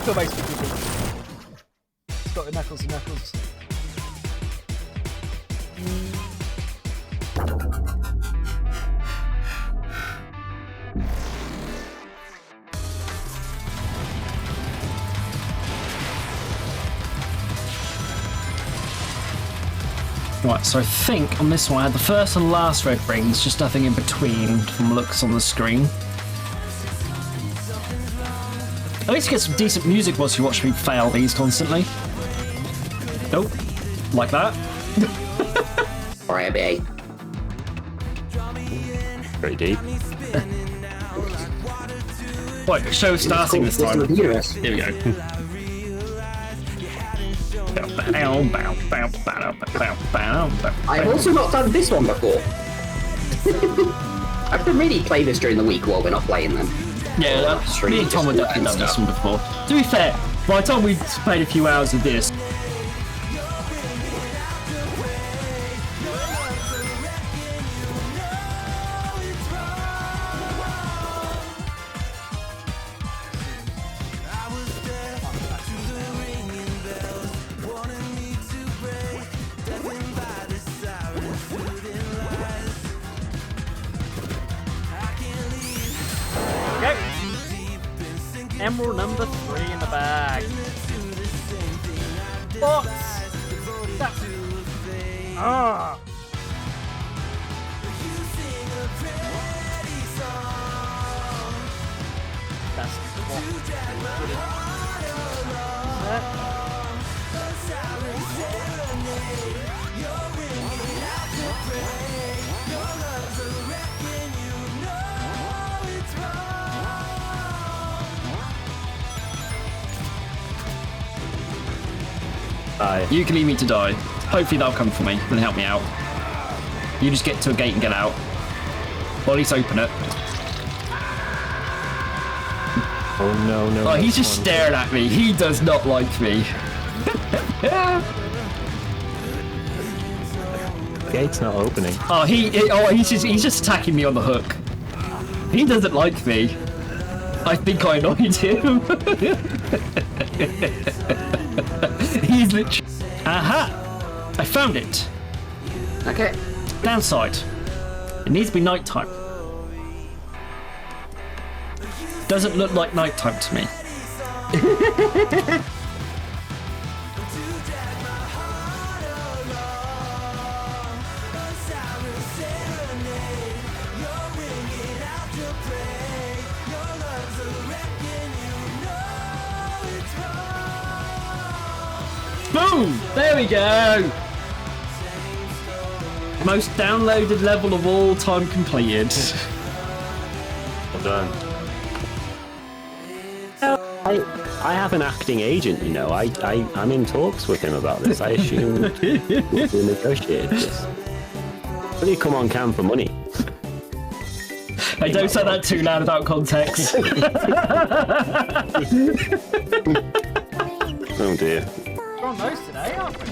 still makes me giggle. It's got the knuckles and knuckles. Right, so I think on this one I had the first and last red rings, just nothing in between from looks on the screen. At least you get some decent music whilst you watch me fail these constantly. Nope. Like that. Alright, Pretty deep. Wait, the show's starting this time. Here we go. I've also not done this one before. I could really play this during the week while we're not playing them. Yeah, me and Tom have definitely done this one before. To be fair, by the time we've played a few hours of this, Emerald number 3 in the bag. What? That's... Ah. That's what. you can leave me to die. Hopefully that'll come for me and help me out. You just get to a gate and get out. Or at least open it. Oh no, no. Oh, he's just staring at me. He does not like me. Gate's not opening. Oh, he's just attacking me on the hook. He doesn't like me. I think I annoyed him. He's literally... Aha! I found it. Okay. Downside. It needs to be nighttime. Doesn't look like nighttime to me. Boom! There we go! Most downloaded level of all time completed. Well done. I have an acting agent, you know. I'm in talks with him about this. I assume we'll negotiate this. Will you come on cam for money? Hey, don't say that too loud without context. Oh dear. We're on those today, aren't we?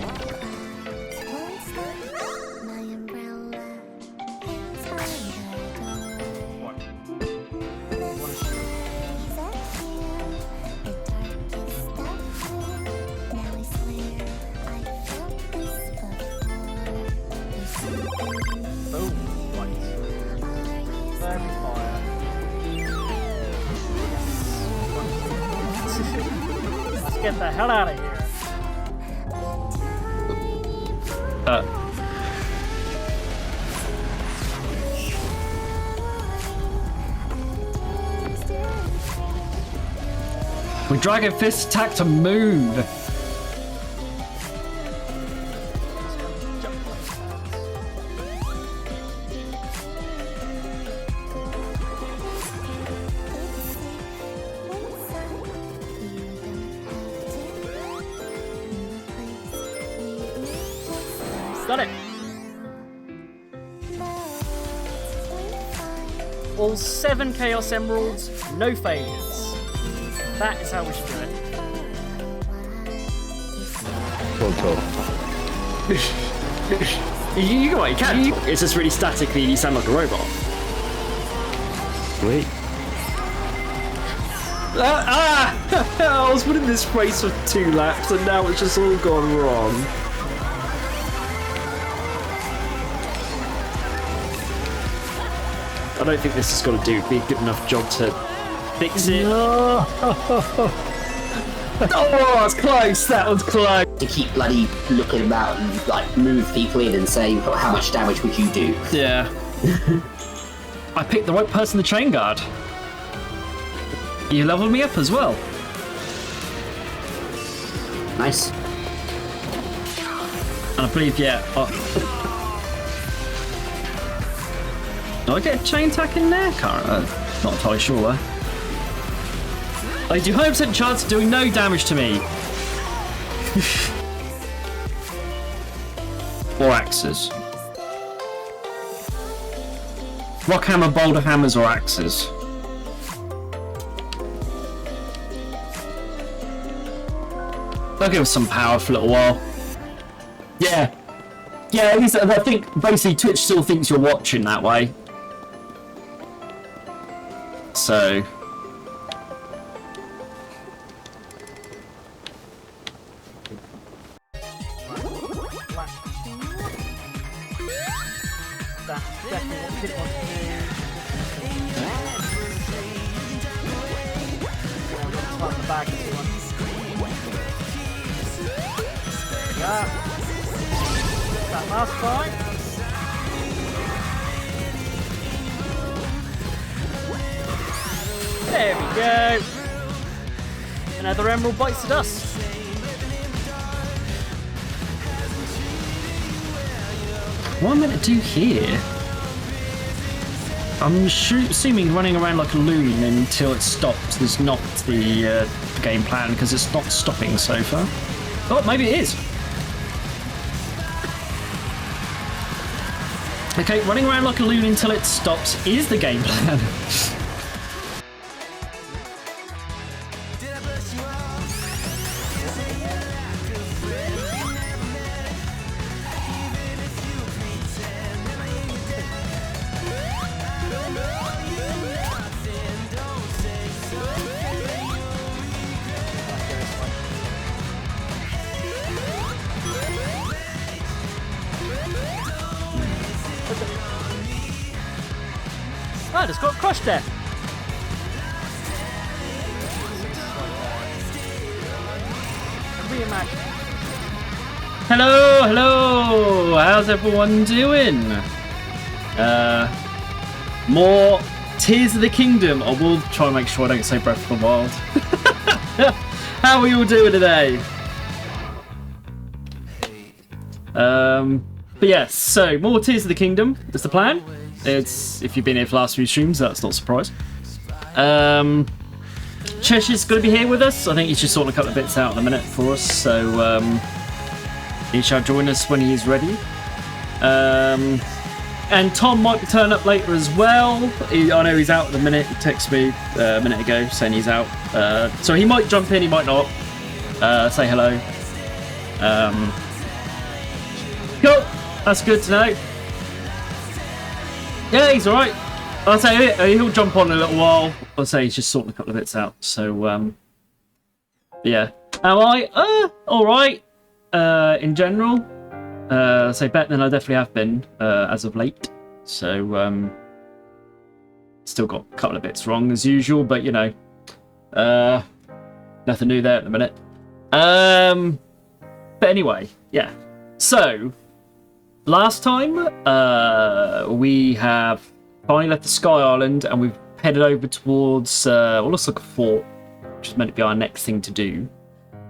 Let's get the hell out of here. With Dragon Fist attack to move. Got it. All 7 Chaos Emeralds, no failures. That is how we should do it. You can. It's just really statically and you sound like a robot. Sweet. I was winning this race for 2 laps and now it's just all gone wrong. I don't think this has got to be a good enough job to fix it. No. Oh, that's close. That was close. To keep bloody looking about and like move people in and saying, oh, how much damage would you do? Yeah. I picked the right person to chain guard. You leveled me up as well. Nice. And I believe, yeah. Do I get a chain attack in there? Can't. Not entirely sure though. I do 100% chance of doing no damage to me. Or axes. Rock hammer, boulder hammers, or axes. I'll give us some power for a little while. Yeah. Yeah, at least I think basically Twitch still thinks you're watching that way. So. That's definitely what we didn't want to do. Yeah, we've got to start the bag too much. Yeah. That last time. There we go. Another emerald bites the dust. What am I meant to do here? I'm assuming running around like a loon until it stops is not the game plan because it's not stopping so far. Oh, maybe it is. Okay, running around like a loon until it stops is the game plan. I just got crushed there. Reimagine. Hello, hello. How's everyone doing? More Tears of the Kingdom. I will try and make sure I don't say Breath of the Wild. How are you all doing today? But yes, so more Tears of the Kingdom is the plan. It's if you've been here for the last few streams, that's not a surprise. Cheshire's going to be here with us. I think he's just sorting a couple of bits out in a minute for us, so he shall join us when he is ready. And Tom might be turning up later as well. I know he's out at the minute. He texted me a minute ago saying he's out. So he might jump in, he might not. Say hello. Cool. That's good to know. Yeah, he's alright. I'll say he'll jump on in a little while. I'll say he's just sorting a couple of bits out. So, yeah. Am I? Alright. In general. Say better than I definitely have been as of late. So, still got a couple of bits wrong as usual, but you know, nothing new there at the minute. But anyway, yeah. So, last time we have finally left the Sky Island and we've headed over towards what looks like a fort, which is meant to be our next thing to do.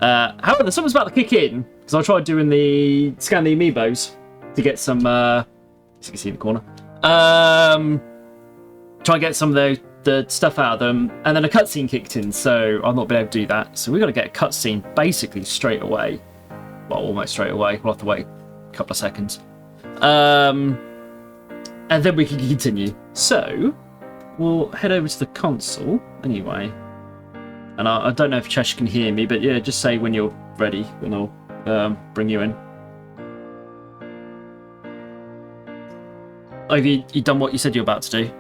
However, something's about to kick in because I tried doing the scan the amiibos to get some. As you can see in the corner, try and get some of the stuff out of them, and then a cutscene kicked in, so I've not been able to do that. So we've got to get a cutscene basically straight away. Well, almost straight away. We'll have to wait a couple of seconds. And then we can continue. So, we'll head over to the console anyway. And I don't know if Chesh can hear me, but yeah, just say when you're ready and I'll bring you in. Have you done what you said you're about to do?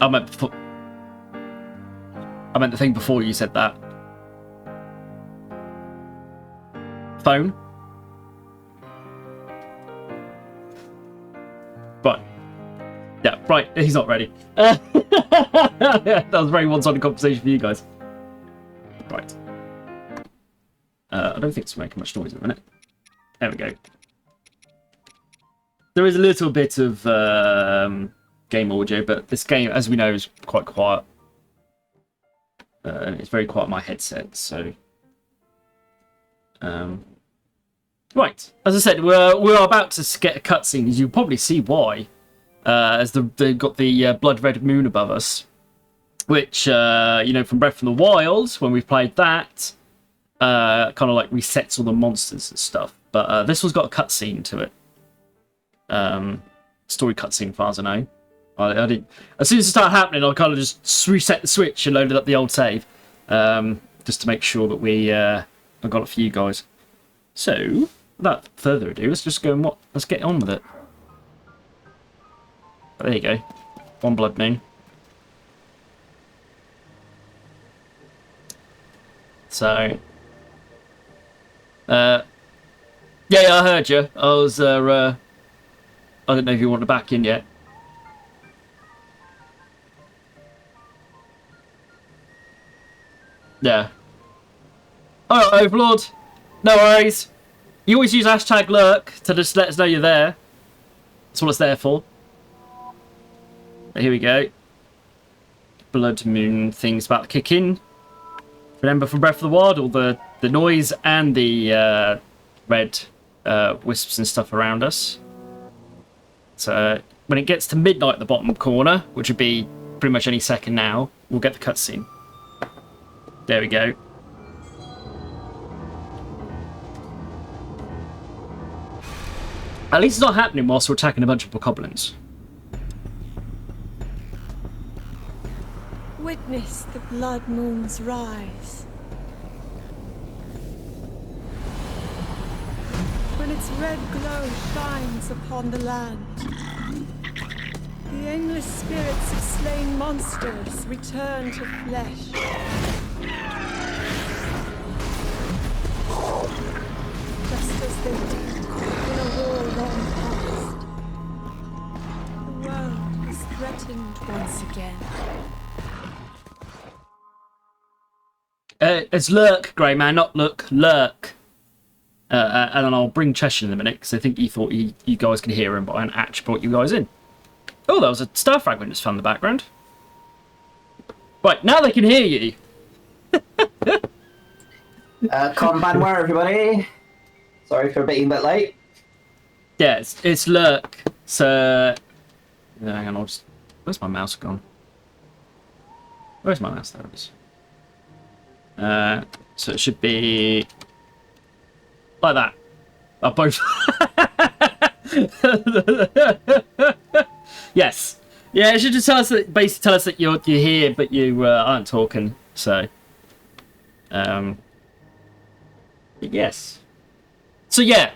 I meant before. I meant the thing before you said that. Phone. Right. Yeah, right. He's not ready. That was a very one-sided conversation for you guys. Right. I don't think it's making much noise in a minute. There we go. There is a little bit of game audio, but this game, as we know, is quite quiet. It's very quiet on my headset, so... Right, as I said, we're about to get a cutscene, as you'll probably see why. As they've got the blood red moon above us. Which, you know, from Breath of the Wild, when we've played that, kind of like resets all the monsters and stuff. But this one's got a cutscene to it. Story cutscene, as far as I know. I didn't. As soon as it started happening, I kind of just reset the switch and loaded up the old save, just to make sure that I got it for you guys. So, without further ado, let's just go and let's get on with it. But there you go, one blood moon. So, yeah, I heard you. I was, I didn't know if you wanted back in yet. Yeah. Alright, Overlord. No worries. You always use hashtag lurk to just let us know you're there. That's what it's there for. But here we go. Blood moon thing's about to kick in. Remember from Breath of the Wild, all the noise and the red wisps and stuff around us. So when it gets to midnight at the bottom corner, which would be pretty much any second now, we'll get the cutscene. There we go. At least it's not happening whilst we're attacking a bunch of bokoblins. Witness the blood moon's rise. When its red glow shines upon the land, the endless spirits of slain monsters return to flesh. Just as they did in a war long past. The world is threatened once again. It's lurk, Grey Man, not look, lurk. And then I'll bring Cheshire in a minute, because I think he thought you guys could hear him, but I hadn't actually brought you guys in. Oh, that was a star fragment just found in the background. Right, now they can hear you. Combat everybody. Sorry for being a bit late. Yeah, it's lurk. So, hang on, where's my mouse gone? Where's my mouse? There it is. So it should be like that. Both. Yes. Yeah, it should just tell us that, basically tell us that you're here, but you aren't talking. So, yes. So yeah,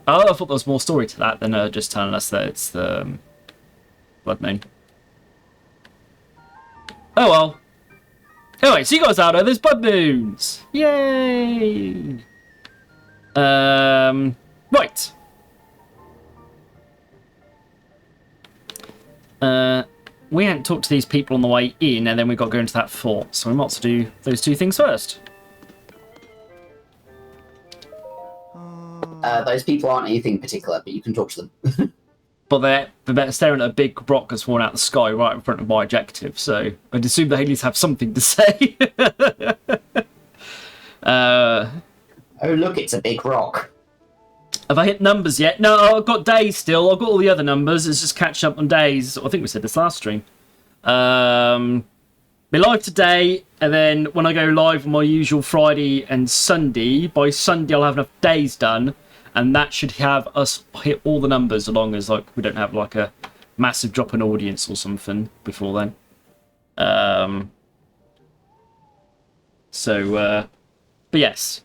I thought there was more story to that than just telling us that it's the blood moon. Oh well. Anyway, so you guys out there, there's blood moons! Yay! Right. We hadn't talked to these people on the way in, and then we've got to go into that fort, so we might as well do those two things first. Those people aren't anything particular, but you can talk to them. But they're staring at a big rock that's fallen out of the sky right in front of my objective, so I'd assume they at least have something to say. Oh, look, it's a big rock. Have I hit numbers yet? No, I've got days still. I've got all the other numbers. It's just catching up on days. I think we said this last stream. Be live today, and then when I go live on my usual Friday and Sunday, by Sunday I'll have enough days done, and that should have us hit all the numbers, as long as like we don't have like a massive drop in audience or something before then. But yes.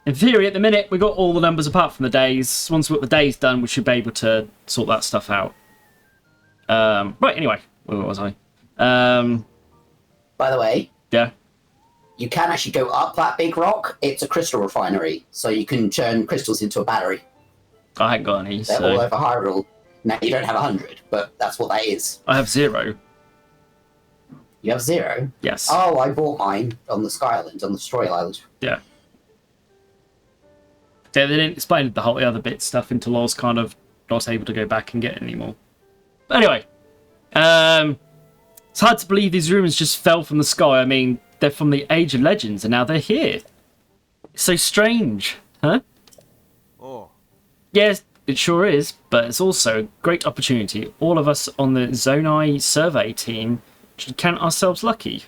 In theory, at the minute, we got all the numbers apart from the days. Once we've got the days done, we should be able to sort that stuff out. Right, anyway. Where was I? By the way, Yeah. you can actually go up that big rock. It's a crystal refinery, so you can turn crystals into a battery. I ain't got any, They're so... all over Hyrule. Now, you don't have 100, but that's what that is. I have 0. You have 0? Yes. Oh, I bought mine on the Sky Island, on the Destroy Island. Yeah. Yeah, they didn't explain the whole the other bit stuff until I was kind of not able to go back and get it anymore. But anyway, it's hard to believe these ruins just fell from the sky. I mean, they're from the Age of Legends, and now they're here. It's so strange, huh? Oh. Yes, it sure is, but it's also a great opportunity. All of us on the Zonai survey team should count ourselves lucky.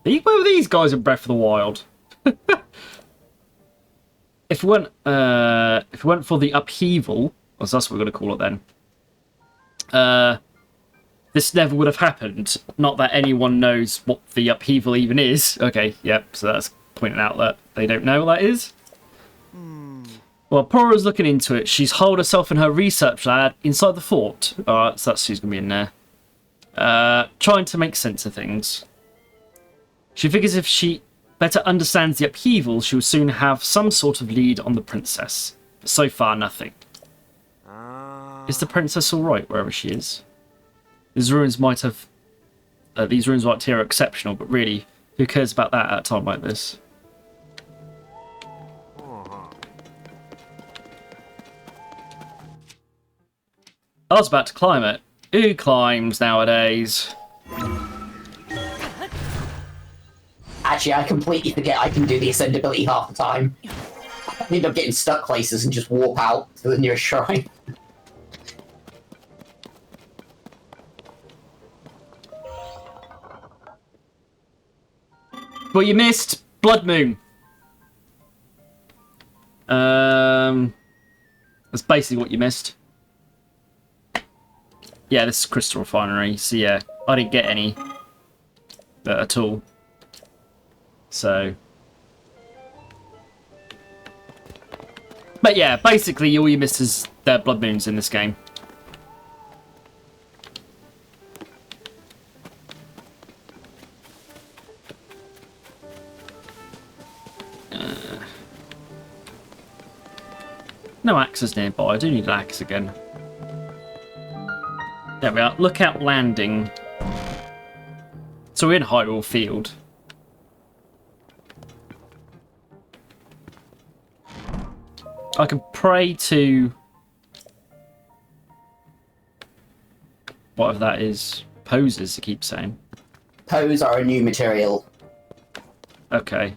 Where were these guys in Breath of the Wild? If we went for the upheaval, or that's what we're going to call it then, this never would have happened. Not that anyone knows what the upheaval even is. Okay, yep, so that's pointing out that they don't know what that is. Well, Pora's looking into it. She's holed herself in her research lab inside the fort. Alright, so that's who's going to be in there. Trying to make sense of things. She figures if she better understands the upheaval, she will soon have some sort of lead on the princess. But so far, nothing. Is the princess alright wherever she is? These ruins might here are exceptional, but really, who cares about that at a time like this? I was about to climb it. Who climbs nowadays? Actually, I completely forget I can do the ascendability half the time. I end up getting stuck places and just warp out to the nearest shrine. Well, you missed Blood Moon. That's basically what you missed. Yeah, this is Crystal Refinery. So yeah, I didn't get any at all. So, but yeah, basically all you missed is the Blood Moons in this game. No axes nearby. I do need an axe again. There we are. Lookout Landing. So we're in Hyrule Field. I can pray to whatever that is. Poses, I keep saying. Pose are a new material. Okay.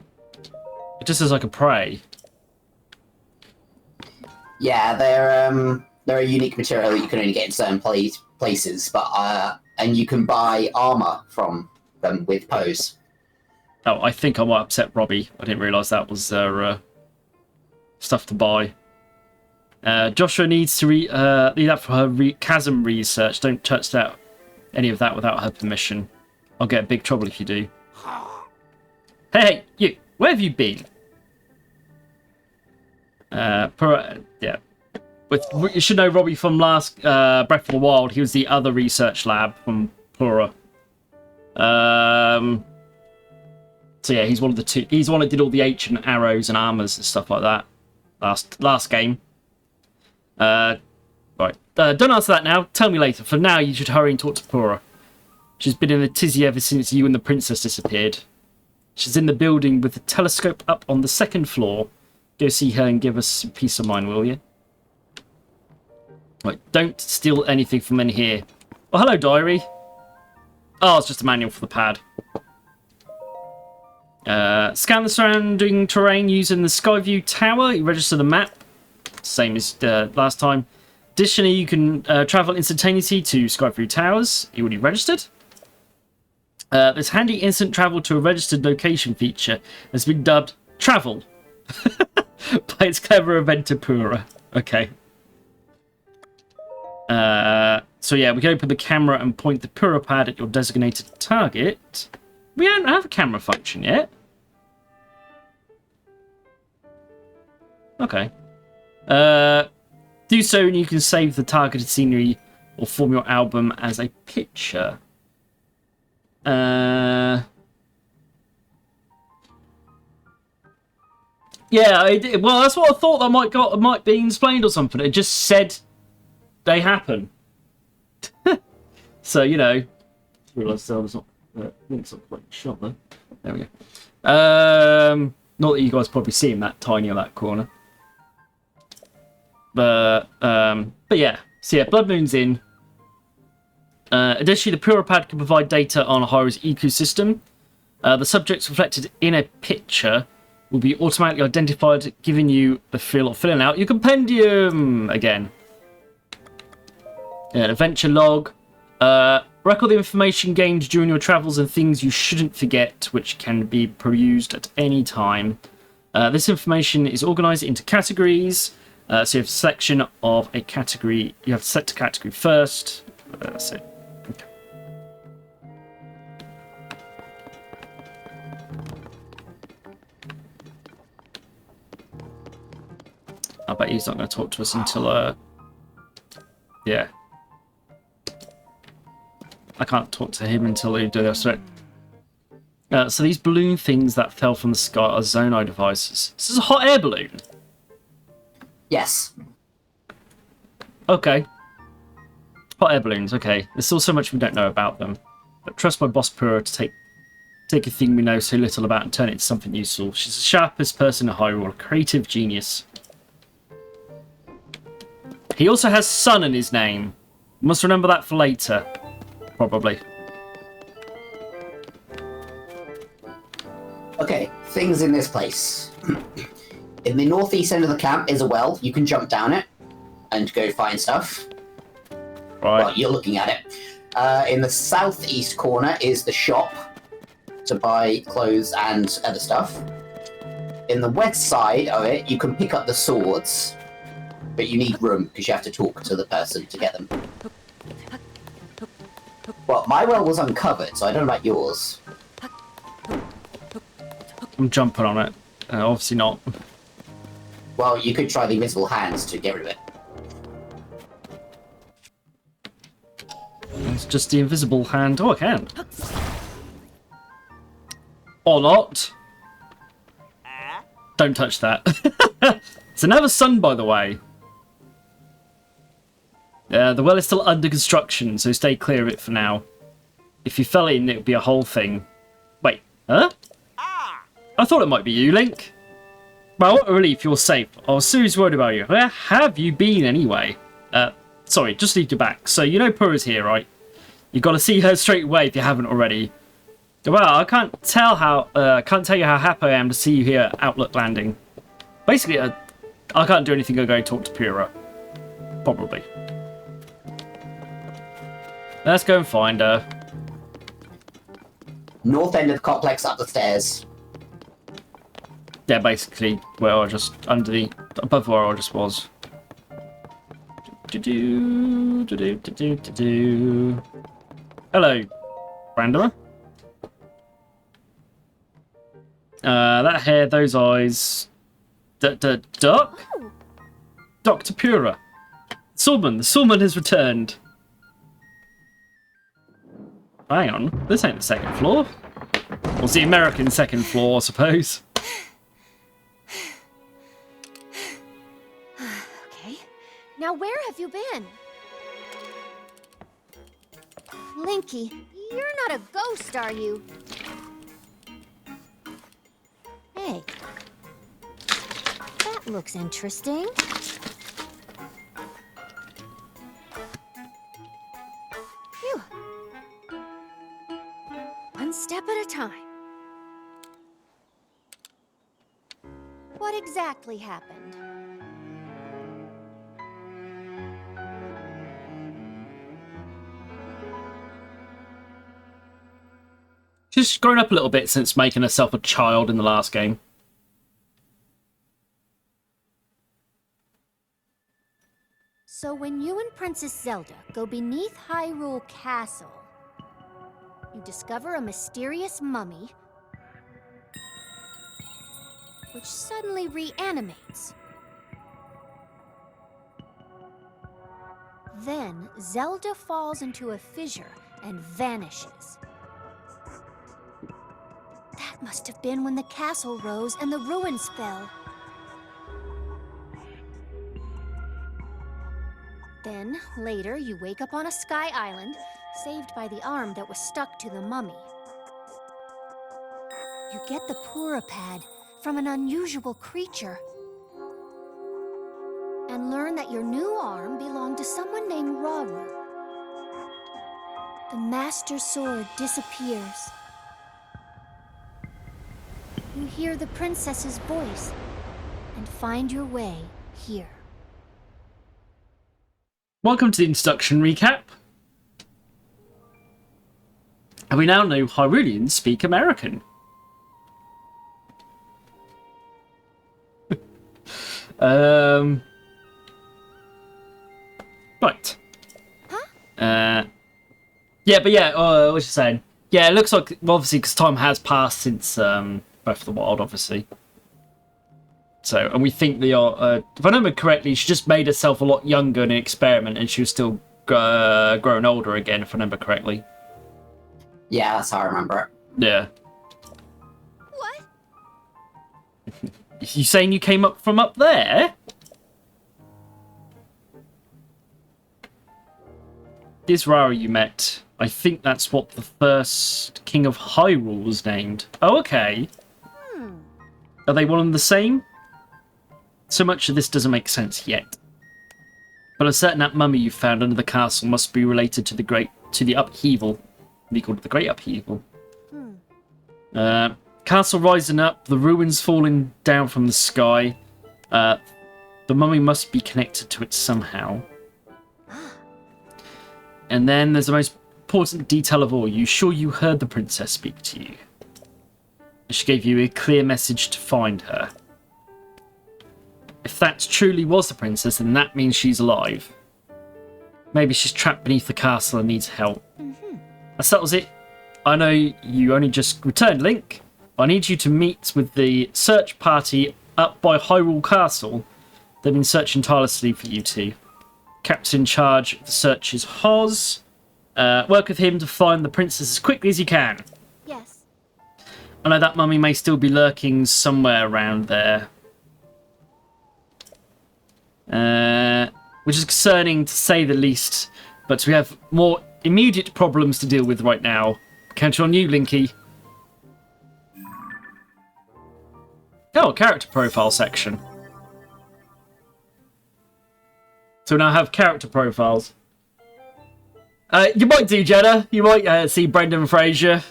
It just says I can pray. Yeah, they're a unique material that you can only get in certain places, but and you can buy armor from them with Pose. Oh, I think I might upset Robbie. I didn't realise that was their stuff to buy. Joshua needs to need that for her chasm research. Don't touch that any of that without her permission. I'll get in big trouble if you do. Hey, you! Where have you been? Yeah. You should know Robbie from last Breath of the Wild. He was the other research lab from Plura. So yeah, he's one of the two. He's the one that did all the ancient arrows and armors and stuff like that. Last game. Right. Don't answer that now. Tell me later. For now, you should hurry and talk to Plura. She's been in a tizzy ever since you and the princess disappeared. She's in the building with the telescope up on the 2nd floor. Go see her and give us some peace of mind, will you? Right, don't steal anything from in here. Oh, hello, diary. Oh, it's just a manual for the pad. Scan the surrounding terrain using the Skyview Tower. You register the map. Same as last time. Additionally, you can travel instantaneously to Skyview Towers. You already registered. This handy instant travel to a registered location feature has been dubbed Travel by its clever inventor Pura. Okay. So yeah, we can open the camera and point the Pura pad at your designated target. We don't have a camera function yet. Okay. Do so and you can save the targeted scenery or form your album as a picture. Yeah, I did. Well, that's what I thought that might be explained or something. It just said they happen. So, you know, realised Zelda's not Link's not quite shot there. There we go. Not that you guys probably see him that tiny on that corner. But yeah. So yeah, Blood Moon's in. Additionally, the Puripad can provide data on Hyru's ecosystem. The subjects reflected in a picture will be automatically identified, giving you the feel of filling out your compendium again. An adventure log. Record the information gained during your travels and things you shouldn't forget, which can be perused at any time. This information is organized into categories. So you have a selection of a category. You have to select a category first. That's it. Okay. I bet he's not going to talk to us until, yeah. I can't talk to him until they do this. So these balloon things that fell from the sky are Zonai devices. This is a hot air balloon. Yes. Okay. Hot air balloons, okay. There's still so much we don't know about them. But trust my boss Pura to take a thing we know so little about and turn it into something useful. She's the sharpest person in Hyrule, a creative genius. He also has Sun in his name. You must remember that for later. Probably. Okay, things in this place. In the northeast end of the camp is a well. You can jump down it and go find stuff. Right. Well, you're looking at it. In the southeast corner is the shop to buy clothes and other stuff. In the west side of it, you can pick up the swords, but you need room because you have to talk to the person to get them. Well, my well was uncovered, so I don't know about yours. I'm jumping on it. Obviously not. Well, you could try the invisible hands to get rid of it. It's just the invisible hand. Oh, I can. Or not. Don't touch that. It's another sun, by the way. The well is still under construction, so stay clear of it for now. If you fell in, it would be a whole thing. Wait, huh? I thought it might be you, Link. Well, what a relief, you're safe. I was seriously worried about you. Where have you been, anyway? Sorry, just leave you back. So, you know Pura's here, right? You've got to see her straight away if you haven't already. Well, I can't tell you how happy I am to see you here at Outlook Landing. Basically, I can't do anything. I'll go talk to Pura. Probably. Let's go and find her. North end of the complex, up the stairs. Yeah, basically where I just above where I just was. Hello, Randomer. That hair, those eyes. Duck? Dr. Pura. Swordman. The Swordman has returned. Hang on, this ain't the second floor. Well, it's the American second floor, I suppose. Okay, now where have you been? Linky, you're not a ghost, are you? Hey, that looks interesting. Phew. One step at a time. What exactly happened? She's grown up a little bit since making herself a child in the last game. So when you and Princess Zelda go beneath Hyrule Castle, you discover a mysterious mummy which suddenly reanimates. Then Zelda falls into a fissure and vanishes. That must have been when the castle rose and the ruins fell. Then, later, you wake up on a sky island, saved by the arm that was stuck to the mummy. You get the Pura pad from an unusual creature, and learn that your new arm belonged to someone named Rauru. The Master Sword disappears. You hear the princess's voice, and find your way here. Welcome to the introduction recap. And we now know Hyruleans speak American. Right. Huh? Yeah, but yeah, what was you saying? Yeah, it looks like, well, obviously, because time has passed since Breath of the Wild, obviously. So, and we think they are, if I remember correctly, she just made herself a lot younger in an experiment, and she was still growing older again, if I remember correctly. Yeah, that's how I remember it. Yeah. What? You saying you came up from up there? This Rauru you met, I think that's what the first King of Hyrule was named. Oh, okay. Are they one and the same? So much of this doesn't make sense yet. But I'm certain that mummy you found under the castle must be related to the upheaval. We called it the Great Upheaval. Castle rising up, the ruins falling down from the sky. The mummy must be connected to it somehow. And then there's the most important detail of all. You sure you heard the princess speak to you? She gave you a clear message to find her. If that truly was the princess, then that means she's alive. Maybe she's trapped beneath the castle and needs help. That settles it. I know you only just returned, Link. I need you to meet with the search party up by Hyrule Castle. They've been searching tirelessly for you two. Captain in charge of the search is Hoz. Work with him to find the princess as quickly as you can. Yes. I know that mummy may still be lurking somewhere around there. Which is concerning to say the least, but we have more immediate problems to deal with right now. Count on you, Linky. Oh, character profile section. So now I have character profiles. You might do, Jenna. You might see Brendan Fraser.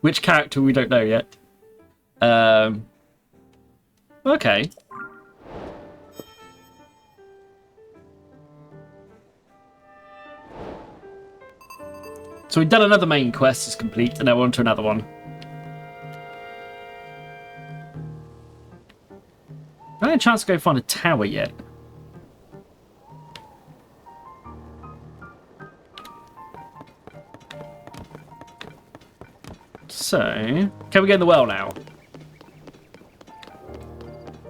Which character we don't know yet. Okay. So we've done another main quest, is complete, and now we're on to another one. I haven't had a chance to go find a tower yet. So, can we get in the well now?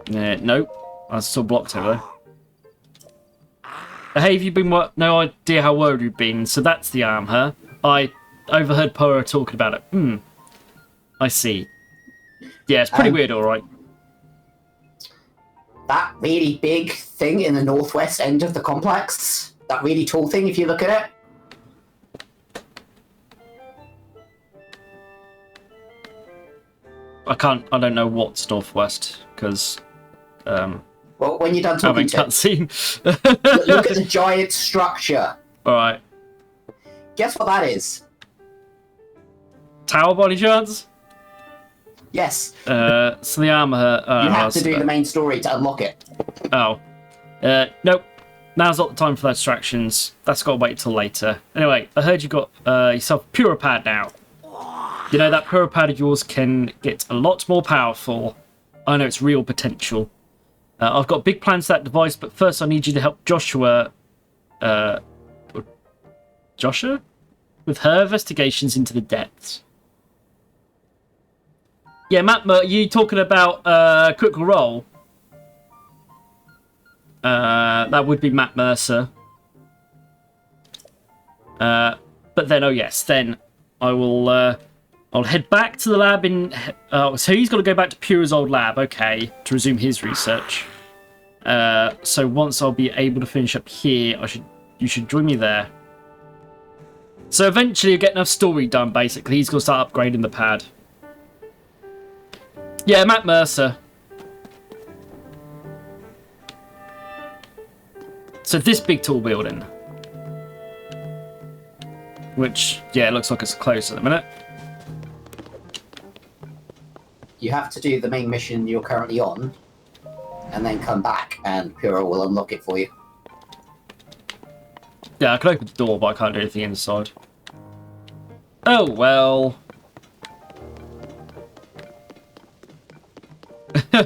Nope. I was still blocked over there. Hey, have you been no idea how worried you've been, so that's the arm, huh? I overheard Pora talking about it. I see. Yeah, it's pretty weird, alright. That really big thing in the northwest end of the complex, that really tall thing, if you look at it. I don't know what's northwest, because... well, when you're done talking to cutscene. look at the giant structure. Alright. Guess what that is? Tower, by any chance? Yes. So the armor... you have to do the main story to unlock it. Oh. Nope. Now's not the time for those distractions. That's got to wait till later. Anyway, I heard you got yourself a Pura pad now. You know, that Pura pad of yours can get a lot more powerful. I know it's real potential. I've got big plans for that device, but first I need you to help Joshua... Joshua? With her investigations into the depths. Yeah, Matt, are you talking about Critical Role? That would be Matt Mercer. But then, oh yes, then I will. I'll head back to the lab in. So he's got to go back to Pura's old lab, okay, to resume his research. So once I'll be able to finish up here, you should join me there. So eventually you get enough story done, basically. He's going to start upgrading the pad. Yeah, Matt Mercer. So this big tall building. Which, yeah, it looks like it's close at the minute. You have to do the main mission you're currently on, and then come back, and Puro will unlock it for you. Yeah, I can open the door, but I can't do anything inside. Oh, well.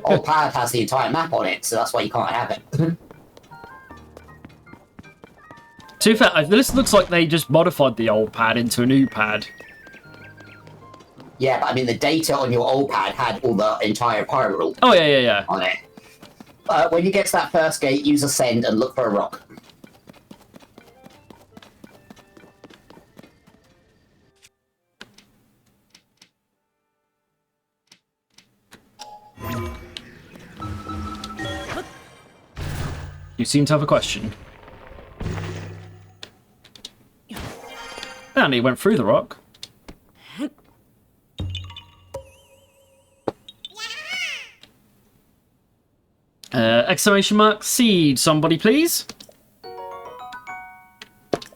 Old pad has the entire map on it, so that's why you can't have it. To be fair, this looks like they just modified the old pad into a new pad. Yeah, but I mean, the data on your old pad had all the entire Pyrrole Oh, yeah. on it. When you get to that first gate, use Ascend and look for a rock. You seem to have a question. And he went through the rock. Exclamation mark seed, somebody please.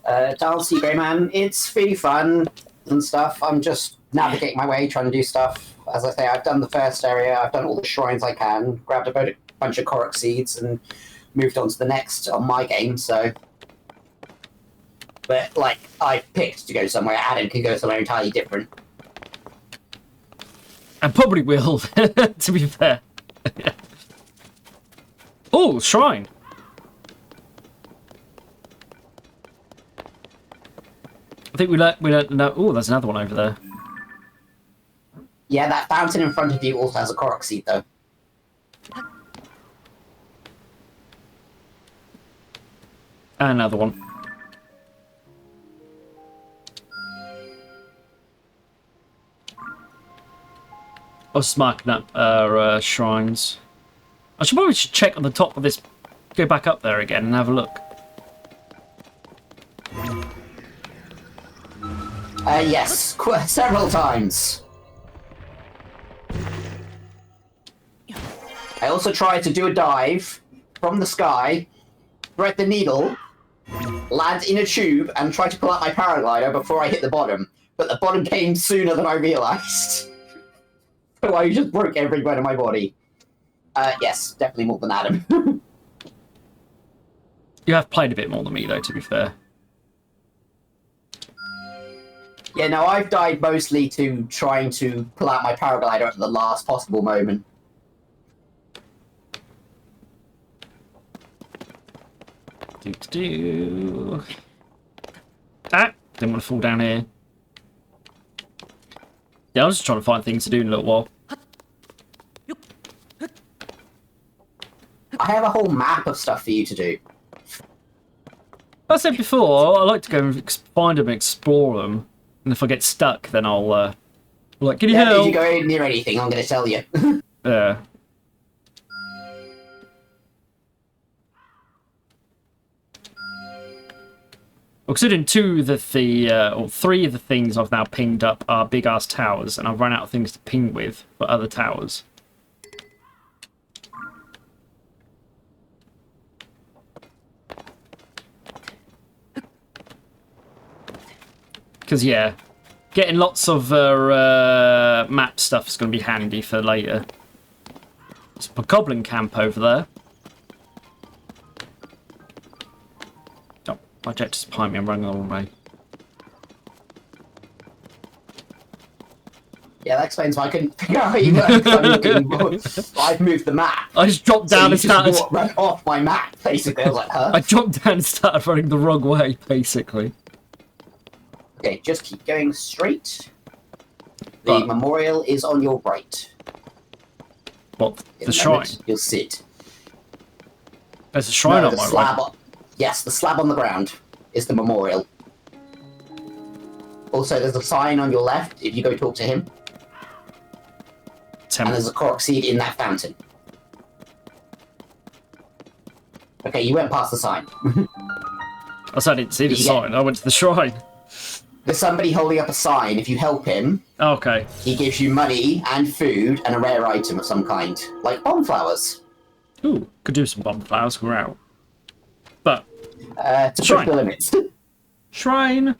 Darcy Greyman, it's really fun and stuff. I'm just navigating my way, trying to do stuff. As I say, I've done the first area, I've done all the shrines I can, grabbed a bunch of Korok seeds and moved on to the next on my game, so... But, like, I picked to go somewhere, Adam can go somewhere entirely different. And probably will, to be fair. Oh, shrine. I think we don't know. Oh, there's another one over there. Yeah, that fountain in front of you also has a Korok seed, though. And another one. I was marking up shrines. I should probably check on the top of this. Go back up there again and have a look. Yes, several times. I also tried to do a dive from the sky, thread the needle, land in a tube, and try to pull out my paraglider before I hit the bottom. But the bottom came sooner than I realised. So I just broke every bone in my body. Yes, definitely more than Adam. You have played a bit more than me, though, to be fair. Yeah, no, I've died mostly to trying to pull out my paraglider at the last possible moment. Ah! Didn't want to fall down here. Yeah, I was just trying to find things to do in a little while. I have a whole map of stuff for you to do. I said before, I like to go and find them and explore them. And if I get stuck, then I'll, like, can you help? If you go near anything, I'm going to tell you. Yeah. Well, considering three of the things I've now pinged up are big-ass towers, and I've run out of things to ping with for other towers. Because, yeah, getting lots of map stuff is going to be handy for later. There's a goblin camp over there. Oh, my jet just behind me. I'm running the wrong way. Yeah, that explains why I couldn't figure out how you got. I've moved the map. I just dropped down and started. Run off my map, basically. I was like, huh? I dropped down and started running the wrong way, basically. Okay, just keep going straight. The memorial is on your right. What? In The a shrine? moment, you'll see it. There's a shrine No, on the my slab right. Yes, the slab on the ground is the memorial. Also, there's a sign on your left if you go talk to him. And there's a Korok seed in that fountain. Okay, you went past the sign. I didn't see the Yeah. sign. I went to the shrine. There's somebody holding up a sign. If you help him, Okay. he gives you money and food and a rare item of some kind, like bomb flowers. Ooh, could do some bomb flowers. We're out. But To push Shrine. the limits. shrine.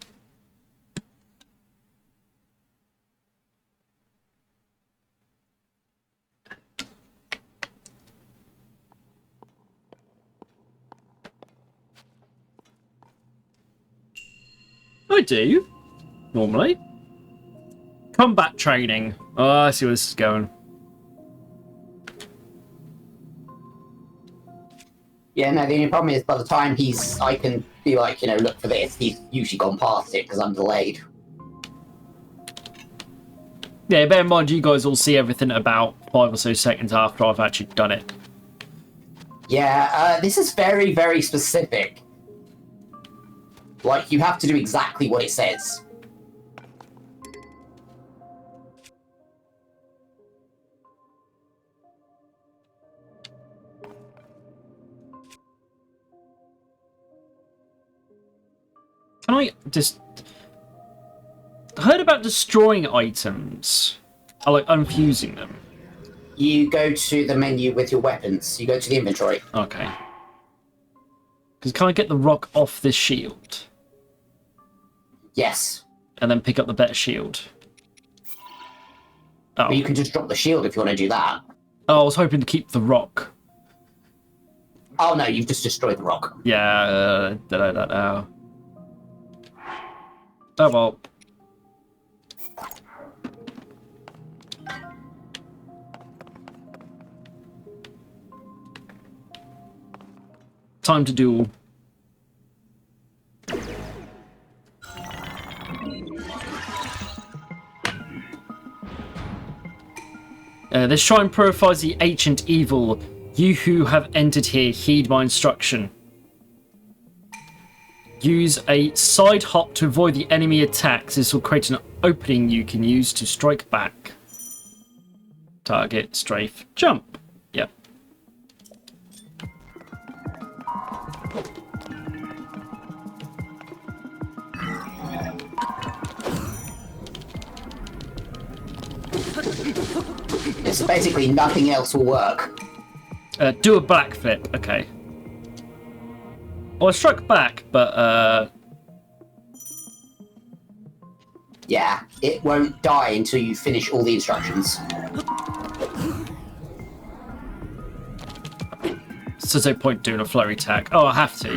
I do. Normally. Combat training. Oh, I see where this is going. Yeah, no, the only problem is by the time I can be like, look for this, he's usually gone past it because I'm delayed. Yeah, bear in mind you guys all see everything about 5 or so seconds after I've actually done it. Yeah, this is very, very specific. Like, you have to do exactly what it says. Can I just... I heard about destroying items. I like unfusing them. You go to the menu with your weapons. You go to the inventory. Okay. Because can I get the rock off this shield? Yes. And then pick up the better shield? Oh. But you can just drop the shield if you want to do that. Oh, I was hoping to keep the rock. Oh no, you've just destroyed the rock. Yeah, Oh well. Time to duel. This shrine purifies the ancient evil. You who have entered here, heed my instruction. Use a side hop to avoid the enemy attacks. This will create an opening you can use to strike back. Target, strafe, jump. Yep. So basically nothing else will work. Do a backflip. Okay. Well, I struck back, but Yeah, it won't die until you finish all the instructions. so there's no point doing a flurry attack. Oh, I have to.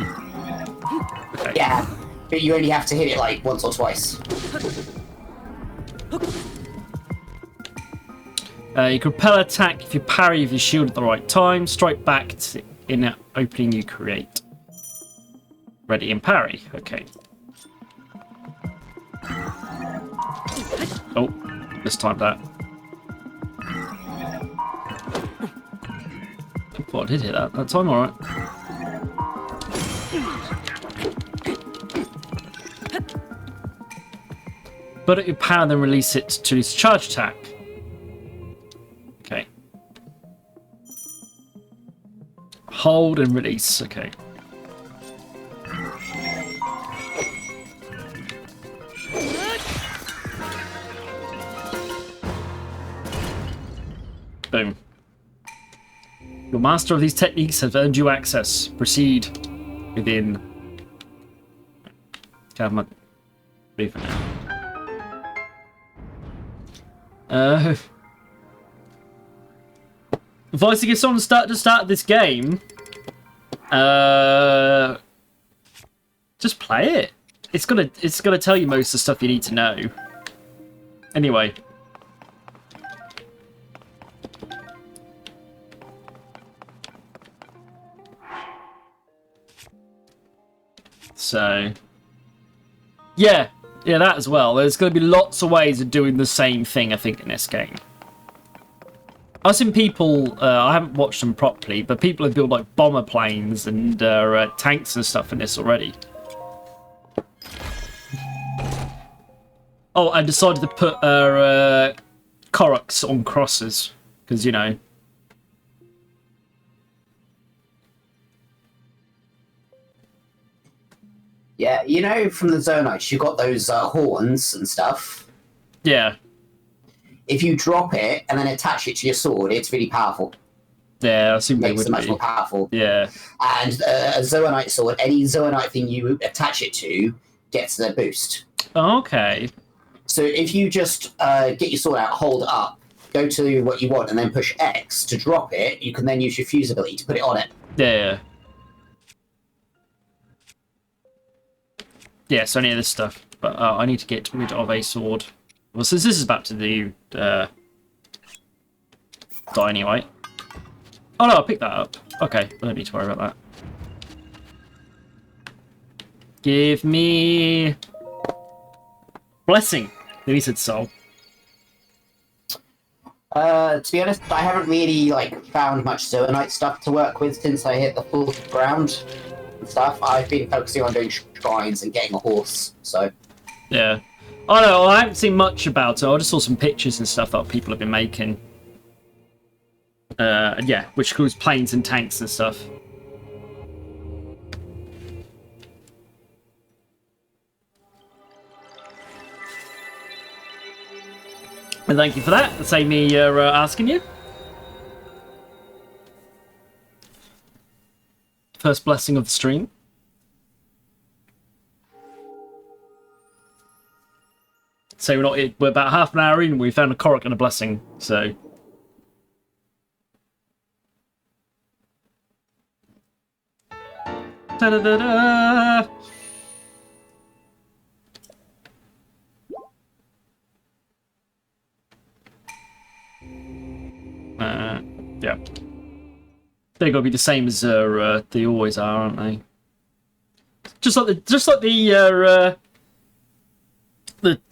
Okay. Yeah, but you only have to hit it like once or twice. You can repel attack if you parry with your shield at the right time. Strike back in that opening you create. Ready and parry. Okay. Oh, mistimed that. Oh, I did hit that time, alright. But at your power, then release it to its charge attack. Okay. Hold and release. Okay. Boom. Your master of these techniques has earned you access. Proceed within. Can I have my leave it now. If I was to give someone to start this game, just play it. It's gonna tell you most of the stuff you need to know. Anyway. So, yeah, that as well. There's going to be lots of ways of doing the same thing, I think, in this game. I've seen people, I haven't watched them properly, but people have built like bomber planes and tanks and stuff in this already. Oh, I decided to put Koroks on crosses, because, you know. Yeah, you know, from the Zonites, you got those horns and stuff. Yeah. If you drop it and then attach it to your sword, it's really powerful. Yeah, I assume they Makes would it much be. more powerful. Yeah. And a Zoanite sword, any Zoanite thing you attach it to gets the boost. Okay. So if you just get your sword out, hold it up, go to what you want, and then push X to drop it, you can then use your fuse ability to put it on it. Yeah. Yeah, so any of this stuff. But I need to get rid of a sword. Well, since this is about to do die anyway. Oh no, I picked that up. Okay, I don't need to worry about that. Give me blessing. Then he said soul. To be honest, I haven't really found much Zoanite stuff to work with since I hit the full ground and stuff. I've been focusing on doing shrines and getting a horse, so... Yeah. Oh no, I haven't seen much about it. I just saw some pictures and stuff that people have been making. Yeah, which includes planes and tanks and stuff. And thank you for that. That's me asking you. First blessing of the stream. So we're about half an hour in and we found a Korok and a blessing, so... Da-da-da-da! Yeah. They're gonna be the same as they always are, aren't they? Just like the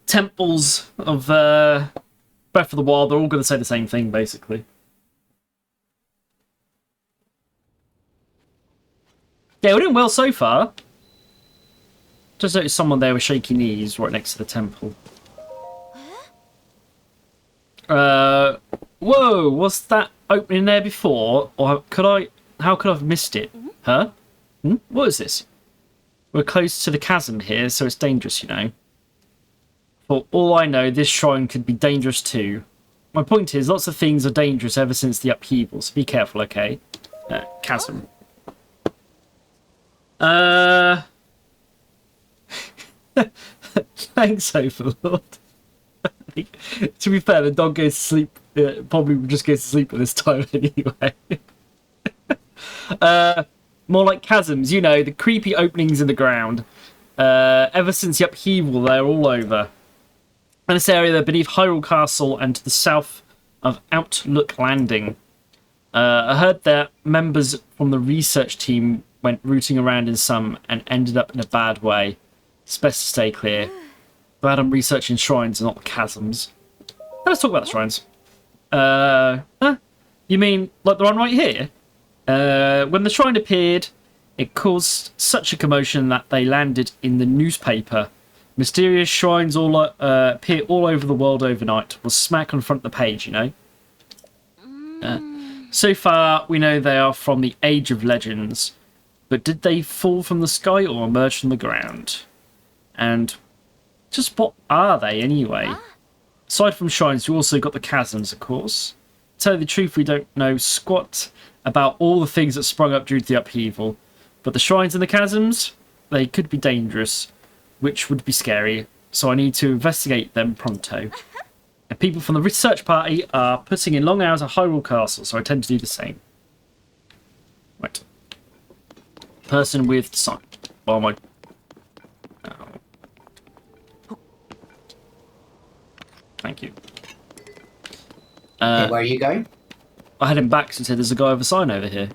temples of Breath of the Wild, they're all gonna say the same thing, basically. Yeah, we're doing well so far. Just noticed someone there with shaky knees right next to the temple. Whoa, was that opening there before? Or how could I have missed it? Huh? What is this? We're close to the chasm here, so it's dangerous, you know. For all I know, this shrine could be dangerous too. My point is, lots of things are dangerous ever since the upheaval, so be careful, okay? Chasm. Thanks, Overlord. To be fair, the dog goes to sleep. Probably just goes to sleep at this time anyway. More like chasms, you know, the creepy openings in the ground. Ever since the upheaval, they're all over. In this area, they're beneath Hyrule Castle and to the south of Outlook Landing. I heard that members from the research team went rooting around in some and ended up in a bad way. It's best to stay clear. Glad I'm researching shrines and not chasms. Let's talk about the shrines. You mean like the one right here? When the shrine appeared, it caused such a commotion that they landed in the newspaper. Mysterious shrines appear all over the world overnight. Was smack on front of the page, you know. So far, we know they are from the Age of Legends. But did they fall from the sky or emerge from the ground? And just what are they anyway? Aside from shrines, you also got the chasms, of course. To tell you the truth, we don't know squat about all the things that sprung up due to the upheaval. But the shrines and the chasms, they could be dangerous, which would be scary. So I need to investigate them pronto. And people from the research party are putting in long hours at Hyrule Castle, so I tend to do the same. Right. Person with sign. Oh my. Oh. Thank you. Okay, where are you going? I had him back and said there's a guy with a sign over here.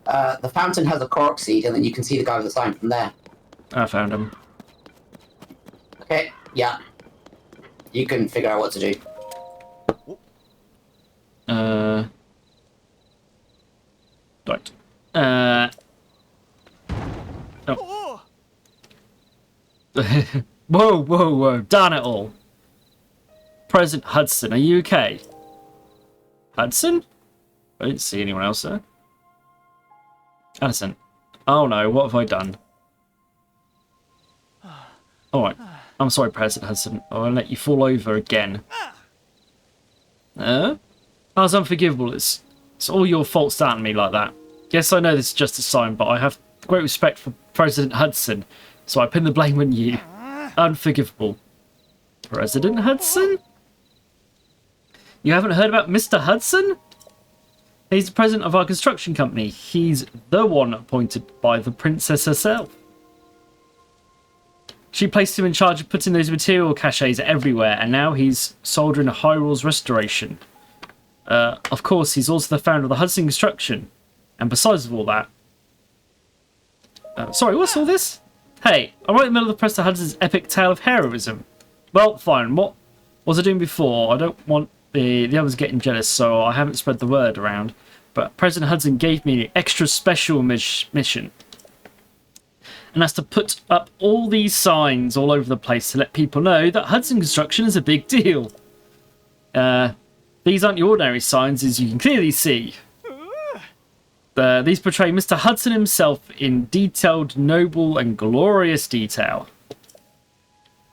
The fountain has a Korok seed, and then you can see the guy with the sign from there. I found him. Okay, yeah. You can figure out what to do. Right. Oh. Whoa. Darn it all. President Hudson, are you okay? Hudson? I didn't see anyone else there. Addison. Oh no, what have I done? Alright. I'm sorry, President Hudson. I'll let you fall over again. I was unforgivable. It's all your fault starting me like that. Yes, I know this is just a sign, but I have great respect for President Hudson, so I pin the blame on you. Unforgivable. President Hudson? You haven't heard about Mr. Hudson? He's the president of our construction company. He's the one appointed by the princess herself. She placed him in charge of putting those material caches everywhere, and now he's soldering Hyrule's restoration. Of course, he's also the founder of the Hudson Construction. And besides all that... sorry, what's all this? Hey, I'm right in the middle of the President Hudson's epic tale of heroism. Well, fine. What was I doing before? I don't want the others getting jealous, so I haven't spread the word around. But President Hudson gave me an extra special mission. And that's to put up all these signs all over the place to let people know that Hudson Construction is a big deal. These aren't the ordinary signs, as you can clearly see. These portray Mr. Hudson himself in detailed, noble, and glorious detail.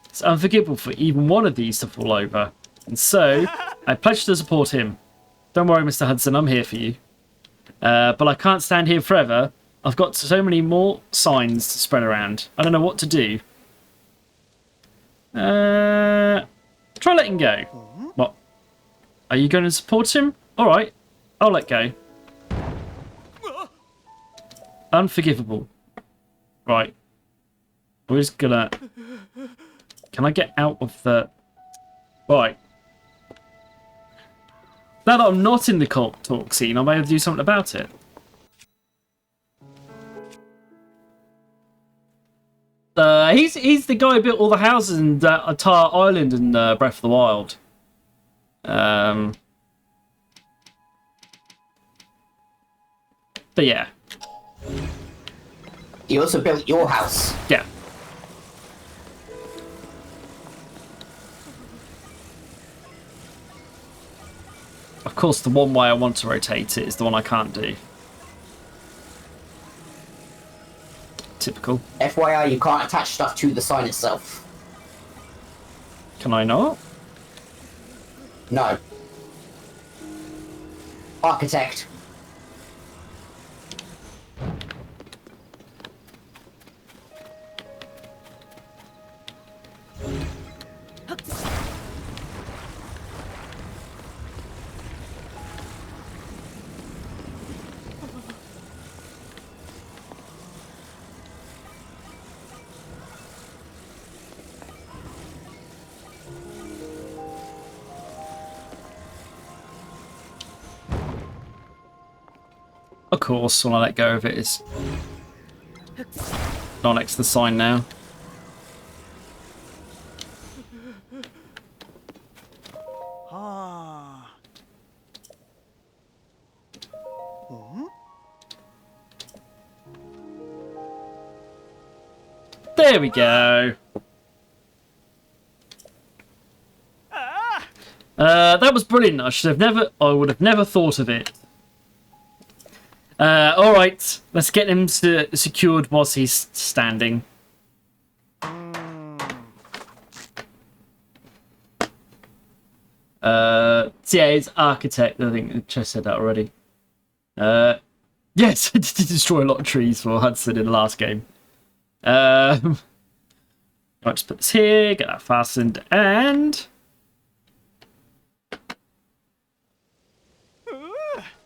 It's unforgivable for even one of these to fall over. And so, I pledge to support him. Don't worry, Mr. Hudson, I'm here for you. But I can't stand here forever. I've got so many more signs to spread around. I don't know what to do. Try letting go. What? Are you going to support him? Alright, I'll let go. Unforgivable. Right. We're just gonna... Can I get out of the... Right. Now that I'm not in the talk scene, I'm able to do something about it. He's the guy who built all the houses in Atar Island in Breath of the Wild. But yeah. He also built your house. Yeah. Of course, the one way I want to rotate it is the one I can't do. Typical. FYI, you can't attach stuff to the sign itself. Can I not? No. Architect. Of course, when I let go of it, it's not next to the sign now. There we go. That was brilliant. I would have never thought of it. All right, let's get him secured whilst he's standing. Yeah, it's architect. I think I said that already. Yes, I did destroy a lot of trees for Hudson in the last game. I'll just put this here, get that fastened, and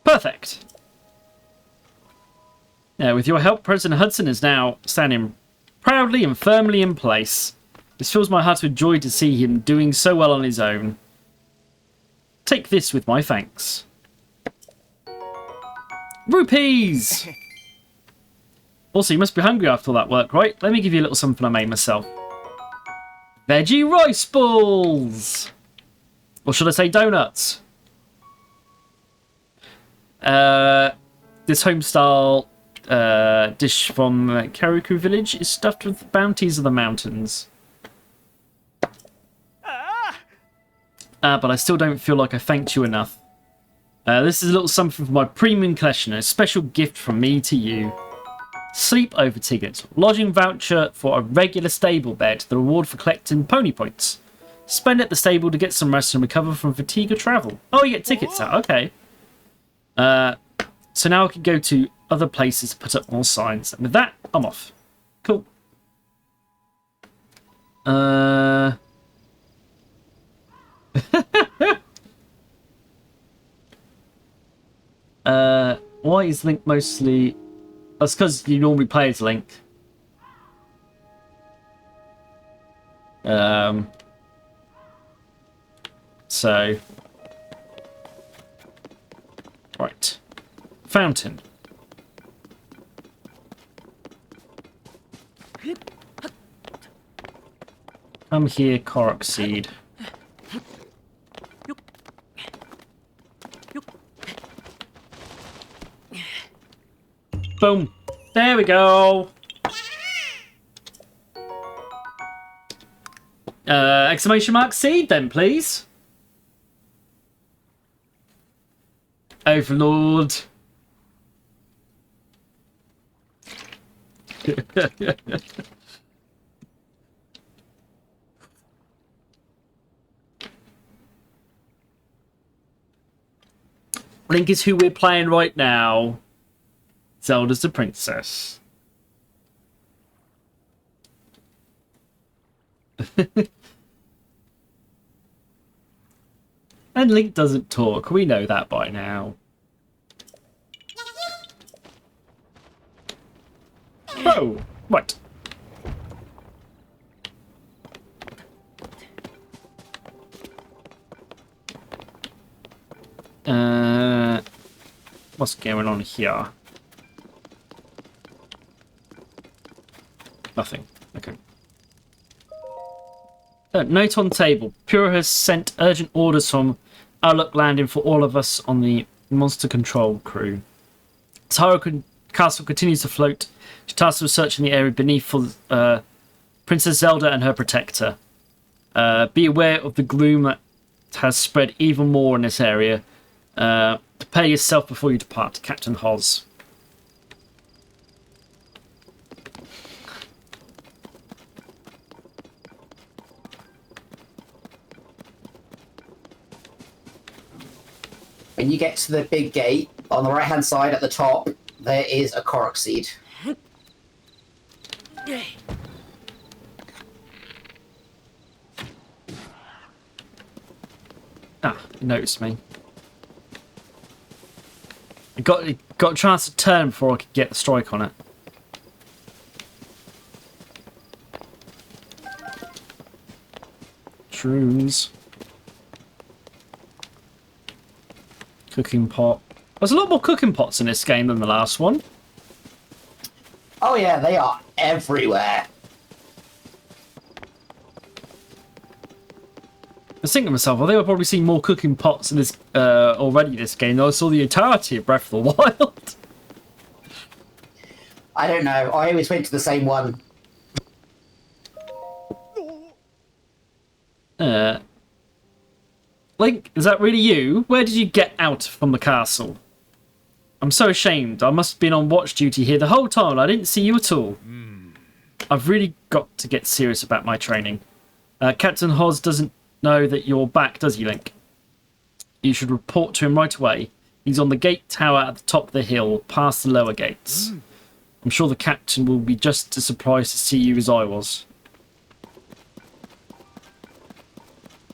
perfect. Now, with your help, President Hudson is now standing proudly and firmly in place. This fills my heart with joy to see him doing so well on his own. Take this with my thanks. Rupees! Also, you must be hungry after all that work, right? Let me give you a little something I made myself. Veggie rice balls! Or should I say donuts? This home-style dish from Kariku village is stuffed with the bounties of the mountains. But I still don't feel like I thanked you enough. This is a little something for my premium collection, a special gift from me to you. Sleep over ticket. Lodging voucher for a regular stable bed. The reward for collecting pony points. Spend at the stable to get some rest and recover from fatigue or travel. Oh, you get tickets out. Okay. So now I can go to other places to put up more signs. And with that, I'm off. Cool. Why is Link mostly... That's because you normally play as Link. So... Right. Fountain. Come here, Korok Seed. Boom. There we go. Exclamation mark seed then, please. Overlord. Link is who we're playing right now. Zelda's the princess. And Link doesn't talk. We know that by now. Oh, what? What's going on here? Nothing. Okay. Note on table. Pura has sent urgent orders from Outlook Landing for all of us on the monster control crew. Taro Castle continues to float. She tasked with searching the area beneath for Princess Zelda and her protector. Be aware of the gloom that has spread even more in this area. Prepare yourself before you depart. Captain Hoz. When you get to the big gate, on the right-hand side at the top, there is a Korok Seed. Ah, you noticed me. I got a chance to turn before I could get the strike on it. Shrooms. Cooking pot. There's a lot more cooking pots in this game than the last one. Oh yeah, they are everywhere. I was thinking to myself, I think I've probably seen more cooking pots in this already this game than I saw the entirety of Breath of the Wild. I don't know. I always went to the same one. Link, is that really you? Where did you get out from the castle? I'm so ashamed. I must have been on watch duty here the whole time and I didn't see you at all. I've really got to get serious about my training. Captain Hoz doesn't know that you're back, does he, Link? You should report to him right away. He's on the gate tower at the top of the hill, past the lower gates. I'm sure the captain will be just as surprised to see you as I was.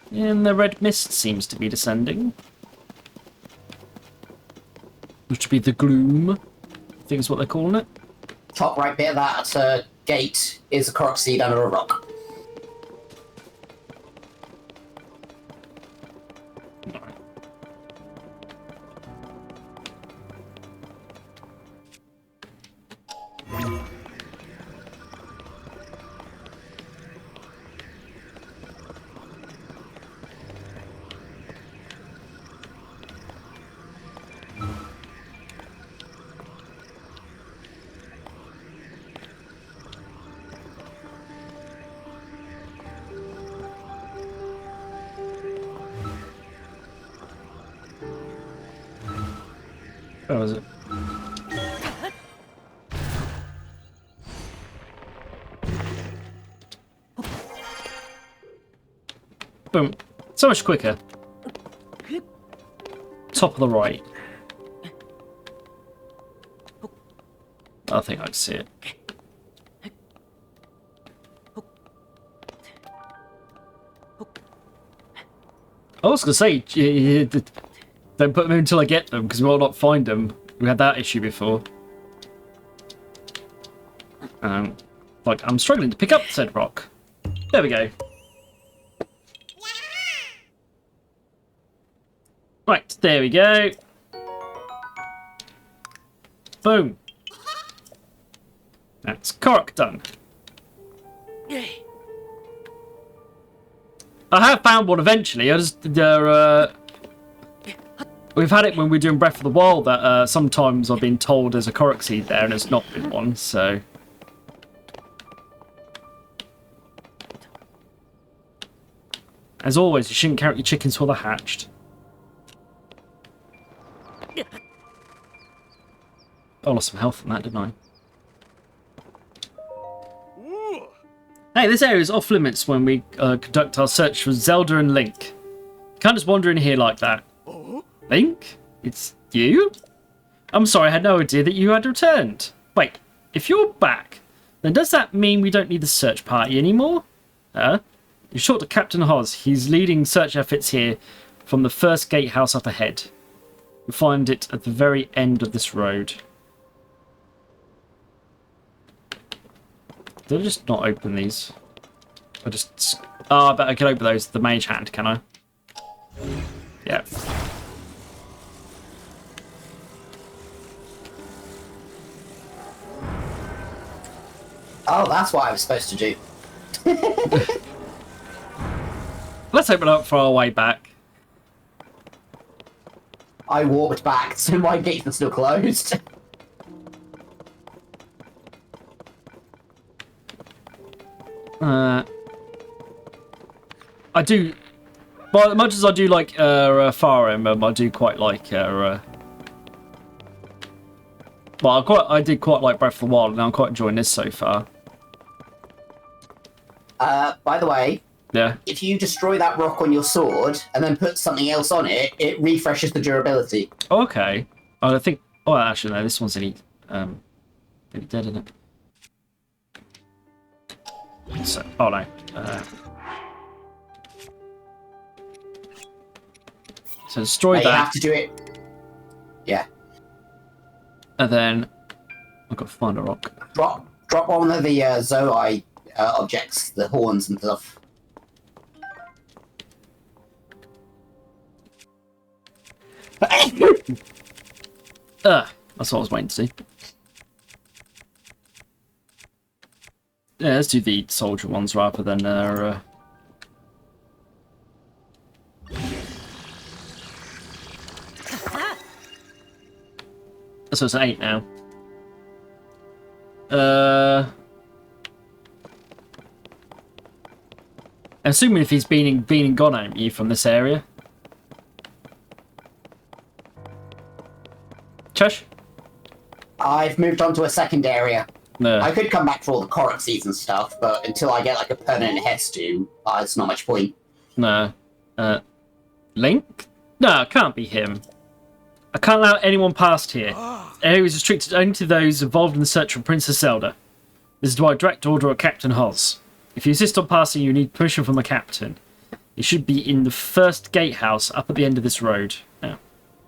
And the red mist seems to be descending. Which would be the gloom, I think is what they're calling it. Top right bit of that gate is a Korok Seed under a rock. Where was it? Boom. So much quicker. Top of the right. I think I can see it. I was going to say, don't put them in until I get them, because we will not find them. We had that issue before. Like, I'm struggling to pick up said rock. There we go. Right, there we go. Boom. That's Korok done. I have found one eventually. I just we've had it when we're doing Breath of the Wild that sometimes I've been told there's a Korok seed there and it's not been one, so. As always, you shouldn't count your chickens till they're hatched. I lost some health from that, didn't I? Hey, this area is off limits when we conduct our search for Zelda and Link. You can't just wander in here like that. Link? It's you? I'm sorry, I had no idea that you had returned. Wait, if you're back, then does that mean we don't need the search party anymore? You're short to Captain Hoz. He's leading search efforts here from the first gatehouse up ahead. You'll find it at the very end of this road. Did I just not open these? I just... Oh, I bet I can open those with the mage hand, can I? Yeah. Oh, that's what I was supposed to do. Let's open up for our way back. I walked back, so my gates were still closed. I do... Well, as much as I do like Fire Emblem, I do quite like... well, I did quite like Breath of the Wild, and I'm quite enjoying this so far. By the way, Yeah. if you destroy that rock on your sword and then put something else on it, it refreshes the durability. Okay. I think... Oh, actually, no, this one's nearly dead, isn't it? So, oh, no. So destroy You that. have to do it. Yeah. And then I've got to find a rock. Drop one of the Zoai objects, the horns and stuff. That's what I was waiting to see. Yeah, let's do the soldier ones rather than So it's an 8 now. Assuming if he's been and gone at you from this area. Chush? I've moved on to a second area. No. I could come back for all the Korok seeds and stuff, but until I get like a permanent Hestu, it's not much point. No. Link? No, it can't be him. I can't allow anyone past here. Area is restricted only to those involved in the search for Princess Zelda. This is by direct order of Captain Hoz. If you insist on passing, you need permission from the captain. You should be in the first gatehouse up at the end of this road. Now,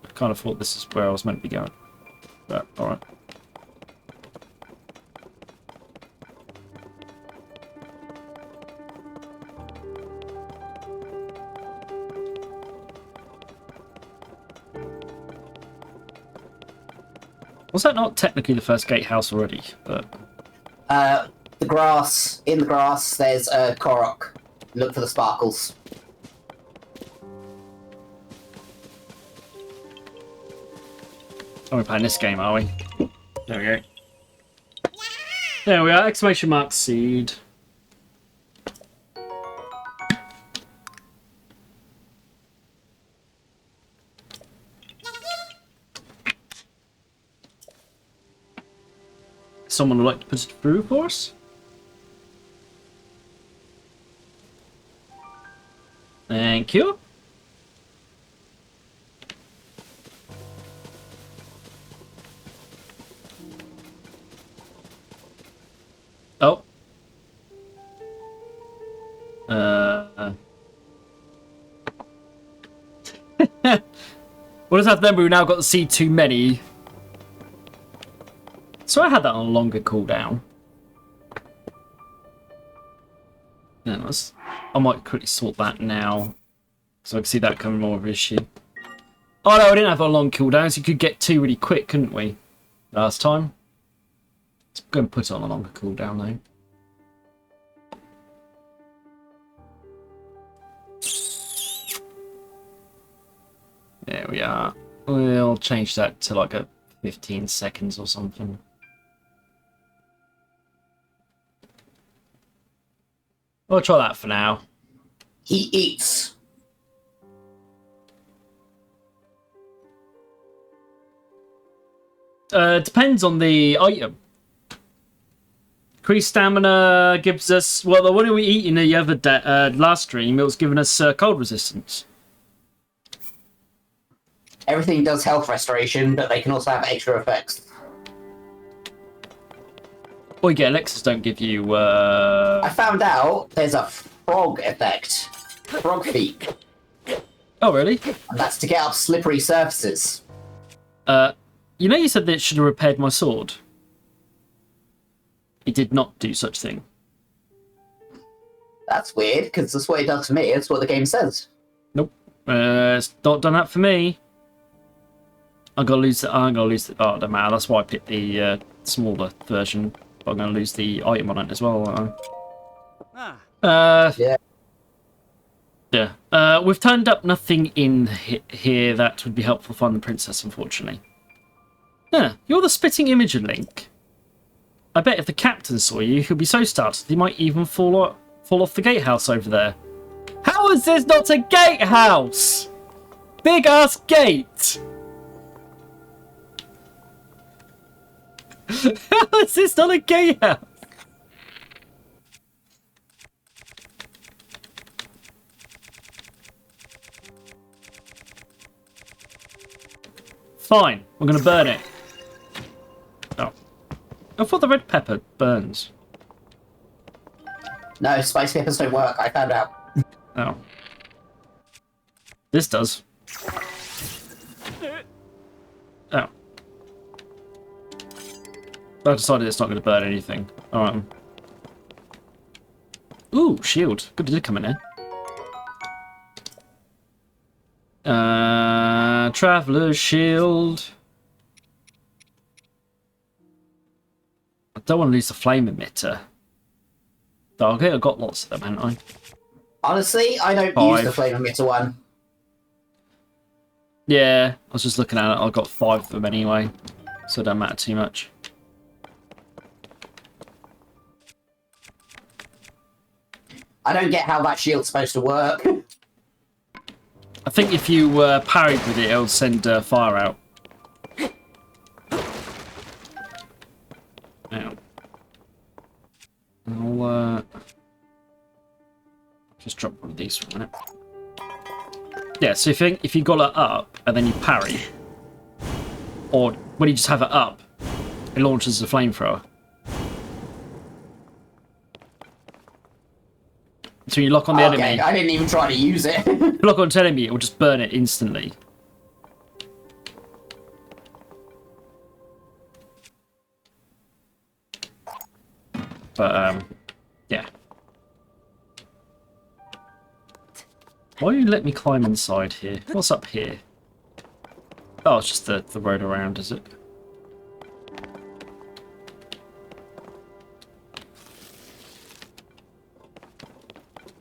I kind of thought this is where I was meant to be going. But, alright. Was that not technically the first gatehouse already? But In the grass, there's a Korok. Look for the sparkles. oh, we're playing this game, are we? There we go. There we are! Exclamation mark seed. Someone would like to put it through for us? Thank you. Oh. What does that then? We've now got to see too many. So I had that on a longer cooldown. Yeah, I might quickly sort that now, so I can see that becoming more of an issue. Oh no, I didn't have a long cooldown, so you could get 2 really quick, couldn't we? Last time. Let's go and put it on a longer cooldown though. There we are. We'll change that to like a 15 seconds or something. We'll try that for now. He eats. Depends on the item. Increased stamina gives us... Well, the one we eat in the other last stream, it was giving us cold resistance. Everything does health restoration, but they can also have extra effects. Or you get elixirs don't give you... I found out there's a frog effect. Frog feet. Oh, really? And that's to get up slippery surfaces. You know you said that it should have repaired my sword? It did not do such thing. That's weird, because that's what it does to me. It's what the game says. Nope. It's not done that for me. I'm gonna lose the... I'm gonna lose the... Oh, it doesn't matter. That's why I picked the smaller version. But I'm gonna lose the item on it as well, aren't I? Yeah. Yeah. We've turned up nothing in here that would be helpful to find the princess, unfortunately. Yeah, you're the spitting Imogen Link. I bet if the captain saw you, he'll be so startled he might even fall off the gatehouse over there. How is this not a gatehouse? Big ass gate. How is this not a gatehouse? Fine, we're gonna burn it. Oh. I thought the red pepper burns. No, spice peppers don't work. I found out. Oh. This does. Oh. I decided it's not going to burn anything. Alright. Ooh, shield. Good to come in here. Traveler's shield. I don't want to lose the flame emitter. Okay, I've got lots of them, haven't I? Honestly, I don't use the flame emitter one. Yeah, I was just looking at it. I've got 5 of them anyway, so it don't matter too much. I don't get how that shield's supposed to work. I think if you parried with it, it'll send fire out. Now, I'll just drop one of these for a minute. Yeah, so if you got it up and then you parry, or when you just have it up, it launches the flamethrower. So you lock on the enemy. I didn't even try to use it. If you lock on the enemy, it will just burn it instantly. But yeah. Why don't you let me climb inside here? What's up here? Oh, it's just the road around, is it?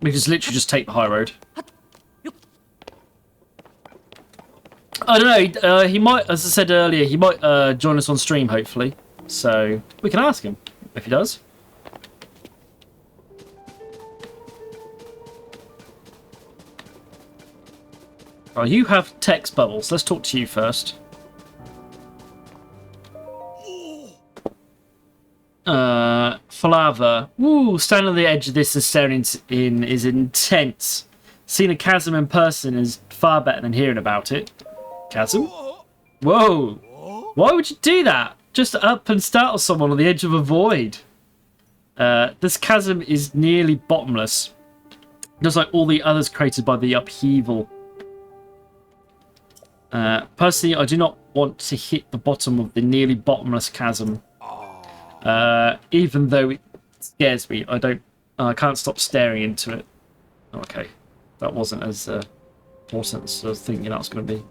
We can literally just take the high road. I don't know, he might, as I said earlier, he might join us on stream, hopefully. So, we can ask him, if he does. Oh, you have text bubbles. Let's talk to you first. Falava. Woo, standing on the edge of this and staring in is intense. Seeing a chasm in person is far better than hearing about it. Chasm? Whoa! Why would you do that? Just up and startle someone on the edge of a void. This chasm is nearly bottomless, just like all the others created by the upheaval. Personally, I do not want to hit the bottom of the nearly bottomless chasm. Even though it scares me, I can't stop staring into it. Okay, that wasn't as important as I was thinking that was going to be.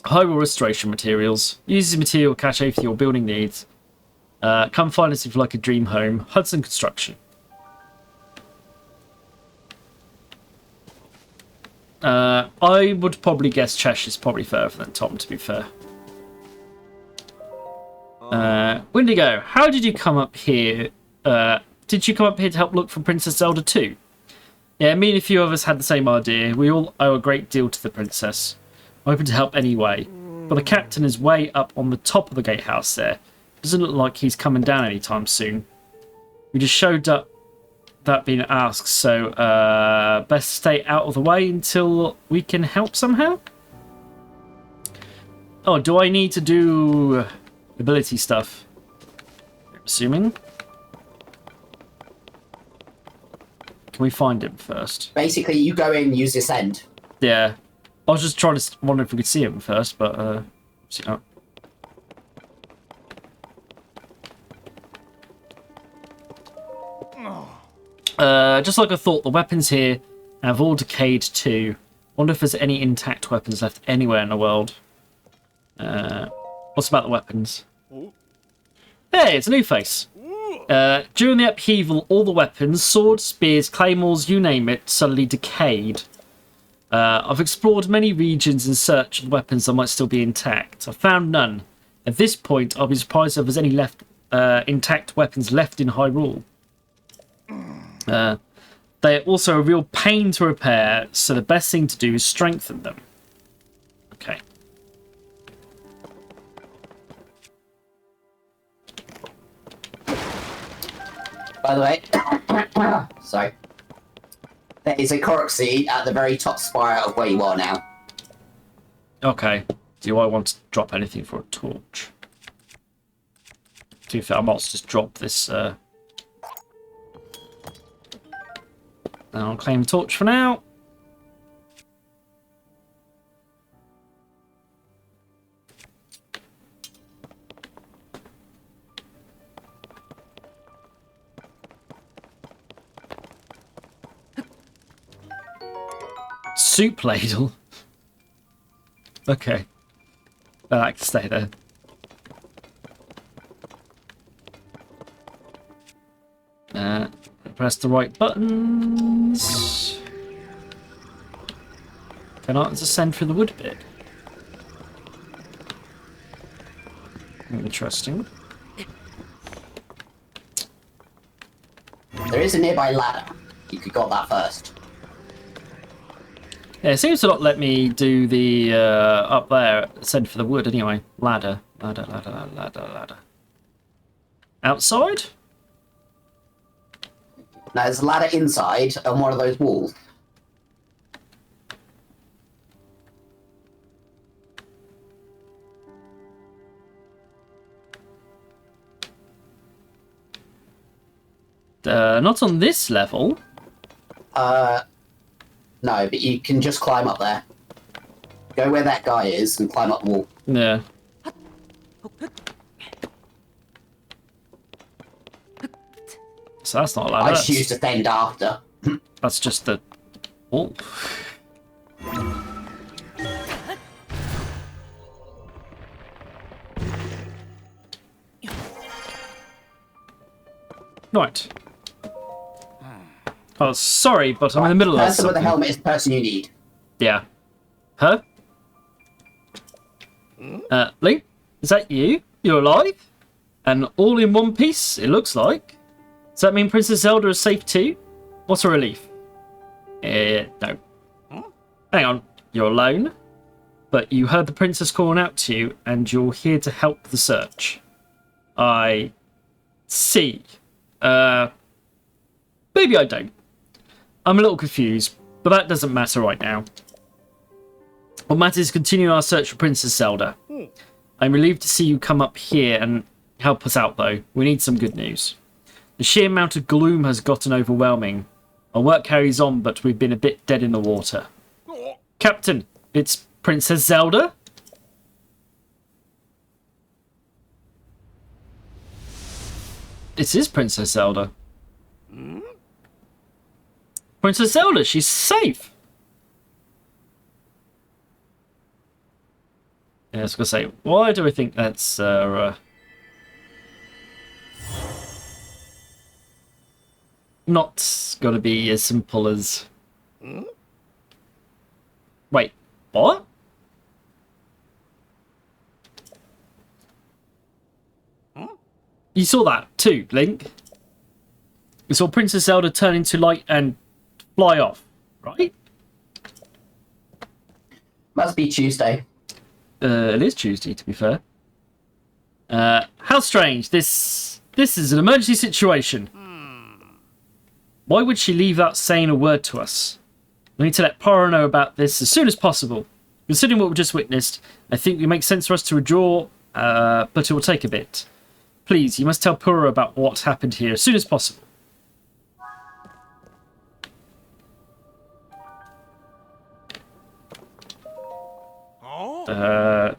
Hyrule restoration materials. Uses material cache for your building needs. Come find us if you like a dream home. Hudson Construction. I would probably guess Cheshire's probably further than Tom, to be fair. Windigo, how did you come up here? Did you come up here to help look for Princess Zelda 2? Yeah, me and a few of us had the same idea. We all owe a great deal to the princess. I'm hoping to help anyway. But the captain is way up on the top of the gatehouse there. Doesn't look like he's coming down anytime soon. We just showed up that being asked, so best stay out of the way until we can help somehow? Oh, do I need to do ability stuff? I'm assuming. Can we find him first? Basically, you go in, use this end. Yeah. I was just trying to wonder if we could see him first, but see not. Just like I thought, the weapons here have all decayed too. Wonder if there's any intact weapons left anywhere in the world. What's about the weapons? Hey, it's a new face. During the upheaval, all the weapons, swords, spears, claymores, you name it, suddenly decayed. I've explored many regions in search of weapons that might still be intact. I've found none. At this point, I'll be surprised if there's any intact weapons left in Hyrule. They're also a real pain to repair, so the best thing to do is strengthen them. Okay. By the way, sorry. There is a Korok seed at the very top spire of where you are now. Okay. Do I want to drop anything for a torch? To be fair, I might just drop this. I'll claim torch for now. Soup ladle. Okay. I like to stay there. Press the right buttons. Can I ascend through the wood bit? Interesting. There is a nearby ladder. You could go up that first. Yeah, it seems to not let me do the up there, ascend for the wood anyway. Ladder. Outside? Now, there's a ladder inside on one of those walls. Not on this level. No, but you can just climb up there. Go where that guy is and climb up the wall. Yeah. So that's not a ladder. I just used to stand after. That's just the wall. Right. Oh, sorry, but I'm in the middle of Person with the something. helmet is the person you need. Yeah. Huh? Link? Is that you? You're alive? And all in one piece, it looks like. Does that mean Princess Zelda is safe too? What a relief. No. Hang on. You're alone? But you heard the princess calling out to you, and you're here to help the search. I see. Maybe I don't. I'm a little confused, but that doesn't matter right now. What matters is continuing our search for Princess Zelda. I'm relieved to see you come up here and help us out, though. We need some good news. The sheer amount of gloom has gotten overwhelming. Our work carries on, but we've been a bit dead in the water. Captain, it's Princess Zelda? This is Princess Zelda. Princess Zelda, she's safe. Yeah, I was going to say, why do I think that's... not going to be as simple as... Wait, what? You saw that too, Link. You saw Princess Zelda turn into light and fly off, right? Must be Tuesday. It is Tuesday, to be fair. How strange. This is an emergency situation. Why would she leave without saying a word to us? We need to let Poro know about this as soon as possible. Considering what we just witnessed, I think it makes sense for us to withdraw, but it will take a bit. Please, you must tell Poro about what's happened here as soon as possible.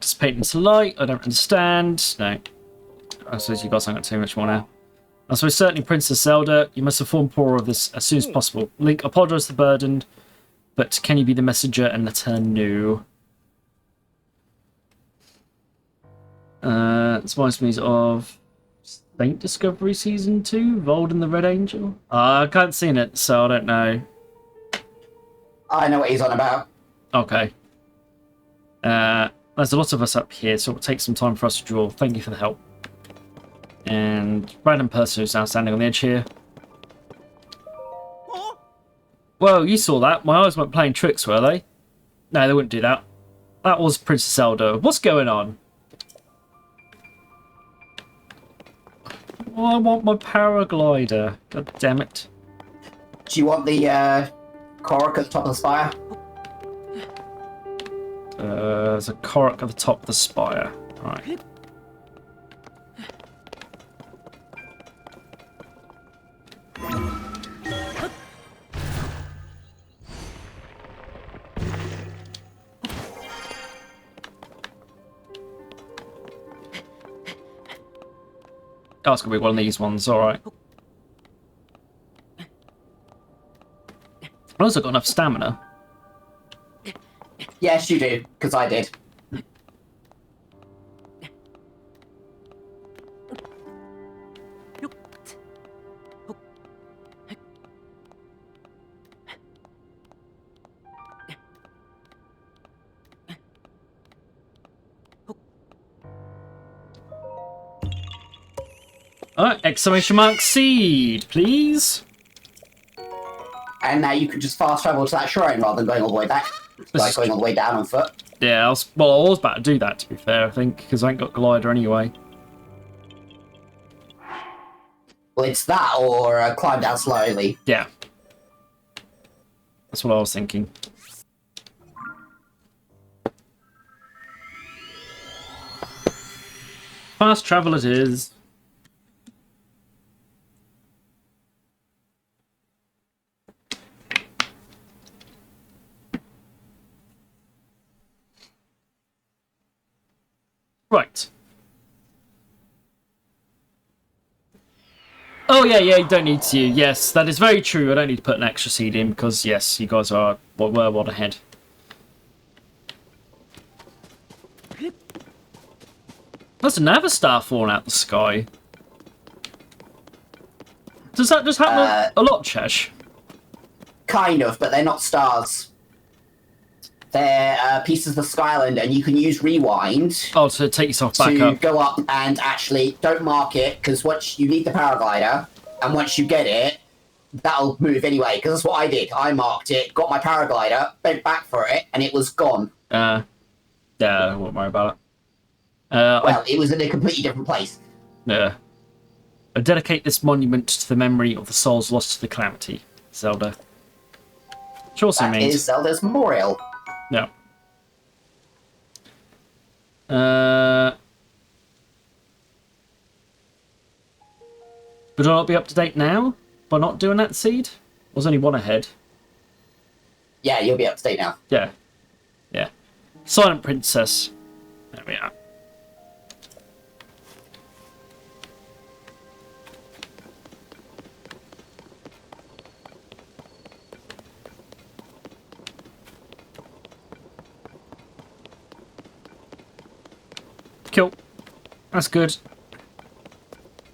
Dissipate into light. I don't understand. No. I suppose you guys haven't got too much more now. I suppose certainly Princess Zelda, you must inform Poro of this as soon as possible. Link, apologise for the burden, but can you be the messenger and let her know? This reminds me of Saint Discovery Season 2, Vold and the Red Angel. I can't see it, so I don't know. I know what he's on about. Okay. There's a lot of us up here, so it will take some time for us to draw. Thank you for the help. And random person who's now standing on the edge here. Well, you saw that. My eyes weren't playing tricks, were they? No, they wouldn't do that. That was Princess Zelda. What's going on? Oh, I want my paraglider. God damn it. Do you want the Korok at the top of the spire? There's a Korok at the top of the spire. Right. Oh, it's going to be one of these ones, alright. I've also got enough stamina. Yes, you do, because I did. Alright, exclamation mark seed, please. And now you can just fast travel to that shrine rather than going all the way back. Like going all the way down on foot. Yeah, I was about to do that, to be fair, I think, because I ain't got glider anyway. Well, it's that or climb down slowly. Yeah. That's what I was thinking. Fast travel it is. Right. Oh, yeah, you don't need to. Yes, that is very true. I don't need to put an extra seed in because, yes, you guys were one ahead. There's another star falling out the sky. Does that just happen a lot, Chesh? Kind of, but they're not stars. They're pieces of the Sky Island, and you can use Rewind to take yourself back to up. go up and actually don't mark it because once you need the paraglider, and once you get it, that'll move anyway. Because that's what I did. I marked it, got my paraglider, bent back for it, and it was gone. Yeah, I won't worry about it. Well, it was in a completely different place. Yeah. I dedicate this monument to the memory of the souls lost to the calamity, Zelda. which also That means is Zelda's memorial. no. Would I not be up to date now by not doing that seed? I was only one ahead. Yeah, you'll be up to date now. Yeah. Yeah. Silent Princess. There we are. Cool. That's good.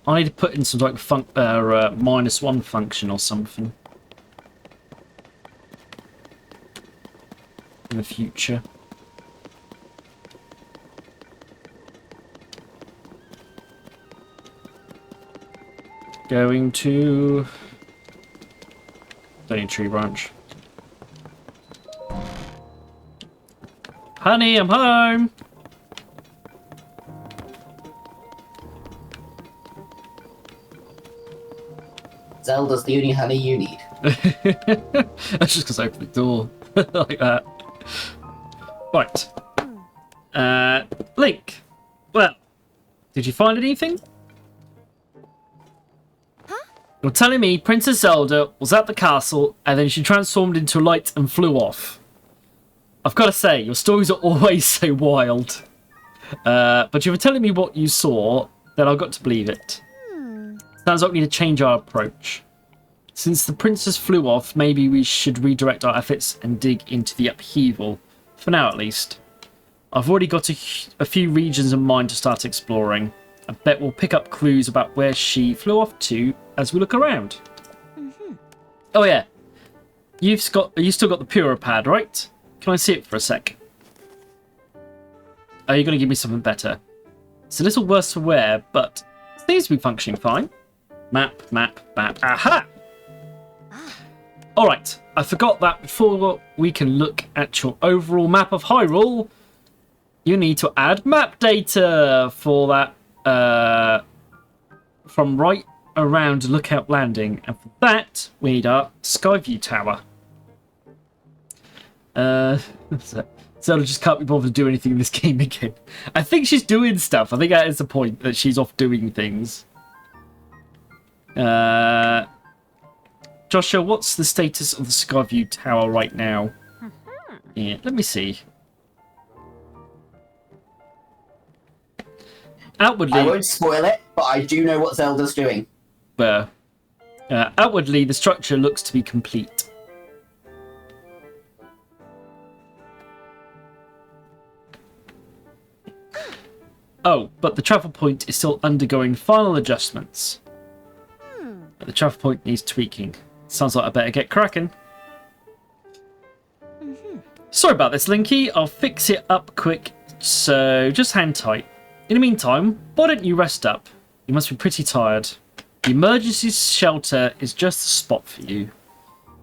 I need to put in some like -1 function or something in the future. Going to don't need tree branch. Honey, I'm home. Zelda's the only honey you need. That's just because I opened the door like that. Right. Link. Well, did you find anything? Huh? You're telling me Princess Zelda was at the castle and then she transformed into light and flew off. I've got to say, your stories are always so wild. But if you're telling me what you saw, then I've got to believe it. Sounds like we need to change our approach. Since the princess flew off, maybe we should redirect our efforts and dig into the upheaval. For now, at least. I've already got a few regions in mind to start exploring. I bet we'll pick up clues about where she flew off to as we look around. Oh yeah. You still got the Pura pad, right? Can I see it for a sec? Are you going to give me something better? It's a little worse for wear, but it seems to be functioning fine. Map. Aha! Alright, I forgot that before we can look at your overall map of Hyrule, you need to add map data for that from right around Lookout Landing. And for that, we need our Skyview Tower. Zelda just can't be bothered to do anything in this game again. I think she's doing stuff. I think that is the point, that she's off doing things. Joshua, what's the status of the Skyview Tower right now? Yeah, let me see. Outwardly, I won't spoil it, but I do know what Zelda's doing. Outwardly, the structure looks to be complete. Oh, but the travel point is still undergoing final adjustments. But the travel point needs tweaking. Sounds like I better get cracking. Sorry about this, Linky. I'll fix it up quick, so just hang tight. In the meantime, why don't you rest up? You must be pretty tired. The emergency shelter is just the spot for you.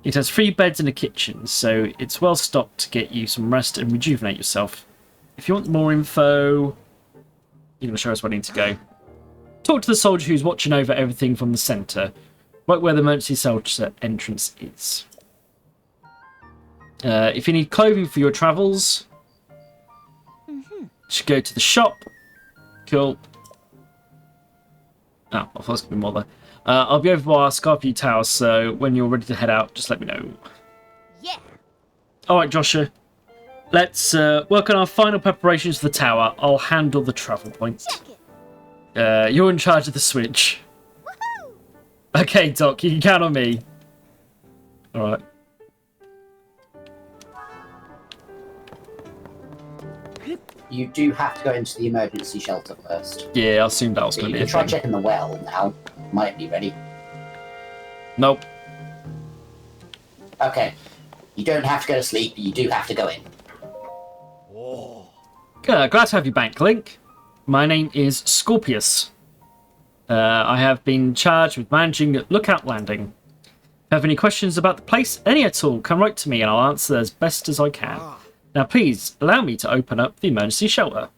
It has 3 beds and a kitchen, so it's well stocked to get you some rest and rejuvenate yourself. If you want more info, you're going to show us where we need to go. Talk to the soldier who's watching over everything from the centre, right where the emergency shelter entrance is. If you need clothing for your travels, you should go to the shop. Cool. Oh, I thought it was going to be more there. I'll be over by our Skyview Tower, so when you're ready to head out, just let me know. Yeah. Alright, Joshua. Let's work on our final preparations for the tower. I'll handle the travel points. Check it. You're in charge of the switch. Woohoo! Okay, Doc, you can count on me. Alright. You do have to go into the emergency shelter first. Yeah, I assumed that was going You to be can a try thing. checking the well now. Might be ready. Nope. Okay. You don't have to go to sleep, but you do have to go in. Glad to have you back, Link. My name is Scorpius. I have been charged with managing Lookout Landing. If you have any questions about the place, any at all, come right to me and I'll answer as best as I can. Now please, allow me to open up the emergency shelter.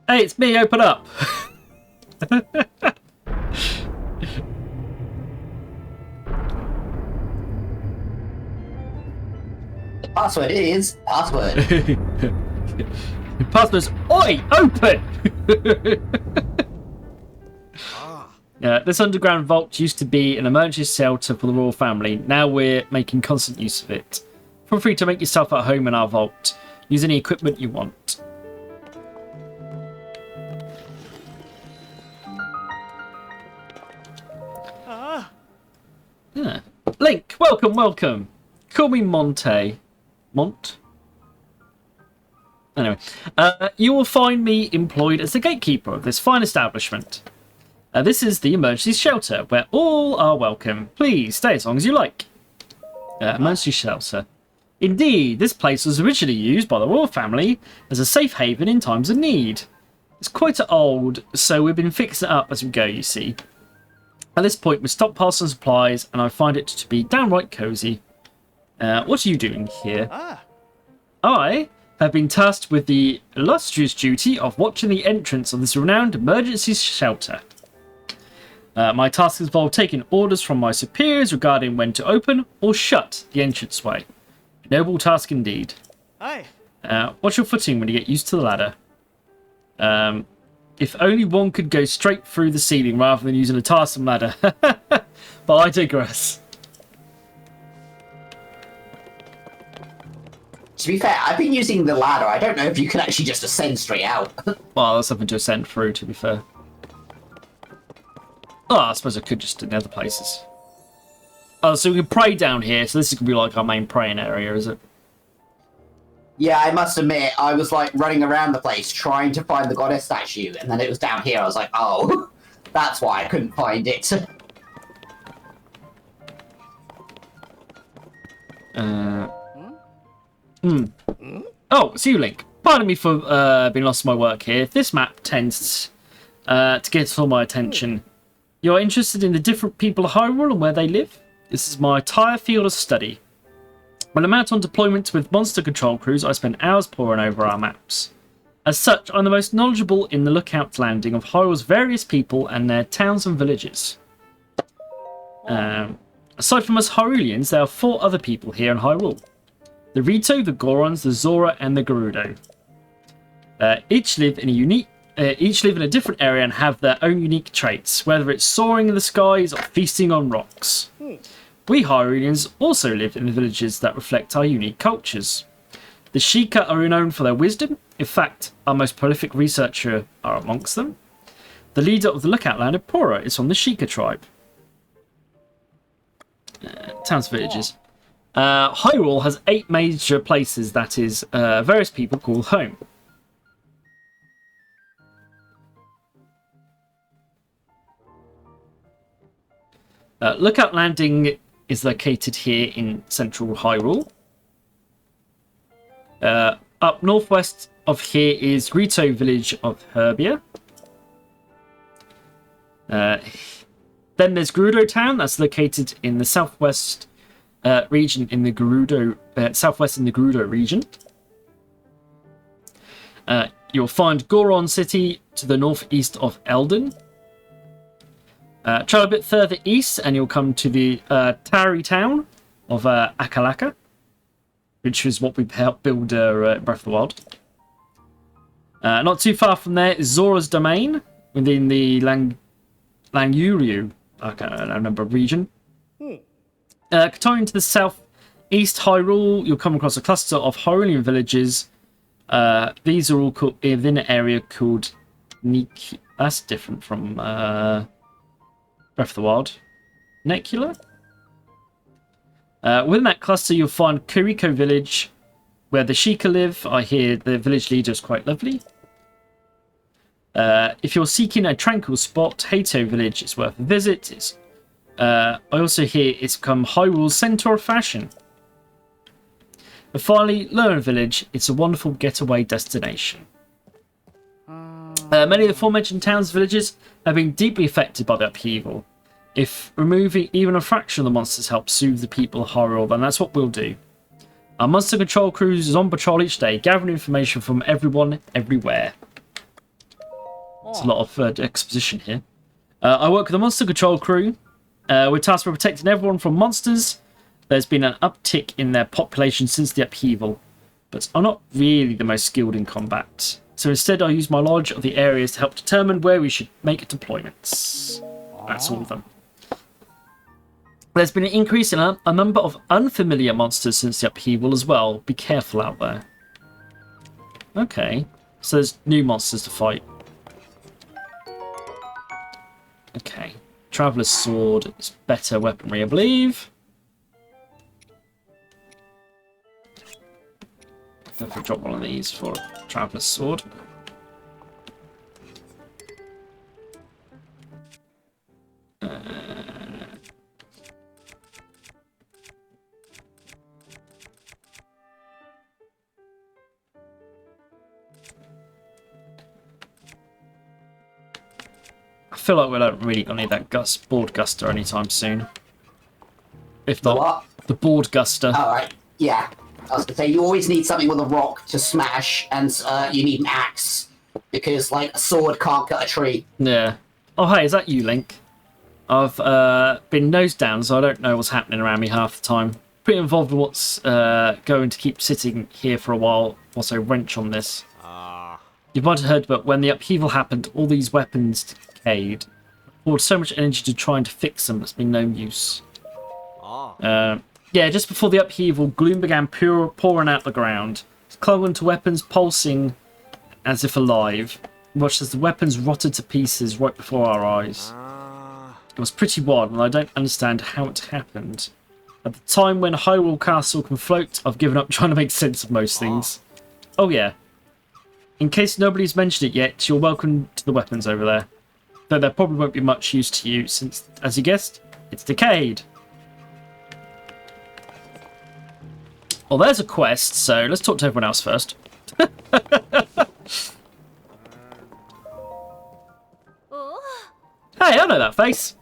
Hey, it's me. Open up. Password is password. Password's Oi! Open! This underground vault used to be an emergency shelter for the royal family. Now we're making constant use of it. Feel free to make yourself at home in our vault. Use any equipment you want. Yeah. Link, welcome, welcome. Call me Monte. Mont? Anyway, you will find me employed as the gatekeeper of this fine establishment. This is the emergency shelter, where all are welcome. Please stay as long as you like. Emergency shelter. Indeed, this place was originally used by the royal family as a safe haven in times of need. It's quite old, so we've been fixing it up as we go, you see. At this point, we stockpile some supplies, and I find it to be downright cosy. What are you doing here? I have been tasked with the illustrious duty of watching the entrance of this renowned emergency shelter. My task involved taking orders from my superiors regarding when to open or shut the entranceway. Noble task indeed. Watch your footing when you get used to the ladder. If only one could go straight through the ceiling rather than using a tiresome ladder. But I digress. To be fair, I've been using the ladder. I don't know if you can actually just ascend straight out. Well, there's something to ascend through, to be fair. Oh, I suppose I could just in the other places. Oh, so we can pray down here. So this is going to be like our main praying area, is it? Yeah, I must admit, I was like running around the place trying to find the goddess statue, and then it was down here. I was like, oh, that's why I couldn't find it. Oh, see you, Link. Pardon me for being lost in my work here. This map tends to get all my attention. You're interested in the different people of Hyrule and where they live? This is my entire field of study. When I'm out on deployment with monster control crews, I spend hours poring over our maps. As such, I'm the most knowledgeable in the lookout landing of Hyrule's various people and their towns and villages. Aside from us Hyruleans, there are 4 other people here in Hyrule. The Rito, the Gorons, the Zora, and the Gerudo. Each live in a different area and have their own unique traits, whether it's soaring in the skies or feasting on rocks. We Hyruleans also live in the villages that reflect our unique cultures. The Sheikah are known for their wisdom. In fact, our most prolific researcher are amongst them. The leader of the lookout land, Pora, is from the Sheikah tribe. Towns, villages. Hyrule has 8 major places that is various people call home. Lookout Landing is located here in central Hyrule. Up northwest of here is Rito village of Herbia. Then there's Gerudo Town, that's located in the southwest region in the Gerudo southwest in the Gerudo region. You'll find Goron City to the northeast of Eldon. Travel a bit further east and you'll come to the Tari town of Akalaka, which is what we helped build Breath of the Wild. Not too far from there is Zora's Domain within the Langyuryu, I can't remember, region. Continuing to the southeast Hyrule, you'll come across a cluster of Hyrulean villages. These are all called, within an area called Nik. That's different from Breath of the Wild. Necula? Within that cluster, you'll find Kuriko Village, where the Sheikah live. I hear the village leader is quite lovely. If you're seeking a tranquil spot, Hato Village is worth a visit. I also hear it's become Hyrule's centre of fashion. And finally, Lurn Village. It's a wonderful getaway destination. Many of the aforementioned towns and villages have been deeply affected by the upheaval. If removing even a fraction of the monsters helps soothe the people of Hyrule, then that's what we'll do. Our monster control crews is on patrol each day, gathering information from everyone, everywhere. It's a lot of exposition here. I work with the monster control crew. We're tasked with protecting everyone from monsters. There's been an uptick in their population since the upheaval, but I'm not really the most skilled in combat. So instead I use my knowledge of the areas to help determine where we should make deployments. That's all of them. There's been an increase in a number of unfamiliar monsters since the upheaval as well. Be careful out there. Okay, so there's new monsters to fight. Okay, Traveller's Sword is better weaponry, I believe. If I drop one of these for Traveller's Sword. I feel like we don't really gonna need that board guster anytime soon. If not, What? the board guster. Alright, yeah. I was gonna say, you always need something with a rock to smash, and you need an axe. Because, like, a sword can't cut a tree. Yeah. Oh, hey, is that you, Link? I've been nose down, so I don't know what's happening around me half the time. Pretty involved in what's going to keep sitting here for a while whilst I wrench on this. You might have heard, but when the upheaval happened, all these weapons decayed. I poured so much energy to trying to fix them, it's been no use. Yeah, just before the upheaval, gloom began pouring out the ground. It clung onto weapons, pulsing as if alive. Watched as the weapons rotted to pieces right before our eyes. It was pretty wild, and I don't understand how it happened. At the time when Hyrule Castle can float, I've given up trying to make sense of most things. Oh yeah. In case nobody's mentioned it yet, you're welcome to the weapons over there. Though there probably won't be much use to you, since, as you guessed, it's decayed. Well, there's a quest, so let's talk to everyone else first. Hey, I know that face.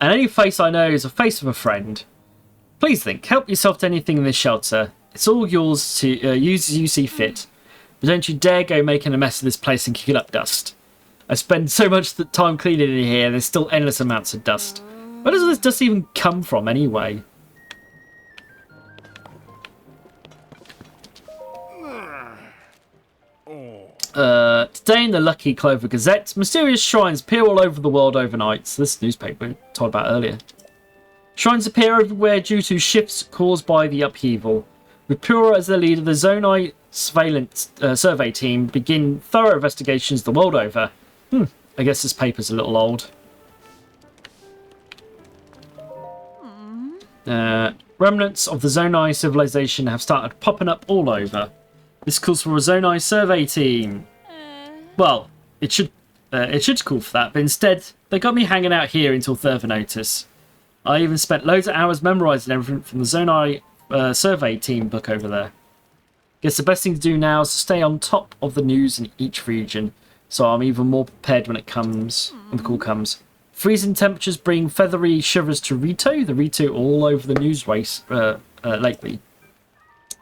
And any face I know is a face of a friend. Please think, help yourself to anything in this shelter. It's all yours to use as you see fit. But don't you dare go making a mess of this place and kicking up dust. I spend so much time cleaning in here, there's still endless amounts of dust. Where does this dust even come from anyway? Today in the Lucky Clover Gazette, mysterious shrines appear all over the world overnight. So this newspaper we told about earlier. Shrines appear everywhere due to shifts caused by the upheaval. With Pura as the leader, the Zonai surveillance survey team begin thorough investigations the world over. I guess this paper's a little old. Remnants of the Zonai civilization have started popping up all over. This calls for a Zonai survey team. Well, it should call for that, but instead they got me hanging out here until further notice. I even spent loads of hours memorising everything from the Zonai survey team book over there. Guess the best thing to do now is to stay on top of the news in each region, so I'm even more prepared when the call comes. Freezing temperatures bring feathery shivers to Rito. The Rito all over the news race lately.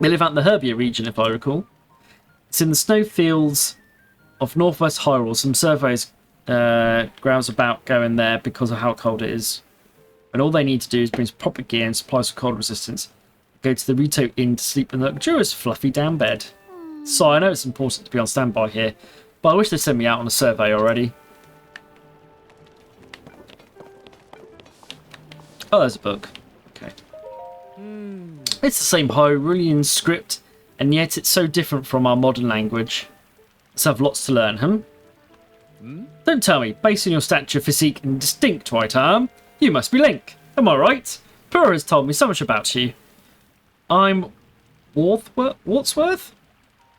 They live out in the Herbia region, if I recall. It's in the snowfields of northwest Hyrule. Some surveys grouse about going there because of how cold it is. And all they need to do is bring proper gear and supplies for cold resistance. Go to the Rito Inn to sleep in the luxurious fluffy down bed. So I know it's important to be on standby here, but I wish they sent me out on a survey already. Oh, there's a book. Okay. It's the same Hyrulean script, and yet it's so different from our modern language. Let's have lots to learn, Don't tell me, based on your stature, physique, and distinct right arm, you must be Link. Am I right? Pura has told me so much about you. I'm Wartsworth?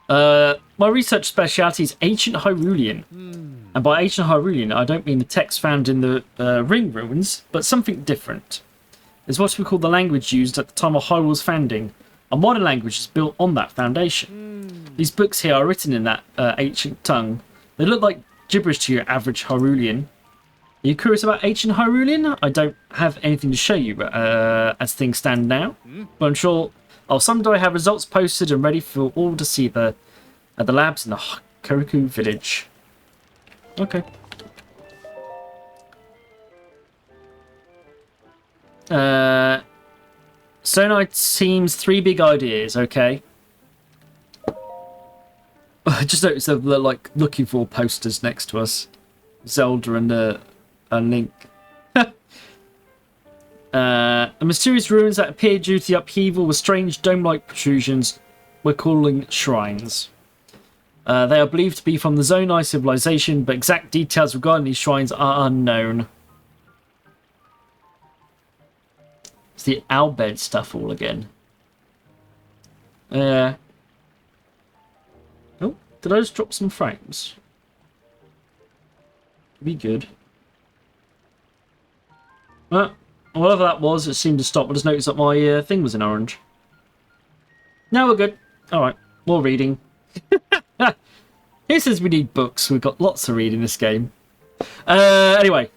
My research speciality is ancient Hyrulean. And by ancient Hyrulean, I don't mean the text found in the ring ruins, but something different. It's what we call the language used at the time of Hyrule's founding. A modern language is built on that foundation. These books here are written in that ancient tongue. They look like gibberish to your average Hyrulean. Are you curious about ancient Hyrulean? I don't have anything to show you as things stand now, but I'm sure I'll someday have results posted and ready for all to see at the labs in the Kuriku village. Okay. Zonai seems 3 big ideas, okay. I just noticed that they're like looking for posters next to us. Zelda and Link. The mysterious ruins that appeared due to the upheaval with strange dome-like protrusions we're calling shrines. They are believed to be from the Zonai civilization, but exact details regarding these shrines are unknown. It's the Albed stuff all again. Oh, did I just drop some frames? Be good. Well, whatever that was, it seemed to stop. I just noticed that my thing was in orange. Now we're good. Alright, more reading. Who says we need books? We've got lots to read in this game. Anyway.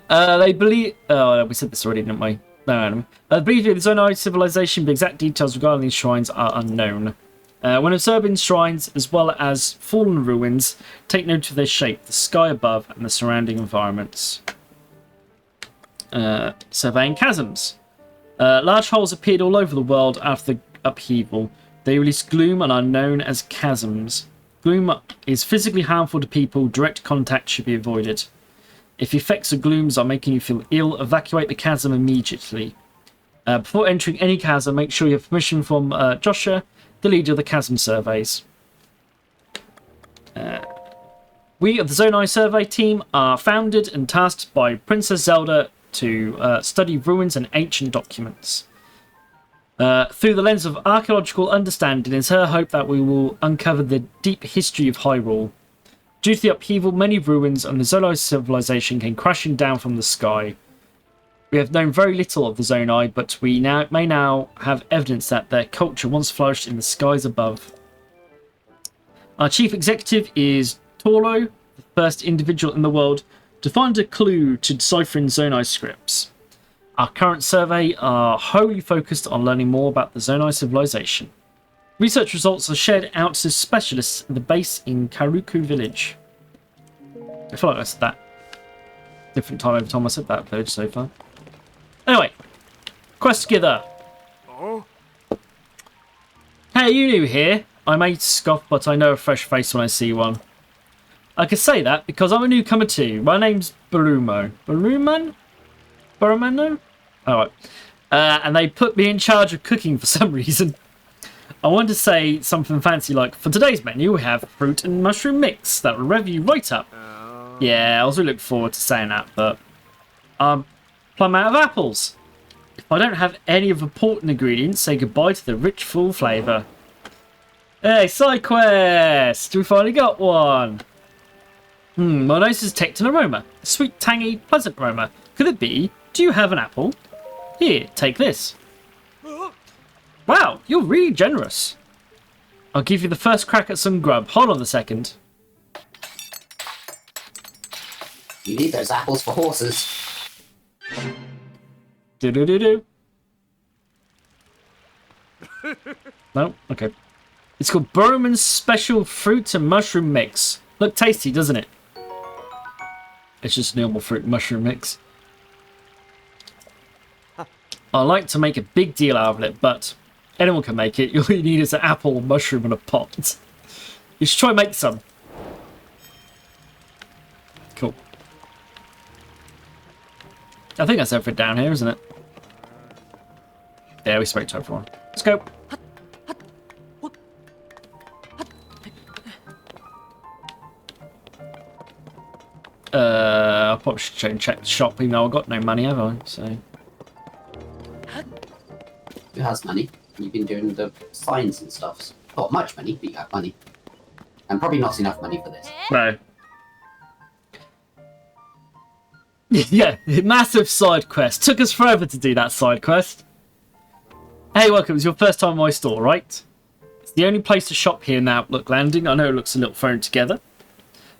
They believe... Oh, we said this already, didn't we? No. They believe the Zonai civilization, but exact details regarding these shrines are unknown. When observing shrines, as well as fallen ruins, take note of their shape, the sky above, and the surrounding environments. Surveying chasms. Large holes appeared all over the world after the upheaval. They release gloom and are known as chasms. Gloom is physically harmful to people. Direct contact should be avoided. If the effects of glooms are making you feel ill, evacuate the chasm immediately. Before entering any chasm, make sure you have permission from Joshua, the leader of the chasm surveys. We of the Zonai survey team are founded and tasked by Princess Zelda to study ruins and ancient documents. Through the lens of archaeological understanding, it's her hope that we will uncover the deep history of Hyrule. Due to the upheaval, many ruins and the Zonai civilization came crashing down from the sky. We have known very little of the Zonai, but we may now have evidence that their culture once flourished in the skies above. Our chief executive is Toro, the first individual in the world to find a clue to deciphering Zonai scripts. Our current survey are wholly focused on learning more about the Zonai civilization. Research results are shared out to specialists at the base in Karuku village. I feel like I said that different time every time I said that village so far. Anyway, quest together. Hey, you new here? I may scoff, but I know a fresh face when I see one. I can say that because I'm a newcomer too. My name's Barumo. Barumano? Alright. And they put me in charge of cooking for some reason. I want to say something fancy like, for today's menu we have fruit and mushroom mix. That will rev you right up. Yeah, I was really looking forward to saying that, but I'm plumb out of apples. If I don't have any of the important ingredients, say goodbye to the rich, full flavour. Hey, side quest! We finally got one! My nose has detected an aroma. A sweet, tangy, pleasant aroma. Could it be? Do you have an apple? Here, take this. Wow, you're really generous. I'll give you the first crack at some grub. Hold on a second. You need those apples for horses. Do. No? Okay. It's called Burman's Special Fruit and Mushroom Mix. Look tasty, doesn't it? It's just normal fruit and mushroom mix. I like to make a big deal out of it, but anyone can make it. All you need is an apple, a mushroom, and a pot. You should try and make some. Cool. I think that's everything down here, isn't it? Yeah, we spoke to everyone. Let's go. I probably should check the shop, even though I've got no money, have I? So. Who has money? You've been doing the signs and stuff. Not much money, but you have money. And probably not enough money for this. No. Yeah, massive side quest. Took us forever to do that side quest. Hey, welcome. It's your first time at my store, right? It's the only place to shop here in the Outlook Landing. I know it looks a little thrown together,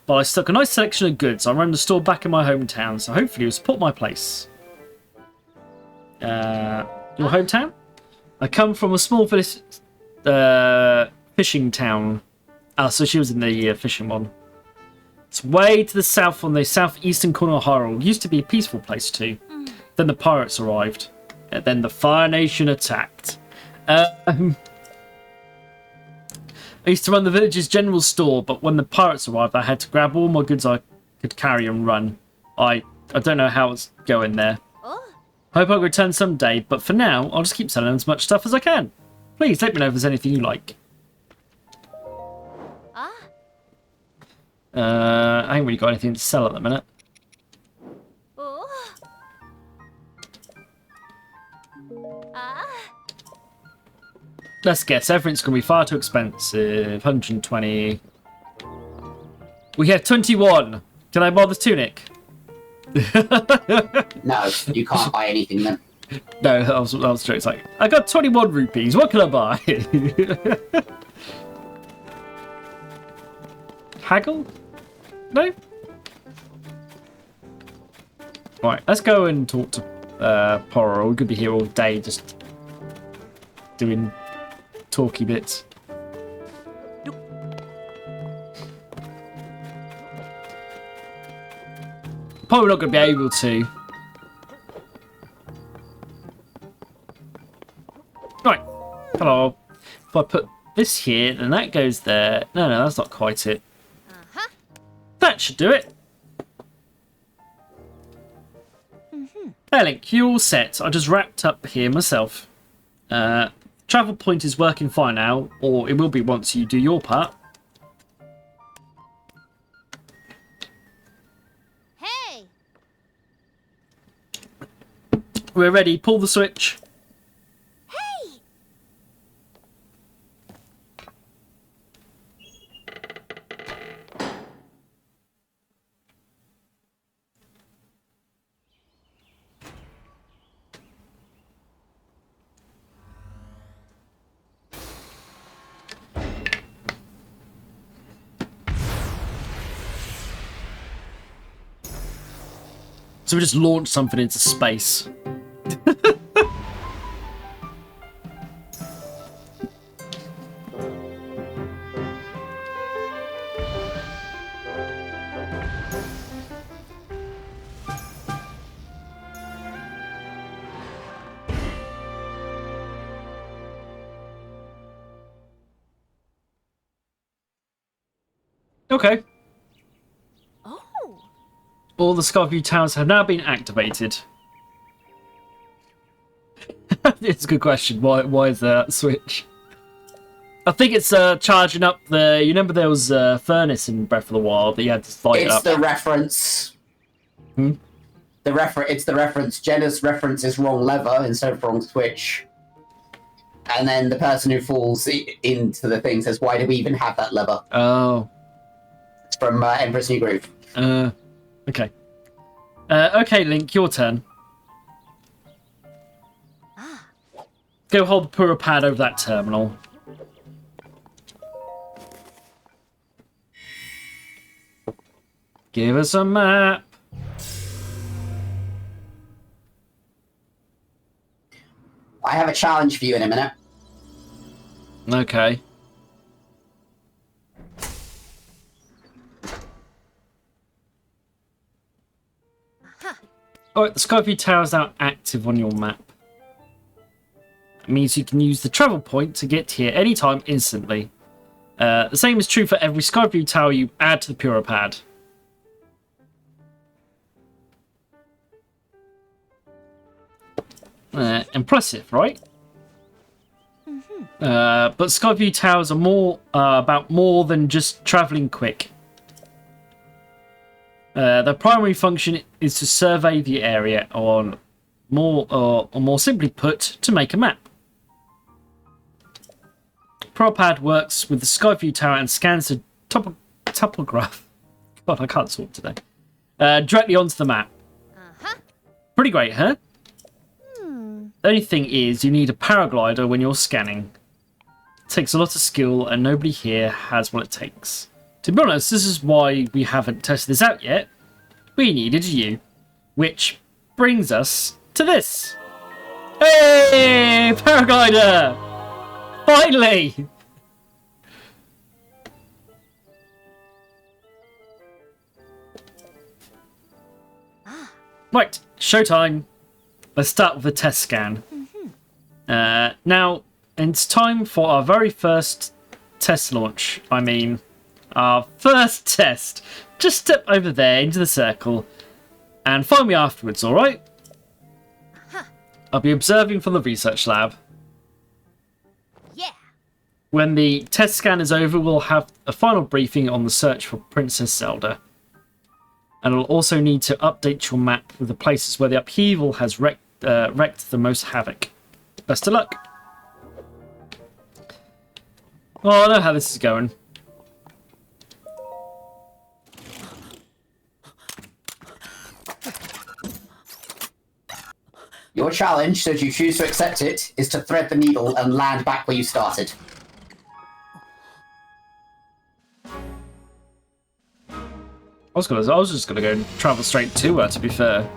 but I stuck a nice selection of goods. I run the store back in my hometown, so hopefully you'll support my place. Your hometown? I come from a small village fishing town. Ah, so she was in the fishing one. It's way to the south on the southeastern corner of Hyrule. Used to be a peaceful place too. Then the pirates arrived. And then the Fire Nation attacked. I used to run the village's general store, but when the pirates arrived, I had to grab all my goods I could carry and run. I don't know how it's going there. Hope I'll return someday, but for now, I'll just keep selling as much stuff as I can. Please let me know if there's anything you like. I ain't really got anything to sell at the minute. Let's guess, everything's going to be far too expensive. 120. We have 21. Can I buy this tunic? No, you can't buy anything then. No, that was true. It's like, I got 21 rupees. What can I buy? Haggle? No? Right, let's go and talk to Poro. We could be here all day just doing talky bits. Probably not going to be able to. Right. Hello. If I put this here, then that goes there. No, that's not quite it. That should do it. There, Link, you're all set. I just wrapped up here myself. Travel point is working fine now, or it will be once you do your part. Hey! We're ready. Pull the switch. Hey! So we just launched something into space. Okay. Oh! All the Skyview towers have now been activated. It's a good question. Why is there that switch? I think it's charging up the... You remember there was a furnace in Breath of the Wild that you had to light it up? It's the reference. Hmm? It's the reference. Jenna's reference is wrong lever instead of wrong switch. And then the person who falls into the thing says, why do we even have that lever? Oh. It's from Empress New Groove. Okay. Okay, Link, your turn. Go hold the Pura pad over that terminal. Give us a map. I have a challenge for you in a minute. Okay. Alright, the Skyview Tower is now active on your map. It means you can use the travel point to get here anytime instantly. The same is true for every Skyview Tower you add to the Pura pad. Impressive, right? But Skyview Towers are more about more than just travelling quick. Their primary function is to survey the area, or more simply put, to make a map. ProPad works with the Skyview Tower and scans the topograph. God, I can't talk today. Directly onto the map. Pretty great, huh? The only thing is, you need a paraglider when you're scanning. It takes a lot of skill, and nobody here has what it takes. To be honest, this is why we haven't tested this out yet. We needed you. Which brings us to this. Hey! Paraglider! Finally! Right, showtime. Let's start with the test scan. Now, it's time for our very first test launch. I mean, our first test. Just step over there into the circle and find me afterwards, alright? I'll be observing from the research lab. Yeah. When the test scan is over, we'll have a final briefing on the search for Princess Zelda. And we'll also need to update your map with the places where the upheaval has wreaked the most havoc. Best of luck. Oh, I know how this is going. Your challenge, should you choose to accept it, is to thread the needle and land back where you started. I was just gonna go and travel straight to her, to be fair.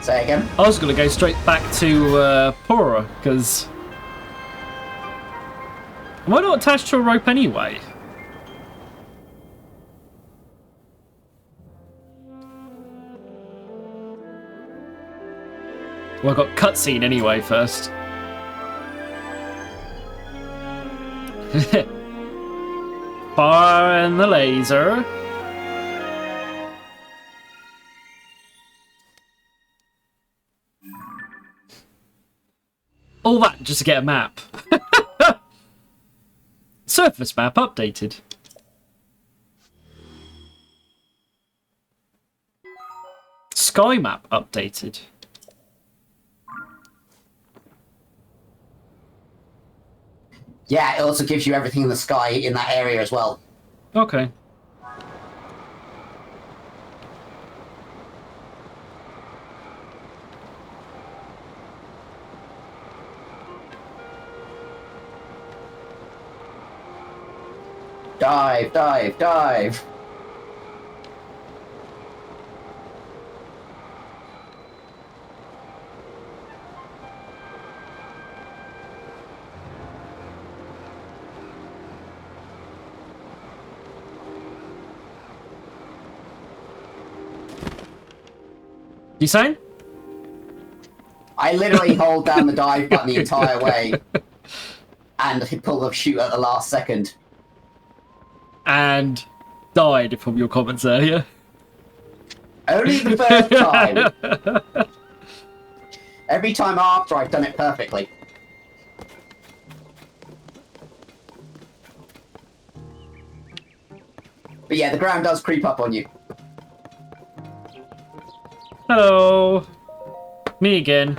Say again? I was gonna go straight back to Pora, because... Am I not attached to a rope anyway? Well, I got cutscene anyway first. Fire and the laser. All that just to get a map. Surface map updated. Sky map updated. Yeah, it also gives you everything in the sky in that area as well. Okay. Dive, dive, dive! You saying? I literally hold down the dive button the entire way and pull the chute at the last second. And died from your comments earlier. Only the first time. Every time after I've done it perfectly. But yeah, the ground does creep up on you. Hello. Me again.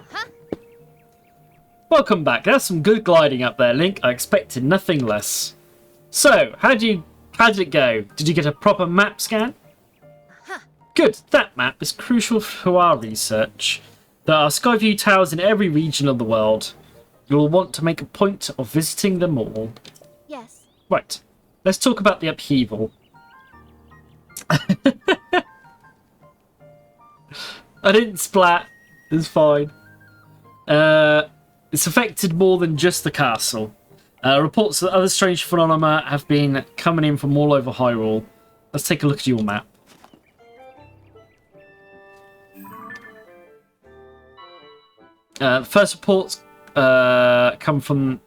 Welcome back. That's some good gliding up there, Link. I expected nothing less. So, how did it go? Did you get a proper map scan? Good. That map is crucial for our research. There are Skyview towers in every region of the world. You'll want to make a point of visiting them all. Yes. Right. Let's talk about the upheaval. I didn't splat. It's fine. It's affected more than just the castle. Reports that other strange phenomena have been coming in from all over Hyrule. Let's take a look at your map. First reports come from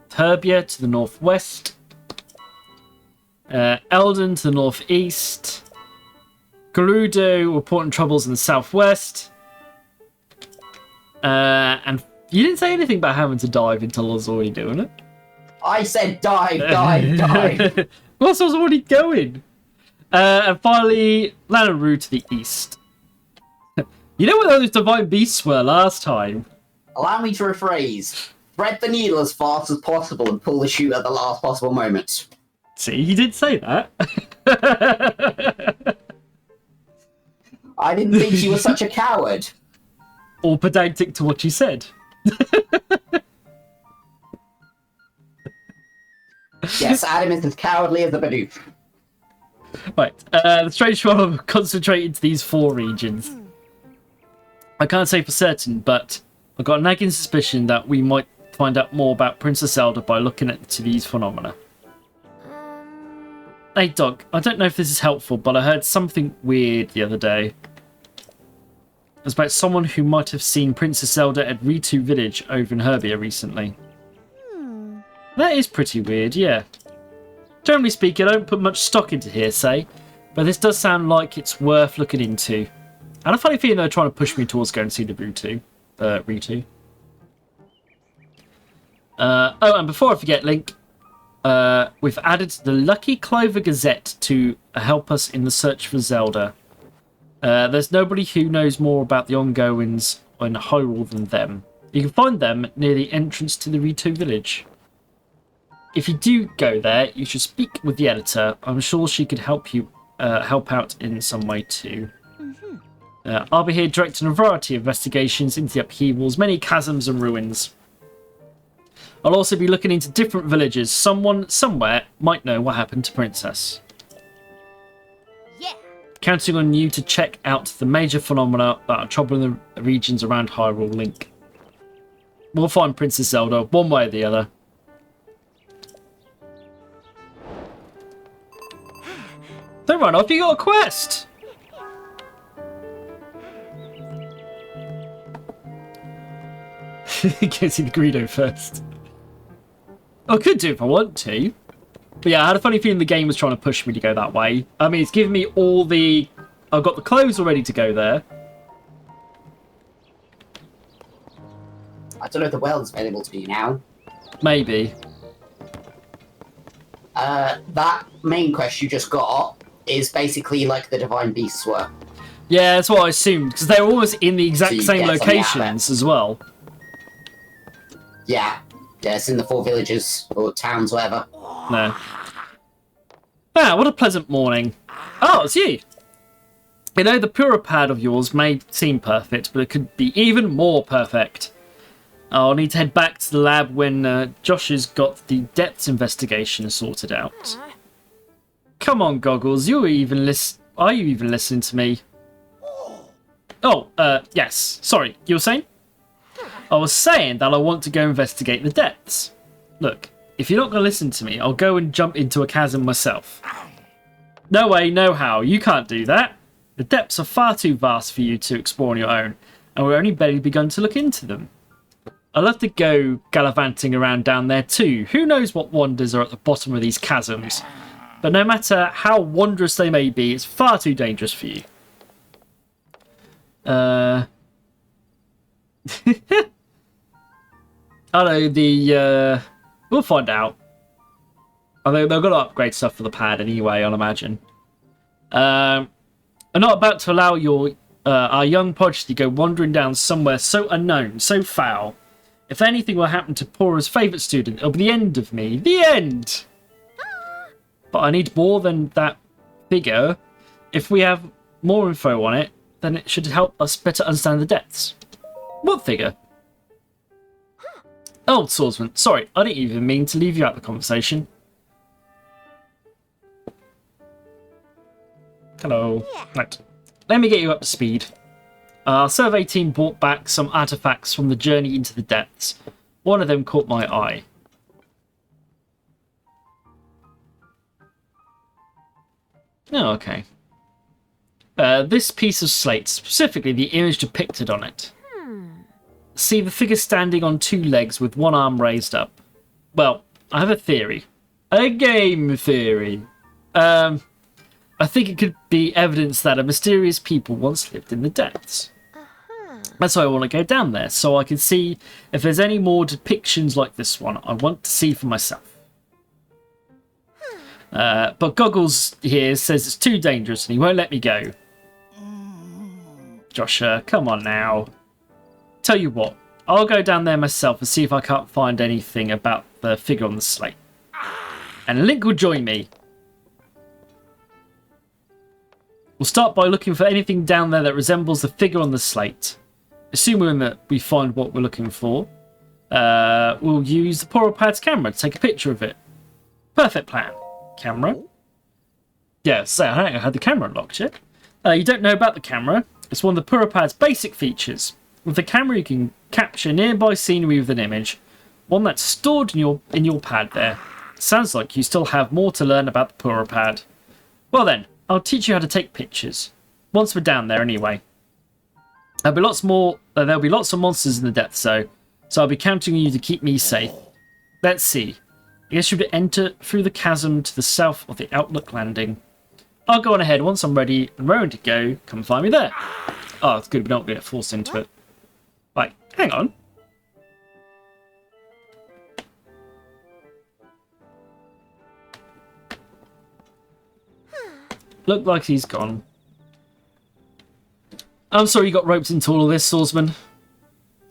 Turbia to the northwest, Eldon to the northeast, Gerudo reporting troubles in the southwest, and you didn't say anything about having to dive until I was already doing it. I said dive, dive, dive. Well, so I was already going. And finally, Lanaroo to the east. You know where those divine beasts were last time? Allow me to rephrase. Thread the needle as fast as possible and pull the chute at the last possible moment. See, he did say that. I didn't think you were such a coward. Or pedantic to what you said. Yes, Adam is as cowardly as a Bidoof. Right, the strange one concentrated to these 4 regions. I can't say for certain, but I've got a nagging suspicion that we might find out more about Princess Zelda by looking into these phenomena. Hey, Dog, I don't know if this is helpful, but I heard something weird the other day. It's about someone who might have seen Princess Zelda at Ritu Village over in Herbia recently. That is pretty weird, yeah. Generally speaking, I don't put much stock into hearsay, but this does sound like it's worth looking into. And a funny feeling they're trying to push me towards going to see the Ritu. Oh, and before I forget, Link, we've added the Lucky Clover Gazette to help us in the search for Zelda. There's nobody who knows more about the ongoings in Hyrule than them. You can find them near the entrance to the Ritu village. If you do go there, you should speak with the editor. I'm sure she could help you help out in some way too. I'll be here directing a variety of investigations into the upheavals, many chasms and ruins. I'll also be looking into different villages. Someone somewhere might know what happened to Princess. Yeah. Counting on you to check out the major phenomena that are troubling the regions around Hyrule, Link. We'll find Princess Zelda one way or the other. Don't run off, you got a quest! Go see the Greedo first. I could do if I want to. But yeah, I had a funny feeling the game was trying to push me to go that way. I mean, it's giving me all the... I've got the clothes already to go there. I don't know if the world's available to you now. Maybe. That main quest you just got is basically like the Divine Beasts were. Yeah, that's what I assumed, because they're always in the exact So you same get something out of it. locations as well. Yeah. Yeah, it's in the 4 villages, or towns, whatever. No. Ah, what a pleasant morning. Oh, it's you. You know, the Puripad of yours may seem perfect, but it could be even more perfect. I'll need to head back to the lab when Josh has got the depths investigation sorted out. Come on, Goggles, are you even listening to me? Oh, yes. Sorry, you were saying? I was saying that I want to go investigate the depths. Look, if you're not going to listen to me, I'll go and jump into a chasm myself. No way, no how. You can't do that. The depths are far too vast for you to explore on your own, and we've only barely begun to look into them. I'd love to go gallivanting around down there too. Who knows what wonders are at the bottom of these chasms. But no matter how wondrous they may be, it's far too dangerous for you. I know, we'll find out. I think they're going to upgrade stuff for the pad anyway, I'll imagine. I'm not about to allow our young prodigy to go wandering down somewhere so unknown, so foul. If anything will happen to Pora's favourite student, it'll be the end of me. The end! But I need more than that figure. If we have more info on it, then it should help us better understand the depths. What figure? Oh, swordsman. Sorry, I didn't even mean to leave you out of the conversation. Hello. Right. Let me get you up to speed. Our survey team brought back some artifacts from the journey into the depths. One of them caught my eye. Oh, okay. This piece of slate, specifically the image depicted on it. See the figure standing on 2 legs with one arm raised up. Well, I have a theory. A game theory. I think it could be evidence that a mysterious people once lived in the depths. That's why I want to go down there, so I can see if there's any more depictions like this one. I want to see for myself. But Goggles here says it's too dangerous and he won't let me go. Joshua, come on now. Tell you what, I'll go down there myself and see if I can't find anything about the figure on the slate. And Link will join me. We'll start by looking for anything down there that resembles the figure on the slate. Assuming that we find what we're looking for, we'll use the Poropad's camera to take a picture of it. Perfect plan. Camera? Yeah, so I haven't had the camera unlocked yet. You don't know about the camera. It's one of the Poropad's basic features. With the camera, you can capture nearby scenery with an image, one that's stored in your pad there. Sounds like you still have more to learn about the Puropad. Well then, I'll teach you how to take pictures. Once we're down there anyway. There'll be lots more. There'll be lots of monsters in the depths, so I'll be counting on you to keep me safe. Let's see. I guess you would enter through the chasm to the south of the Outlook landing. I'll go on ahead once I'm ready and raring to go. Come find me there. Oh, it's good. We're not going to get forced into it. Right, hang on. Look like he's gone. I'm sorry you got roped into all of this, swordsman.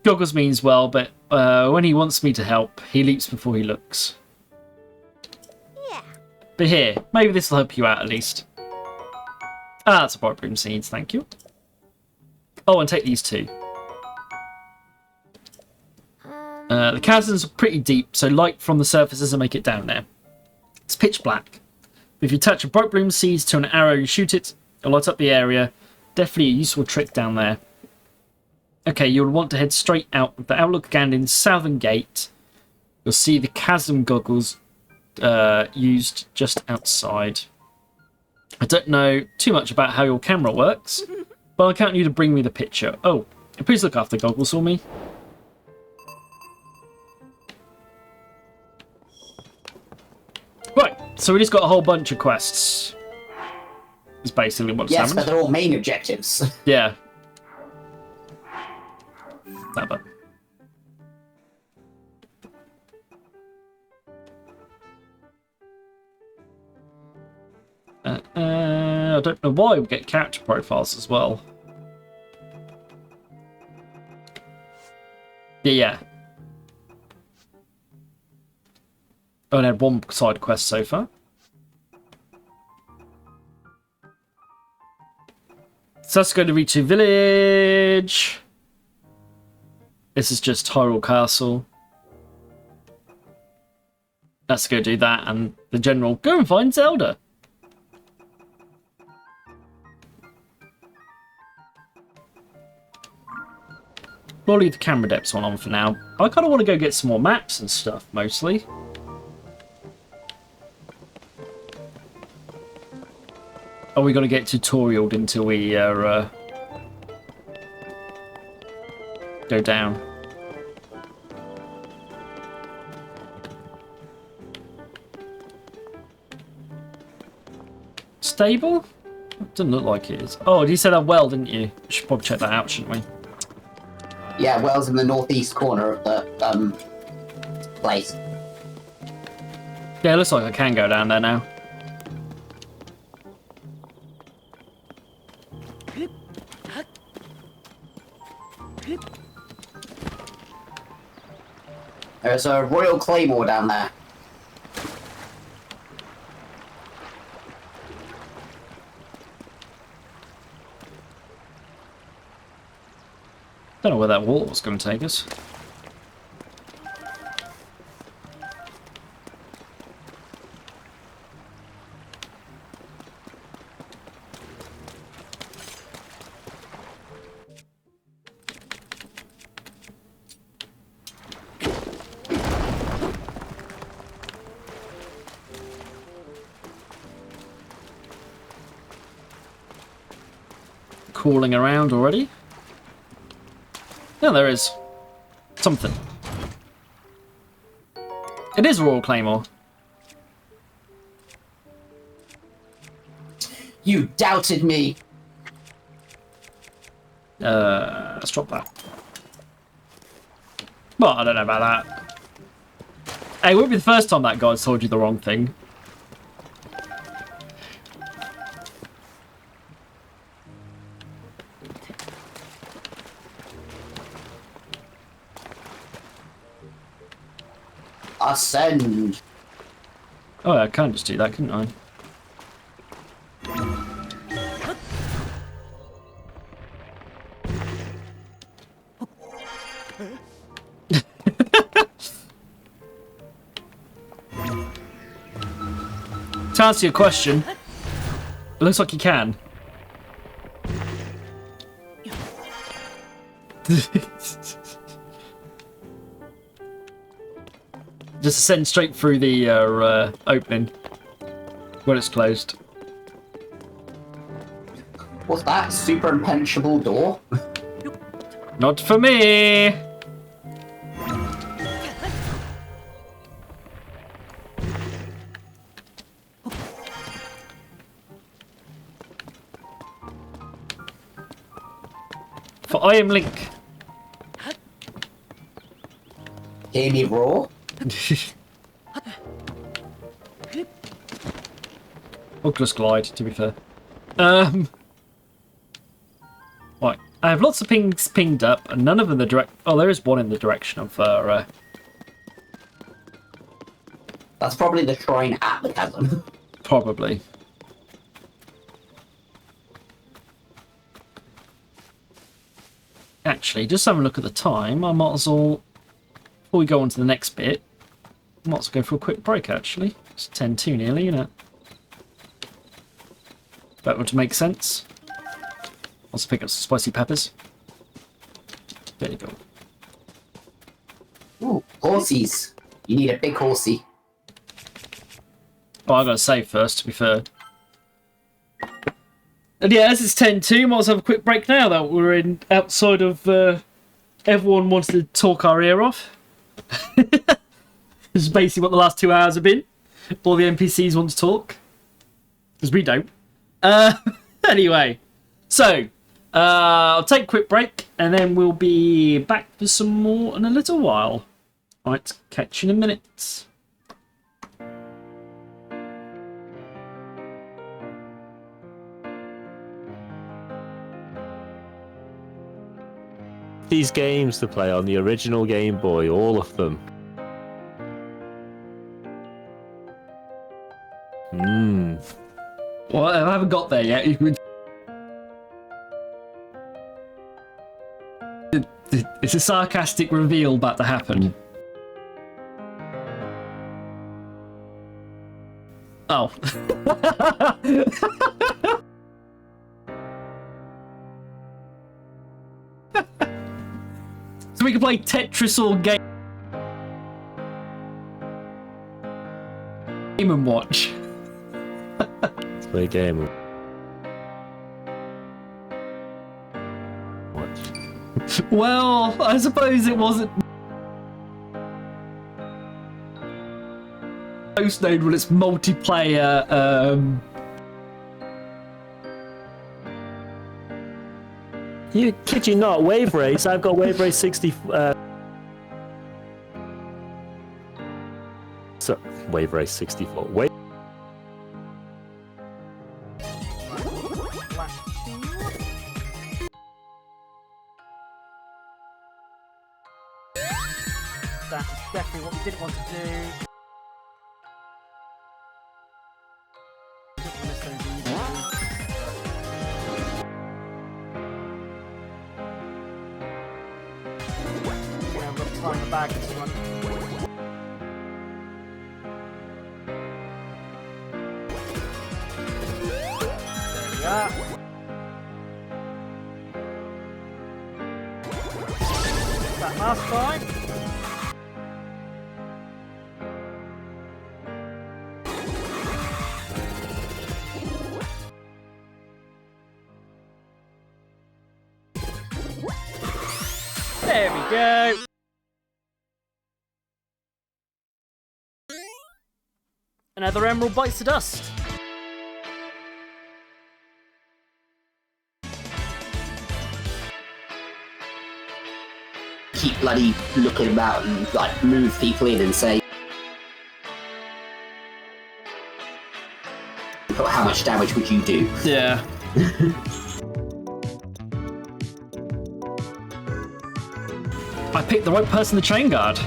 Goggles means well, but when he wants me to help, he leaps before he looks. Yeah. But here, maybe this will help you out at least. Ah, that's a bright broom seeds, thank you. Oh, and take these too. The chasms are pretty deep, so light from the surface doesn't make it down there. It's pitch black. If you attach a bright bloom seeds to an arrow and shoot it, it'll light up the area. Definitely a useful trick down there. Okay, you'll want to head straight out of the Outlook Gandin's southern gate. You'll see the chasm goggles used just outside. I don't know too much about how your camera works, but I'll count on you to bring me the picture. Oh, and please look after goggles for me. Right, so we just got a whole bunch of quests. Is basically what's Yes, happened. but they're all main objectives. Yeah. Never. I don't know why we get character profiles as well. Yeah. I only had one side quest so far. So let's go to Ritu Village. This is just Hyrule Castle. Let's go do that, and the general, go and find Zelda. We'll leave the camera depths one on for now. I kind of want to go get some more maps and stuff, mostly. Oh, we got to get tutorialed until we go down. Stable? Doesn't look like it is. Oh, you said that well, didn't you? We should probably check that out, shouldn't we? Yeah, Well's in the northeast corner of the place. Yeah, it looks like I can go down there now. There's a Royal Claymore down there. Don't know where that wall was going to take us. Crawling around already? Yeah, there is. Something. It is Royal Claymore. You doubted me. Let's drop that. Well, I don't know about that. Hey, it won't be the first time that guy's told you the wrong thing. Ascend. Oh, I can't just do that, couldn't I? To answer your question, it looks like you can. Just ascend straight through the opening when it's closed. What's that? Super impenetrable door? Not for me! For I am Link. Hear me roar? Oculus Glide, to be fair. Right. I have lots of pings pinged up, and none of them the direct... Oh, there is one in the direction of... That's probably the shrine at the chasm. Probably. Actually, just have a look at the time. I might as well... Before we go on to the next bit, I might as well go for a quick break, actually. It's 10:02 nearly, isn't it? That would make sense. Also pick up some spicy peppers. There you go. Ooh, horsies. You need a big horsey. Oh, I gotta save first, to be fair. And yeah, as it's 10:02, might as well have a quick break now that we're in outside of everyone wanted to talk our ear off. This is basically what the last 2 hours have been. All the NPCs want to talk. Because we don't. Anyway. So, I'll take a quick break and then we'll be back for some more in a little while. Alright, catch you in a minute. These games to play on the original Game Boy, all of them. Well, I haven't got there yet. It's a sarcastic reveal about to happen. Oh. So we can play Tetris or Game and Watch. Let's play a game. Watch. Well, I suppose it wasn't most known when it's multiplayer. You kid you not, Wave Race. I've got Wave Race 60. So Wave Race 64. Wave. That's definitely what we didn't want to do. We didn't want to send you yeah, I've got to time the bag this one. There we are. That last time. There we go. Another emerald bites the dust. Keep bloody looking about and like move people in and say how much damage would you do? Yeah. I picked the right person to chain guard.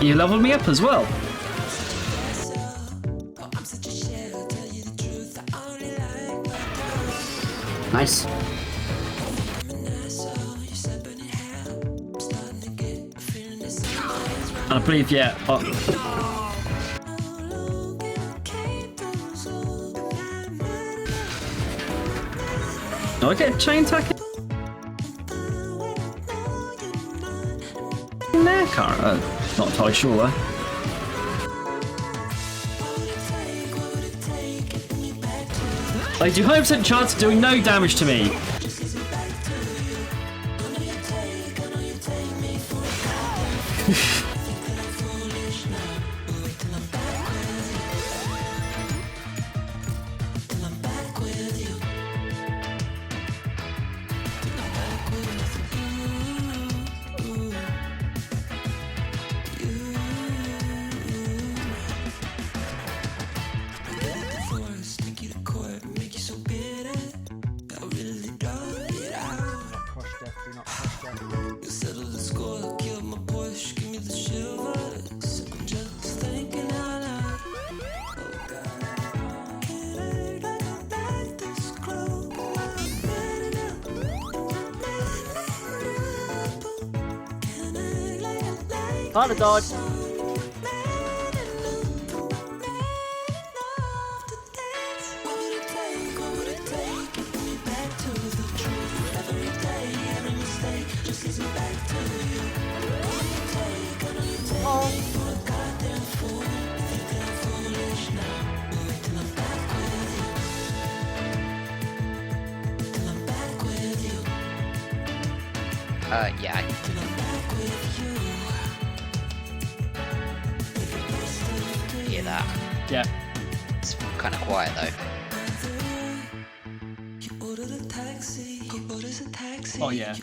You leveled me up as well. Nice. And I believe, yeah. Do I get a chain attack in there? Can't. Not entirely sure. I I do 100% chance of doing no damage to me. Kinda died. Yeah. Hear that? Yeah. It's kind of quiet though. Oh yeah.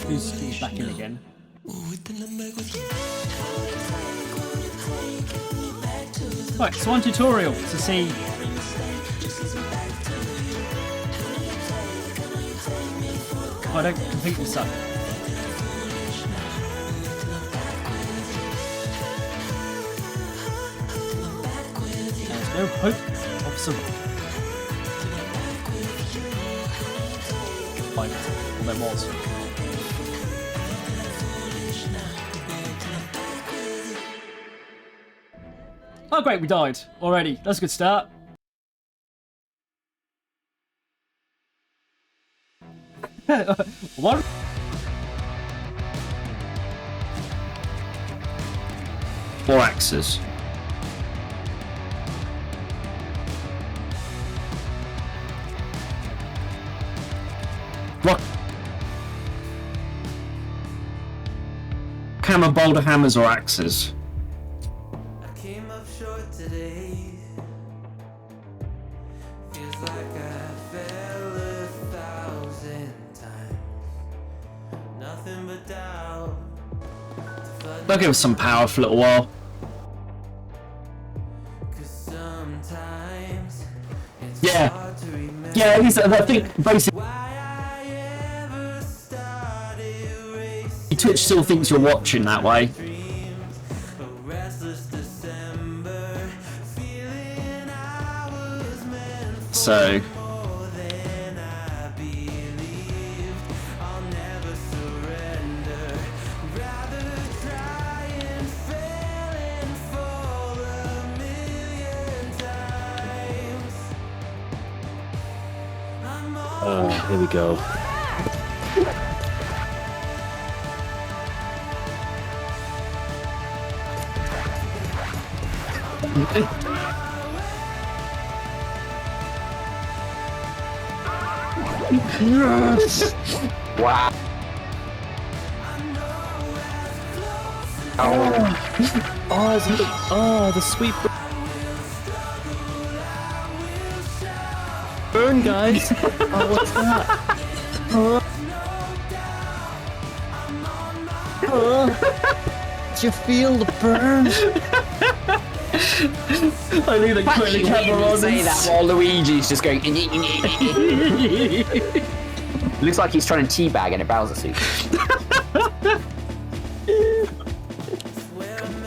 Who's back in again? Right, so one tutorial to see. I don't completely suck. There's no hope of survival. Like, well, there was. Oh great, we died already. That's a good start. What? Four axes. What? Hammer, boulder, hammers, or axes? I'll give us some power for a little while. Yeah. Yeah, I think basically Twitch still thinks you're watching that way. So here we go. Yes! Wow. Oh, the sweet burn, guys. Oh, what's that? Did you feel the burn? I need to put the camera on. Say that while Luigi's just going. Looks like he's trying to teabag in a Bowser suit.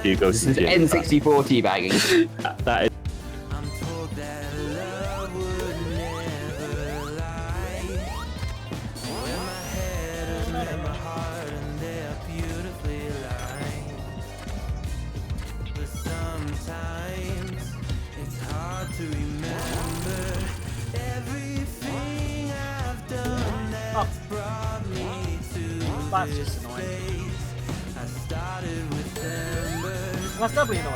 Hugo's N64 teabagging. That is. That's just annoying. That's doubly annoying.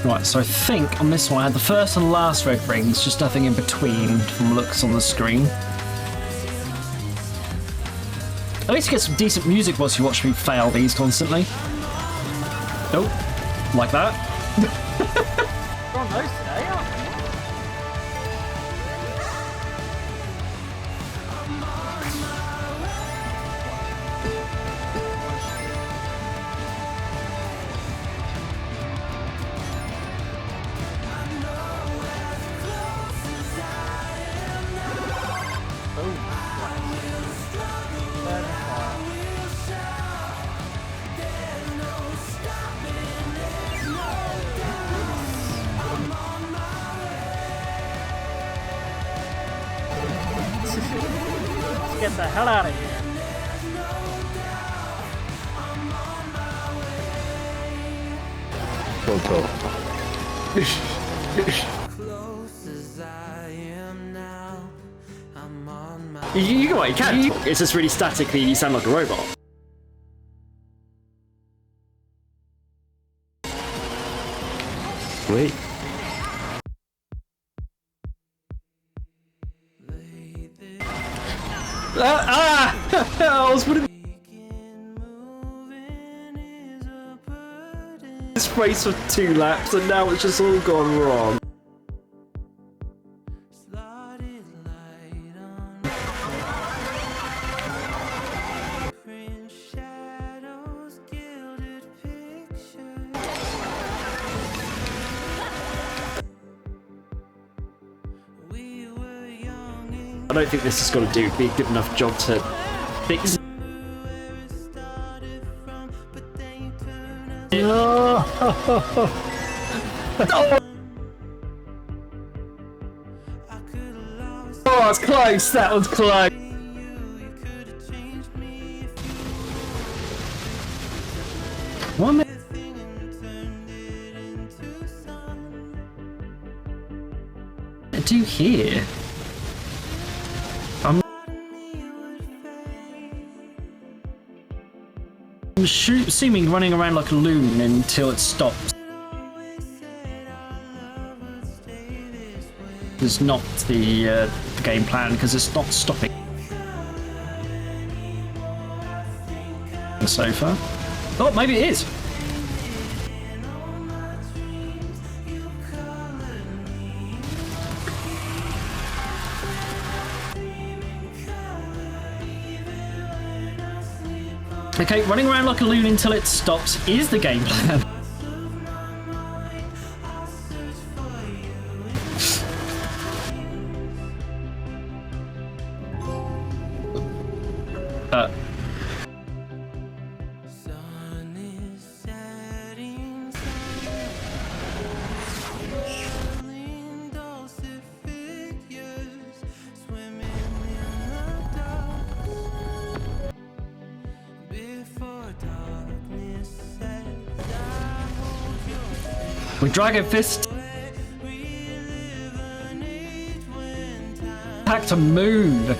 Right, so I think on this one I had the first and last red rings, just nothing in between from looks on the screen. At least you get some decent music whilst you watch me fail these constantly. Oh, like that. We're on those today, aren't we? Let's get the hell out of here. Cool, cool. You can. It's just really statically and you sound like a robot. Wait. I was putting this race for 2 laps and now it's just all gone wrong. I don't think this has got to be a good enough job to fix. Oh, it's close. That was close. What am I do here? I'm assuming running around like a loon until it stops is not the game plan because it's not stopping so far. Oh, maybe it is. Okay, running around like a loon until it stops is the game plan. With Dragon Fist, attack to moon.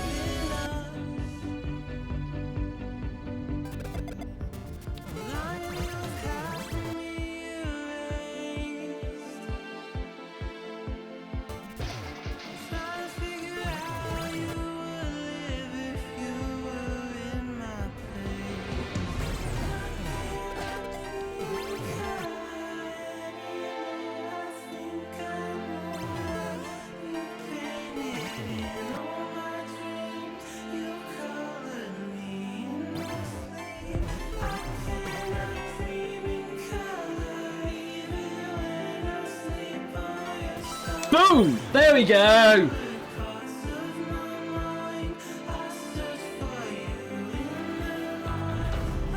Boom! There we go!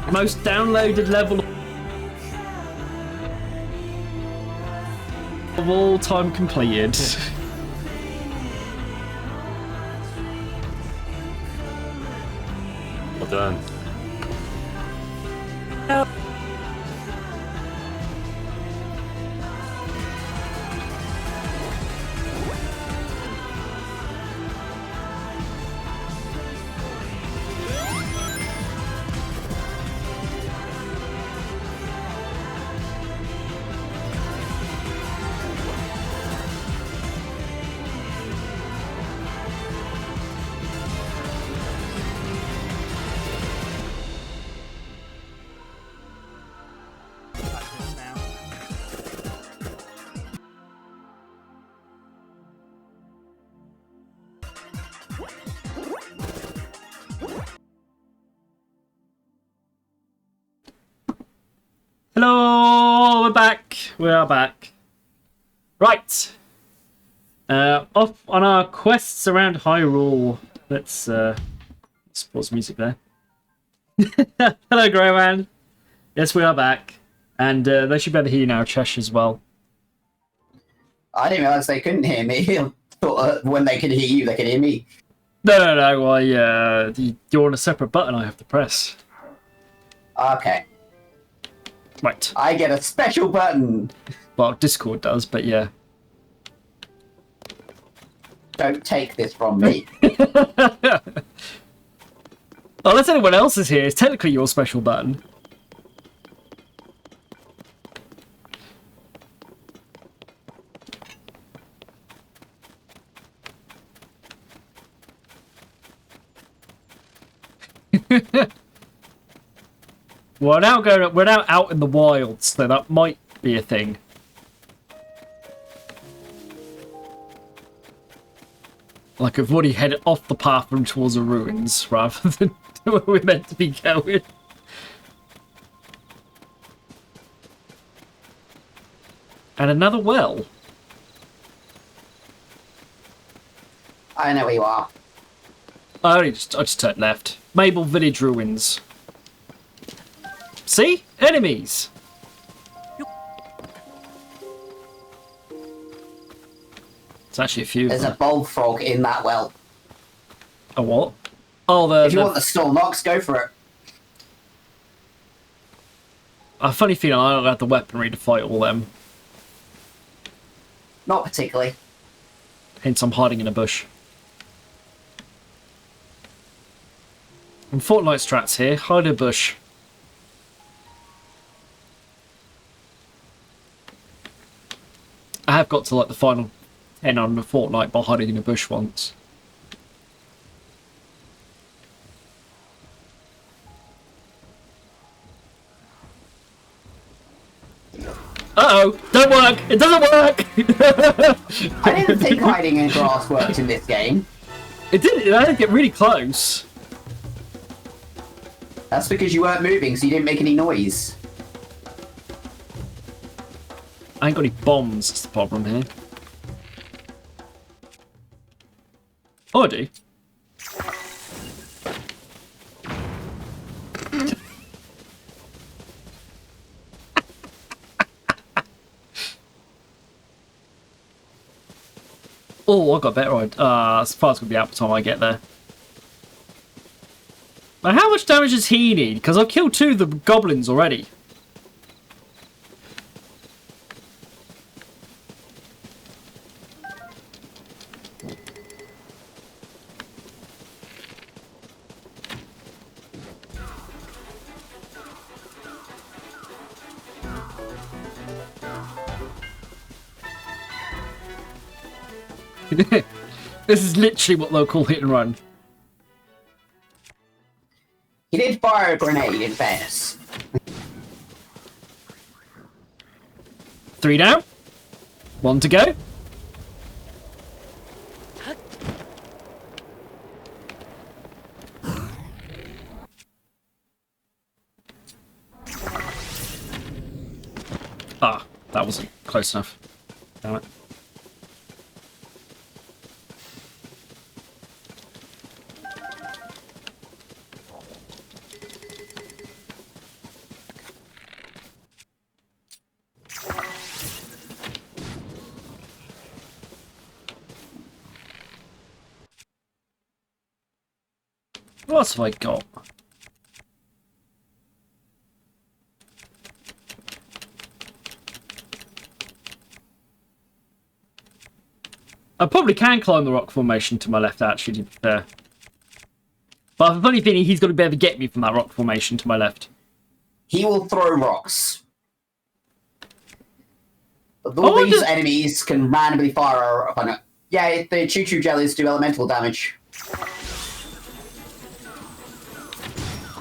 Most downloaded level of all time completed. Well done. we're back. We are back. Right. Off on our quests around Hyrule. Let's pause music there. Hello, Greyman. Yes, we are back. And they should be able to hear you now, Chesh, as well. I didn't realise they couldn't hear me. I thought when they could hear you, they could hear me. No. You're on a separate button I have to press. Okay. Right. I get a special button. Well, Discord does, but yeah. Don't take this from me. Unless anyone else is here, it's technically your special button. We're now out in the wild, so that might be a thing. Like I've already headed off the path and towards the ruins rather than where we're meant to be going. And another well. I know where you are. I just turned left. Mabel Village ruins. See? Enemies! It's actually a few. There's a bullfrog in that well. A what? Oh, If you want the Snorlax, go for it. A funny feeling I don't have the weaponry to fight all them. Not particularly. Hence I'm hiding in a bush. And Fortnite strats here. Hide in a bush. I have got to like the final 10 on the Fortnite by hiding in a bush once. Uh-oh! Don't work! It doesn't work! I didn't think hiding in grass worked in this game. It didn't. I had to get really close. That's because you weren't moving, so you didn't make any noise. I ain't got any bombs, that's the problem here. Oh, I do. Oh, I got better idea. Supplies gonna be out by the time I get there. But how much damage does he need? Because I've killed 2 of the goblins already. This is literally what they'll call hit and run. He did fire a grenade, in fairness. 3 down. 1 to go. Ah, that wasn't close enough. Damn it. What else have I got? I probably can climb the rock formation to my left, actually, to be fair. But I have a funny feeling he's going to be able to get me from that rock formation to my left. He will throw rocks. All these enemies can randomly fire upon it. Yeah, the choo-choo jellies do elemental damage.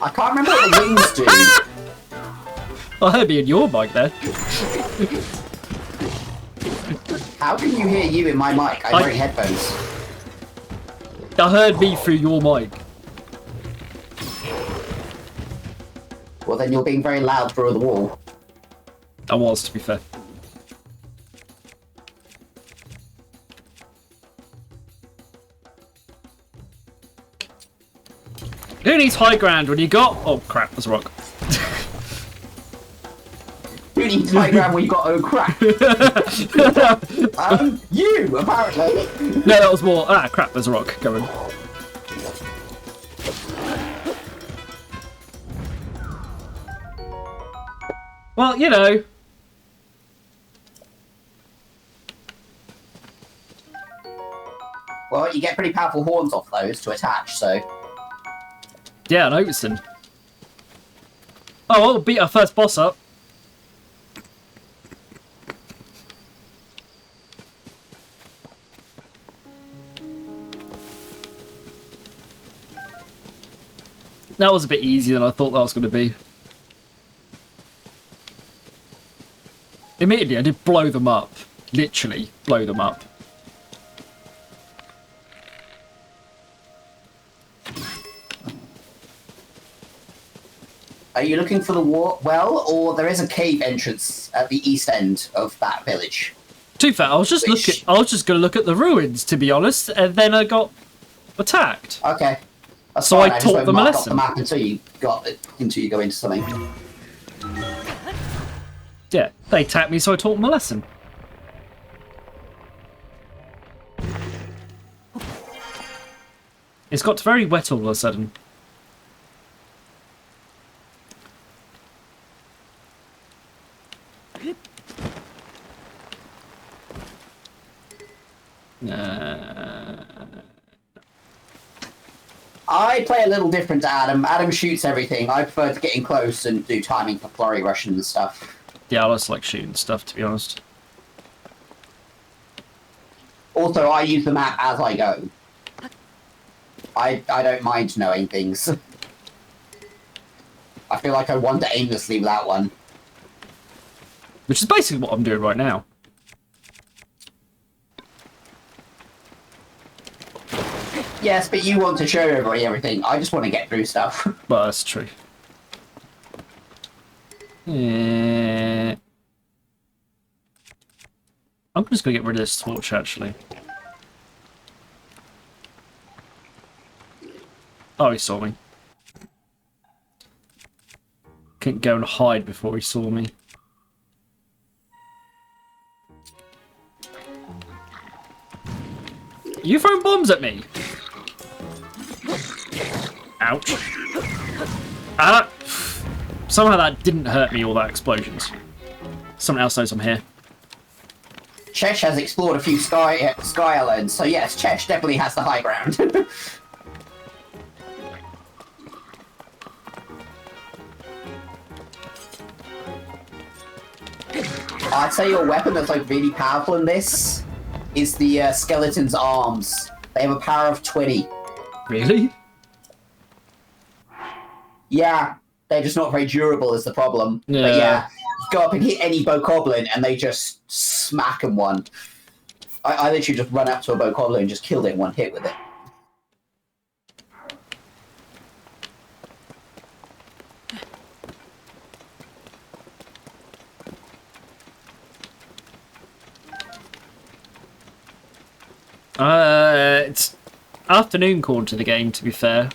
I can't remember what the wings do. I heard me in your mic there. How can you hear you in my mic? I'm wearing headphones. I heard me through your mic. Well, then you're being very loud through the wall. I was, to be fair. Who needs high ground when you got... Oh, crap, there's a rock. Who needs high ground when you got oh crap? You, apparently. No, that was more... Ah, crap, there's a rock going. Well, you know... Well, you get pretty powerful horns off those to attach, so... Yeah, I'm noticing. Oh, we'll beat our first boss up. That was a bit easier than I thought that was going to be. Immediately, I did blow them up. Literally, blow them up. Are you looking for the well, or there is a cave entrance at the east end of that village? To be fair, I was just going to look at the ruins, to be honest, and then I got attacked. Okay. That's So fine. I just taught won't them a mark up lesson. the map until you go into something. Yeah, they attacked me, so I taught them a lesson. It's got very wet all of a sudden. I play a little different to Adam. Adam shoots everything. I prefer to get in close and do timing for flurry rushing and stuff. Yeah, I just like shooting stuff, to be honest. Also, I use the map as I go. I don't mind knowing things. I feel like I wander aimlessly without one. Which is basically what I'm doing right now. Yes, but you want to show everybody everything. I just want to get through stuff. But that's true. Yeah. I'm just going to get rid of this torch, actually. Oh, he saw me. Couldn't go and hide before he saw me. You throwing bombs at me? Ouch. Ah! Somehow that didn't hurt me, all that explosions. Someone else knows I'm here. Chesh has explored a few sky islands, so yes, Chesh definitely has the high ground. I'd say your weapon that's like really powerful in this is the skeleton's arms. They have a power of 20. Really? Yeah, they're just not very durable is the problem. Yeah. But yeah, go up and hit any bokoblin and they just smack them one. I literally just run up to a bokoblin and just killed it in one hit with it. It's afternoon corner to the game, to be fair.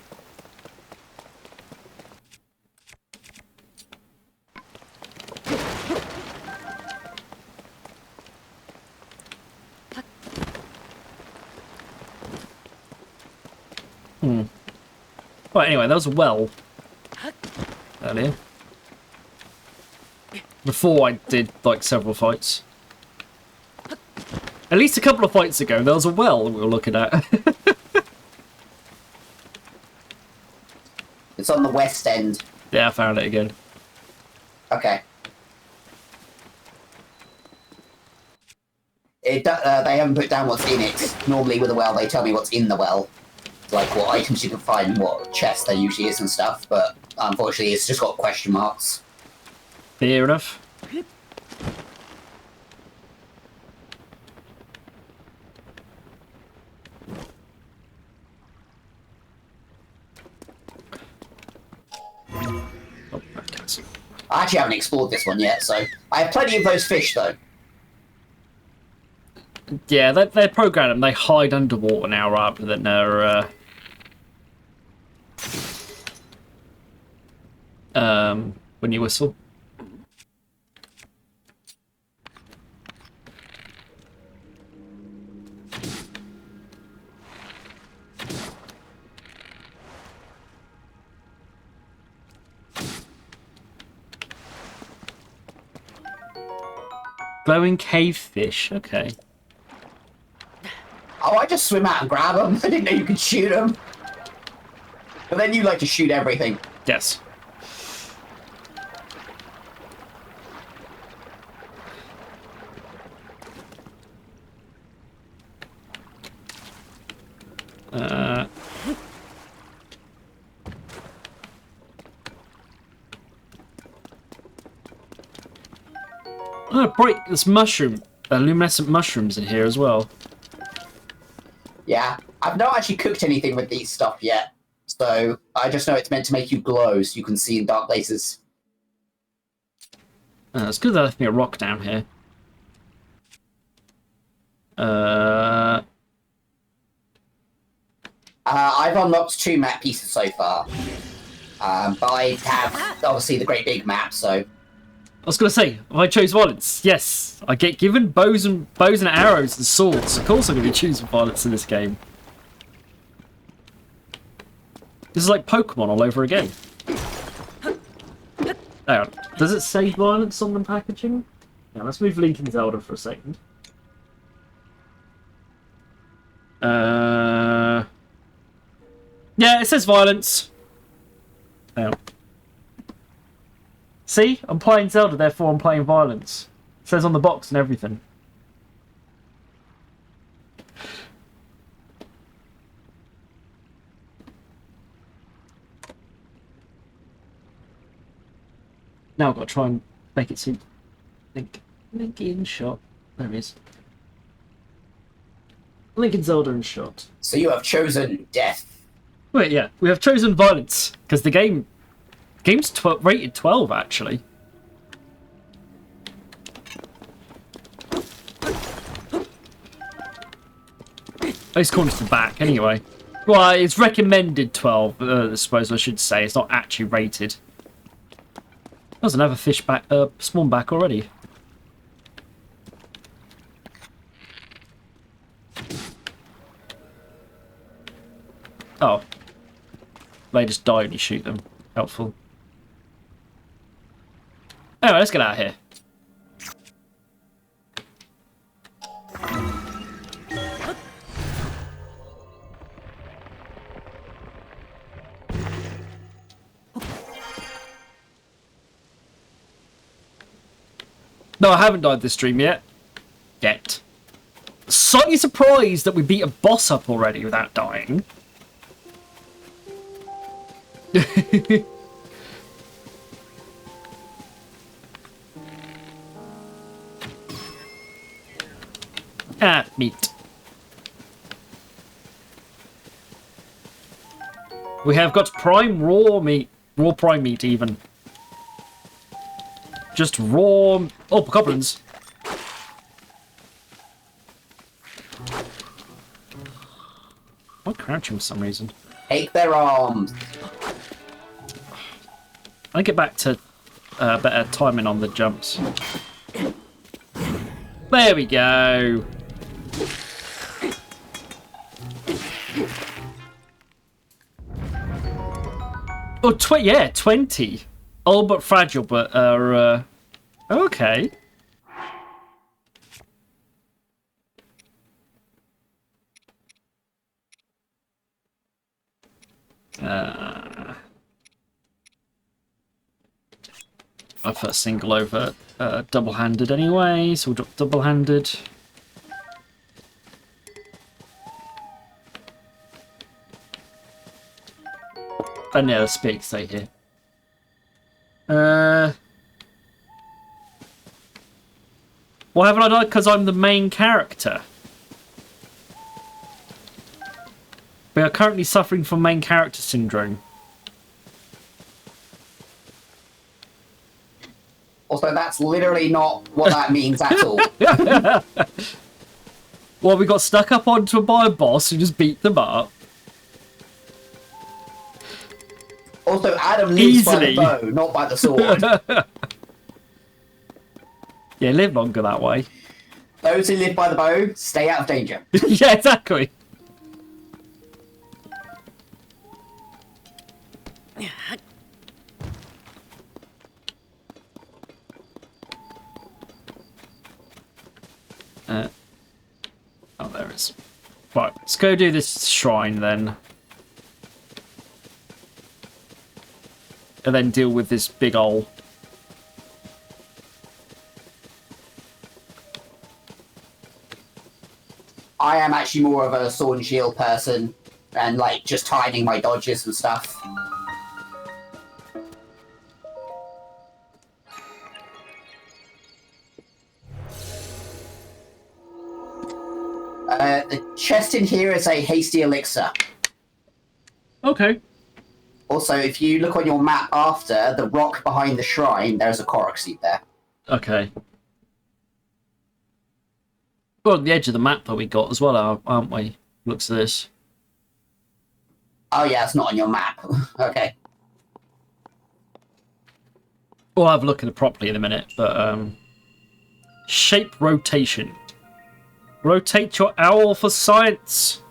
Well, anyway, that was a well earlier. Before I did, like, several fights. At least a couple of fights ago, there was a well we were looking at. It's on the west end. Yeah, I found it again. Okay. They haven't put down what's in it. Normally with a well, they tell me what's in the well. Like what items you can find and what chest there usually is and stuff, but unfortunately it's just got question marks. Fair enough. I actually haven't explored this one yet, so I have plenty of those fish though. Yeah, they're programmed. They hide underwater now rather than they're when you whistle. Glowing cave fish. Okay. Oh, I just swim out and grab them. I didn't know you could shoot them. But then you like to shoot everything. Yes. Oh, bright! There's luminescent mushrooms in here as well. Yeah, I've not actually cooked anything with these stuff yet. So I just know it's meant to make you glow so you can see in dark places. It's good they left me a rock down here. I've unlocked 2 map pieces so far. But I have, obviously, the great big map, so... I was going to say, if I chose violence, yes, I get given bows and arrows and swords. Of course I'm going to be choosing violence in this game. This is like Pokemon all over again. Hang on. Does it say violence on the packaging? Yeah, let's move Legend of Zelda for a second. Yeah, it says violence. Hang on. See? I'm playing Zelda, therefore I'm playing violence. It says on the box and everything. Now I've got to try and make it seem... Link in shot. There he is. Link in Zelda in shot. So you have chosen death. Wait, yeah. We have chosen violence, because the game's rated 12, actually. It's according to the back, anyway. Well, it's recommended 12, I suppose I should say. It's not actually rated. There's another fish back, spawn back already. Oh. They just die when you shoot them. Helpful. Anyway, let's get out of here. No, I haven't died this stream yet. Slightly surprised that we beat a boss up already without dying. Meat. We have got prime raw meat. Raw prime meat, even. Just raw... Oh, goblins. I'm crouching for some reason. Take their arms. I get back to better timing on the jumps. There we go. Oh, yeah, 20. Old but fragile, but okay. I put single over double-handed anyway, so we'll drop double-handed. And yeah, the spear can stay here. Why haven't I died? Because I'm the main character. We are currently suffering from main character syndrome. Also, that's literally not what that means at all. Well, we got stuck up onto by a boss who just beat them up. Also, Adam lives by the Easily. bow, not by the sword. Yeah, live longer that way. Those who live by the bow, stay out of danger. Yeah, exactly. Oh, there it is. Right, let's go do this shrine then. And then deal with this big ol'. I am actually more of a sword and shield person, and like just hiding my dodges and stuff. The chest in here is a hasty elixir. Okay. Also, if you look on your map after the rock behind the shrine, there's a Korok seed there. Okay. We're on the edge of the map that we got as well, aren't we? Looks at this. Oh yeah, it's not on your map. Okay. We'll have a look at it properly in a minute, but shape rotation. Rotate your owl for science.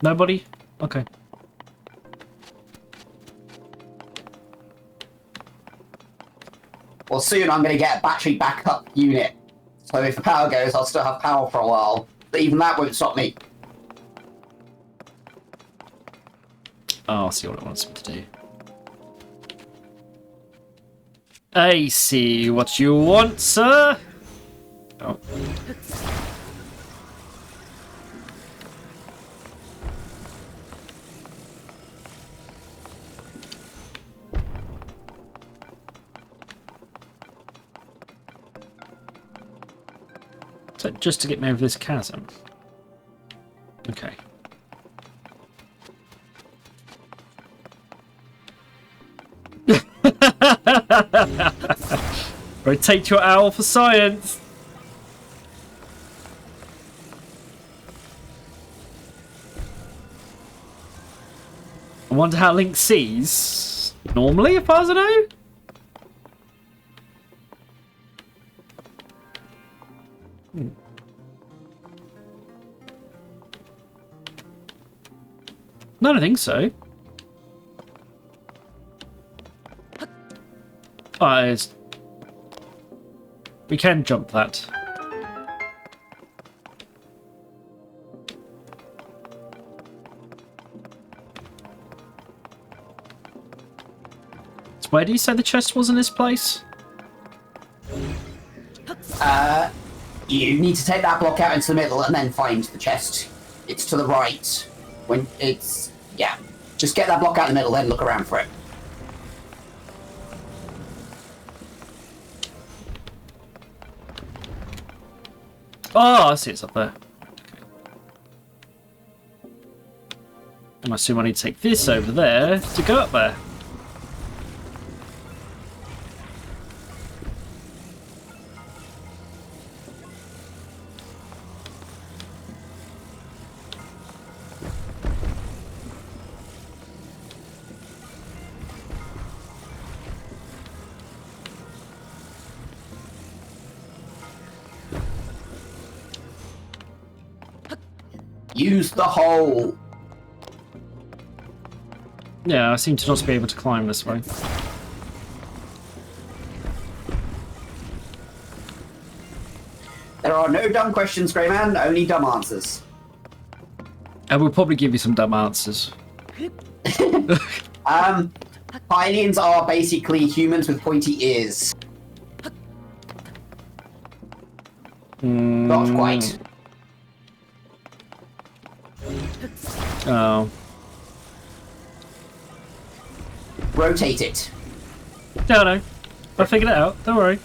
Nobody? Okay. Well, soon I'm going to get a battery backup unit. So if the power goes, I'll still have power for a while. But even that won't stop me. Oh, I'll see what it wants me to do. I see what you want, sir. Oh. So just to get me over this chasm. Okay. Rotate your owl for science. I wonder how Link sees. Normally, as far as I know. No, I don't think so. We can jump that. So where do you say the chest was in this place? You need to take that block out into the middle and then find the chest. It's to the right. When it's... yeah. Just get that block out in the middle, then look around for it. Oh, I see it's up there. Okay. And I assume I need to take this over there to go up there. Use the hole. Yeah, I seem to not be able to climb this way. There are no dumb questions, Greyman, only dumb answers. And we'll probably give you some dumb answers. Hylians are basically humans with pointy ears. Not quite. Oh. Rotate it. No, no. I figured it out. Don't worry.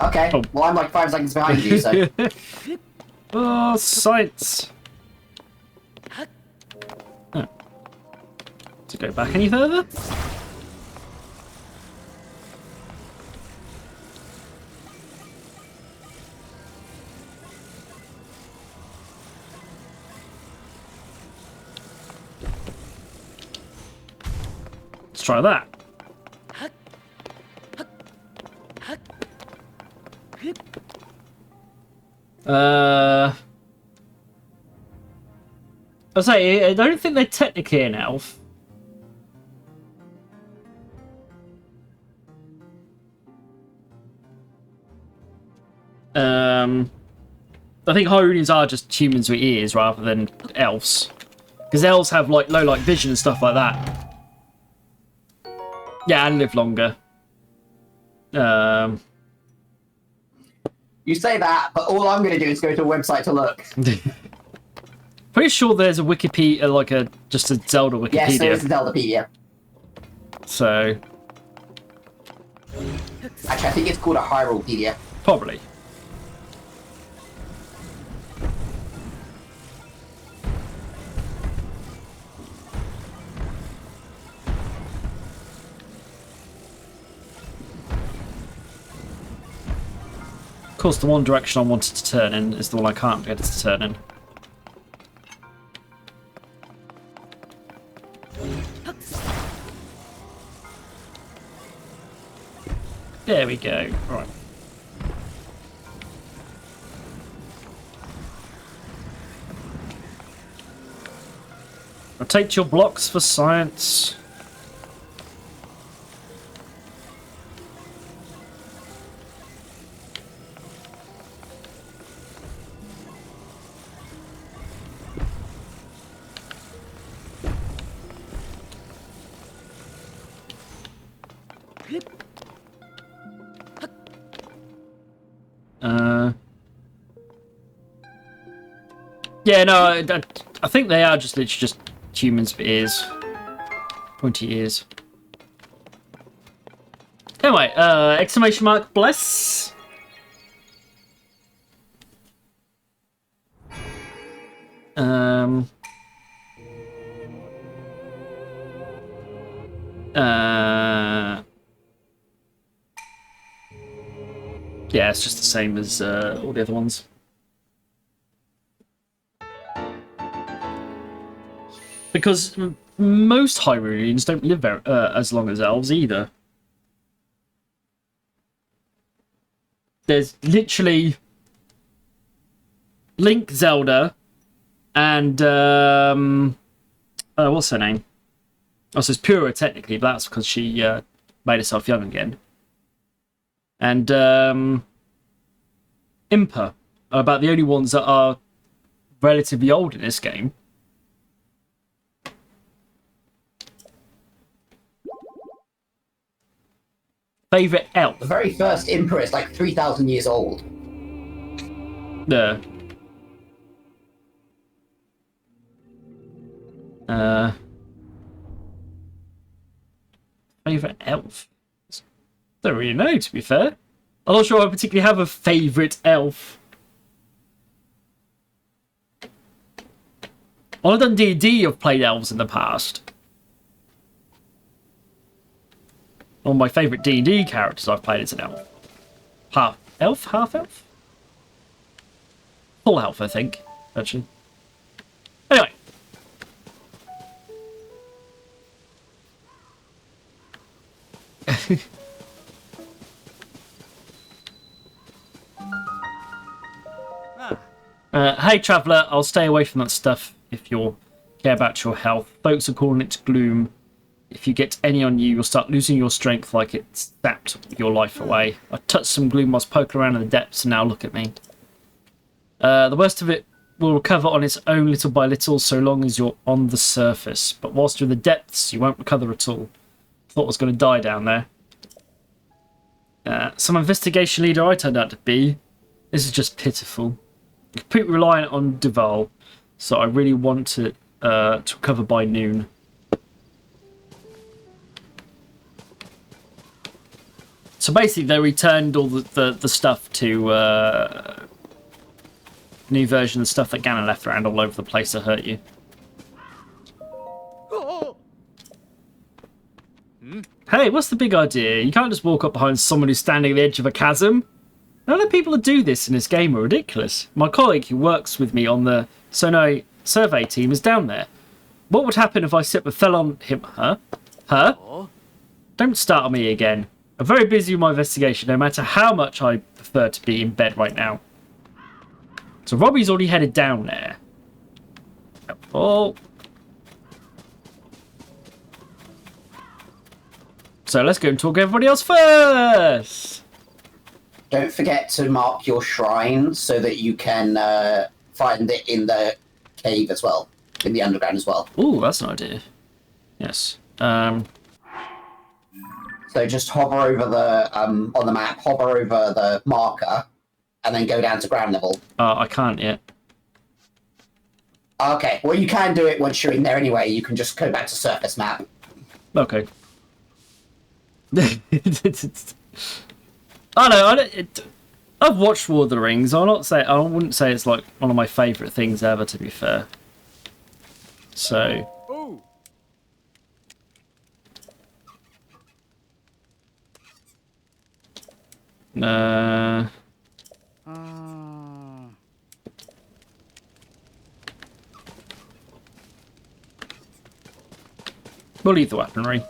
Okay, Oh. well I'm like 5 seconds behind you, so... Oh, science. Oh. to go back any further. Let's try that. I say, I don't think they're technically an elf. I think Hyruleans are just humans with ears rather than elves. Because elves have like low light vision and stuff like that. Yeah, and live longer. You say that, but all I'm going to do is go to a website to look. Pretty sure there's a Wikipedia, like just a Zelda Wikipedia. Yes, there is a Zeldapedia. So Actually, I think it's called a Hyrulepedia. probably. Of course, the one direction I wanted to turn in is the one I can't get it to turn in. There we go. Right. Rotate your blocks for science. Yeah, no, I think they are just literally just humans with ears. Pointy ears. Anyway, exclamation mark, bless. Yeah, it's just the same as all the other ones. Because most Hyruleans don't live very, as long as elves either. There's literally Link, Zelda, and what's her name? Oh, so it's Pura technically, but that's because she made herself young again. And Impa are about the only ones that are relatively old in this game. Favorite elf? The very first Impa is like 3,000 years old. Yeah. Favorite elf? Don't really know, to be fair. I'm not sure I particularly have a favorite elf. I've done D&D, I've played elves in the past. One of my favourite D&D characters I've played is an elf. Half elf? Half elf? Full elf, I think, actually. Anyway. Hey, Traveller, I'll stay away from that stuff if you care about your health. Folks are calling it gloom. If you get any on you, you'll start losing your strength like it sapped your life away. I touched some gloom whilst poking around in the depths, and now look at me. The worst of it will recover on its own little by little so long as you're on the surface. But whilst you're in the depths, you won't recover at all. Thought I was going to die down there. Some investigation leader I turned out to be. This is just pitiful. I'm completely reliant on Duval, so I really want to recover by noon. So basically, they returned all the stuff to new version of stuff that Ganon left around all over the place to hurt you. Hey, what's the big idea? You can't just walk up behind someone who's standing at the edge of a chasm. None of the people who do this in this game are ridiculous. My colleague who works with me on the Sonai survey team is down there. What would happen if I slipped and fell on him? Her? Don't start on me again. I'm very busy with my investigation, no matter how much I prefer to be in bed right now. So Robbie's already headed down there. Oh. So let's go and talk to everybody else first. Don't forget to mark your shrine so that you can find it in the cave as well, in the underground as well. Ooh, that's an idea. Yes. So just hover over the on the map, hover over the marker, and then go down to ground level. I can't yet. Okay, well you can do it once you're in there anyway. You can just go back to surface map. Okay. I know. I've watched Lord of the Rings. I wouldn't say it's like one of my favourite things ever. To be fair. So. We'll leave the weaponry.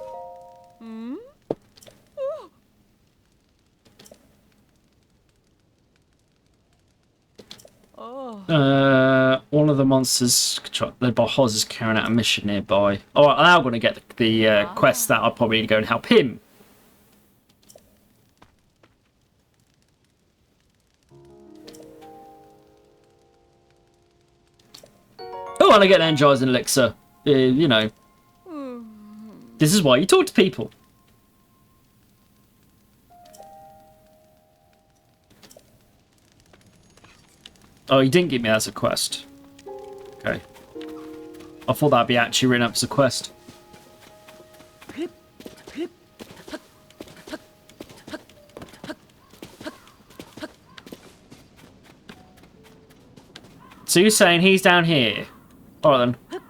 One of the monsters led by Hoz is carrying out a mission nearby. Alright, I'm now going to get the quest that I'll probably need to go and help him. Oh, and I get an energizing elixir. You know. This is why you talk to people. Oh, you didn't give me that as a quest. Okay. I thought that'd be actually written up as a quest. So you're saying he's down here? Alright then.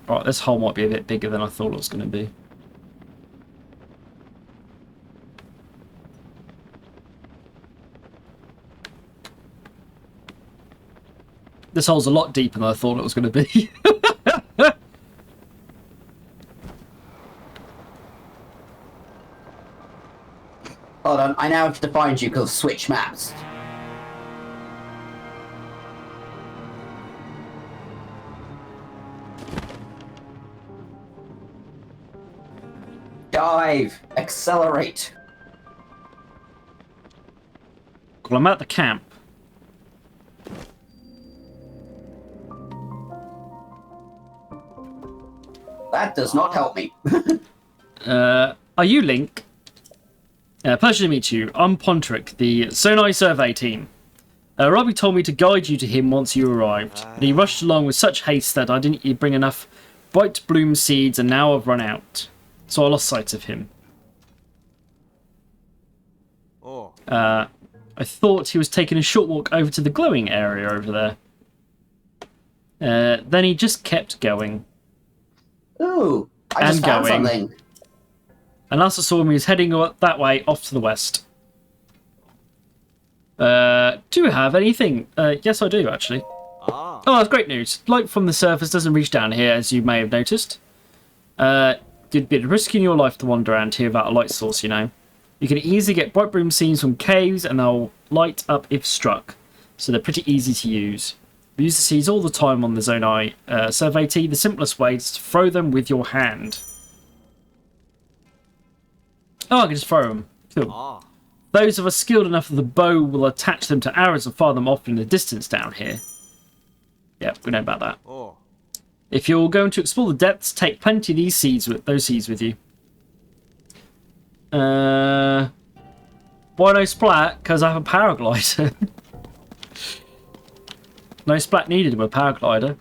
Alright, this hole might be a bit bigger than I thought it was going to be. This hole's a lot deeper than I thought it was going to be. Hold on, I now have to find you because switch maps. Dive! Accelerate! Well, I'm at the camp. That does not help me. Are you Link? Pleasure to meet you. I'm Pontric, the Sonai survey team. Robbie told me to guide you to him once you arrived, but he rushed along with such haste that I didn't bring enough bright bloom seeds, and now I've run out. So I lost sight of him. I thought he was taking a short walk over to the glowing area over there. Then he just kept going. Ooh, I just found something. And last I saw him, he was heading that way off to the west. Do you have anything? Yes, I do, actually. Oh, that's great news. Light from the surface doesn't reach down here, as you may have noticed. You'd be risking your life to wander around here without a light source, you know. You can easily get bright bloom seeds from caves, and they'll light up if struck. So they're pretty easy to use. We use the seeds all the time on the Zonai survey team. The simplest way is to throw them with your hand. Oh, I can just throw them. Cool. Those of us skilled enough with the bow will attach them to arrows and fire them off in the distance down here. Yeah, we know about that. If you're going to explore the depths, take plenty of those seeds with you. Why no splat? Because I have a paraglider. No splat needed with a paraglider.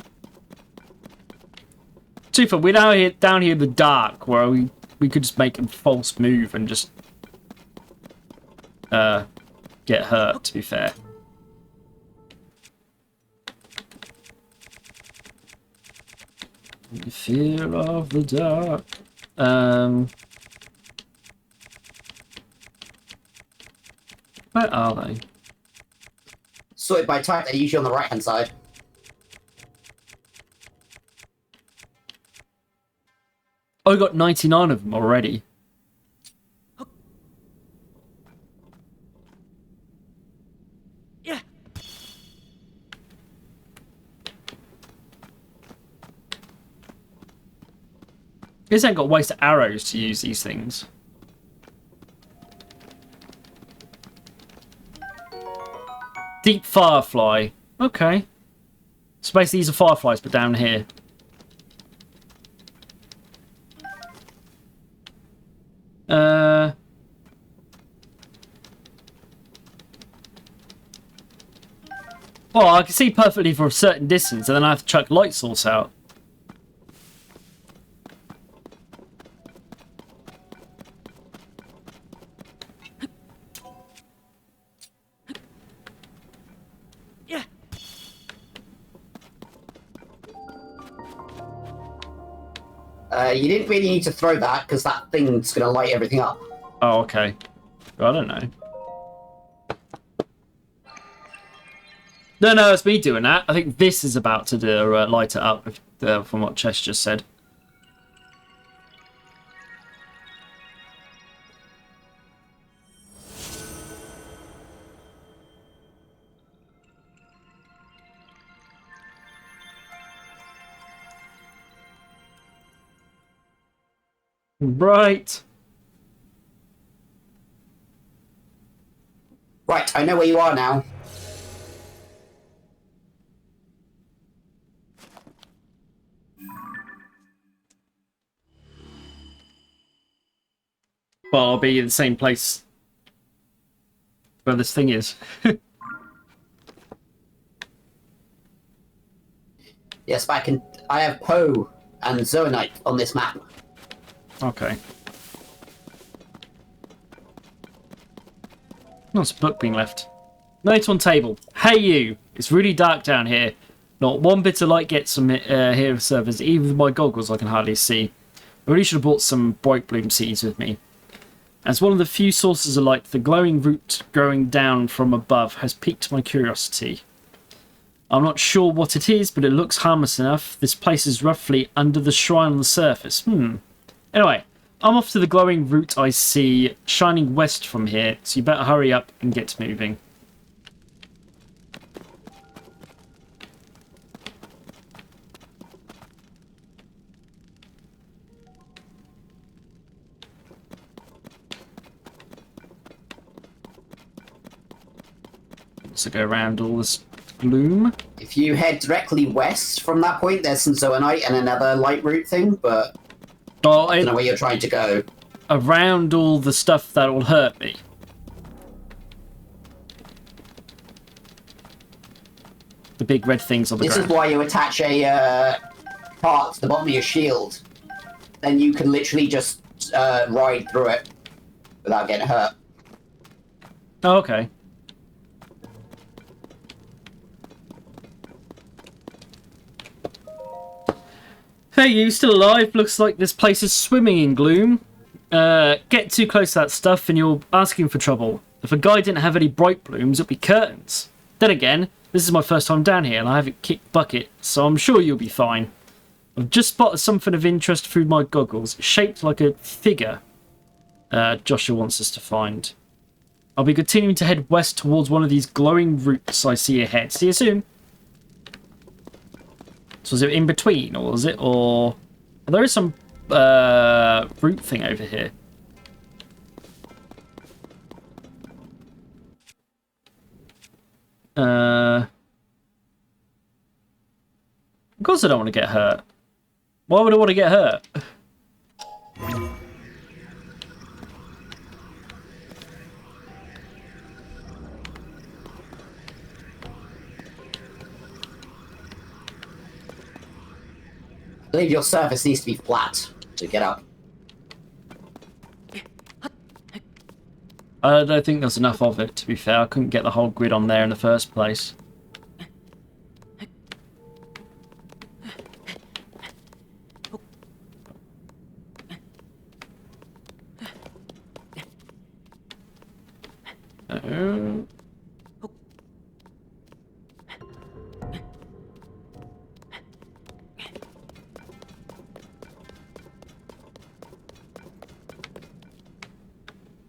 Too far. We're now down here in the dark, where we could just make a false move and just get hurt, to be fair. Fear of the dark. Where are they? Sorted by type, they're usually on the right-hand side. Oh, I got 99 of them already. Yeah. Guess I ain't got wasted arrows to use these things. Deep Firefly. Okay. So basically these are fireflies, but down here. Well, I can see perfectly for a certain distance, and then I have to chuck light source out. Yeah. You didn't really need to throw that, because that thing's going to light everything up. Oh, okay. Well, I don't know. No, it's me doing that. I think this is about to do, light it up, from what Chess just said. Right. Right, I know where you are now. Well, I'll be in the same place where this thing is. Yes, but I have Poe and Zoanite on this map. Okay. What's a book being left? Note on table. Hey you! It's really dark down here. Not one bit of light gets from here surface. Even with my goggles I can hardly see. I really should have brought some bright bloom seeds with me. As one of the few sources of light, the glowing root growing down from above has piqued my curiosity. I'm not sure what it is, but it looks harmless enough. This place is roughly under the shrine on the surface. Anyway, I'm off to the glowing root I see shining west from here, so you better hurry up and get moving. So go around all this gloom. If you head directly west from that point, there's some Zoanite and another light route thing, but Oh, I don't know where you're trying to go. Around all the stuff that will hurt me. The big red things on the This ground. is why you attach a part to the bottom of your shield. Then you can literally just ride through it without getting hurt. Oh, okay. Hey, you still alive? Looks like this place is swimming in gloom. Get too close to that stuff and you're asking for trouble. If a guy didn't have any bright blooms, it'd be curtains. Then again, this is my first time down here and I haven't kicked bucket, so I'm sure you'll be fine. I've just spotted something of interest through my goggles, shaped like a figure Joshua wants us to find. I'll be continuing to head west towards one of these glowing routes I see ahead. See you soon. So is it in between, or is it, or... There is some route thing over here. Of course I don't want to get hurt. Why would I want to get hurt? I believe your surface needs to be flat to get up. I don't think there's enough of it, to be fair. I couldn't get the whole grid on there in the first place.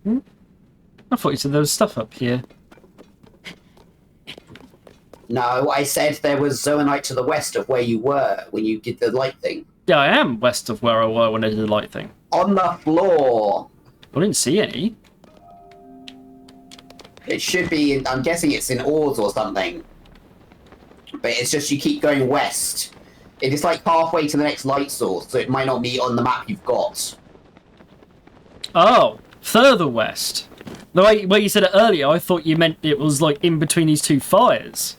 I thought you said there was stuff up here. No, I said there was Zoanite to the west of where you were when you did the light thing. Yeah, I am west of where I were when I did the light thing. On the floor. I didn't see any. It should be, I'm guessing it's in ores or something. But it's just you keep going west. It is like halfway to the next light source, so it might not be on the map you've got. Oh, further west. The way you said it earlier, I thought you meant it was like in between these two fires.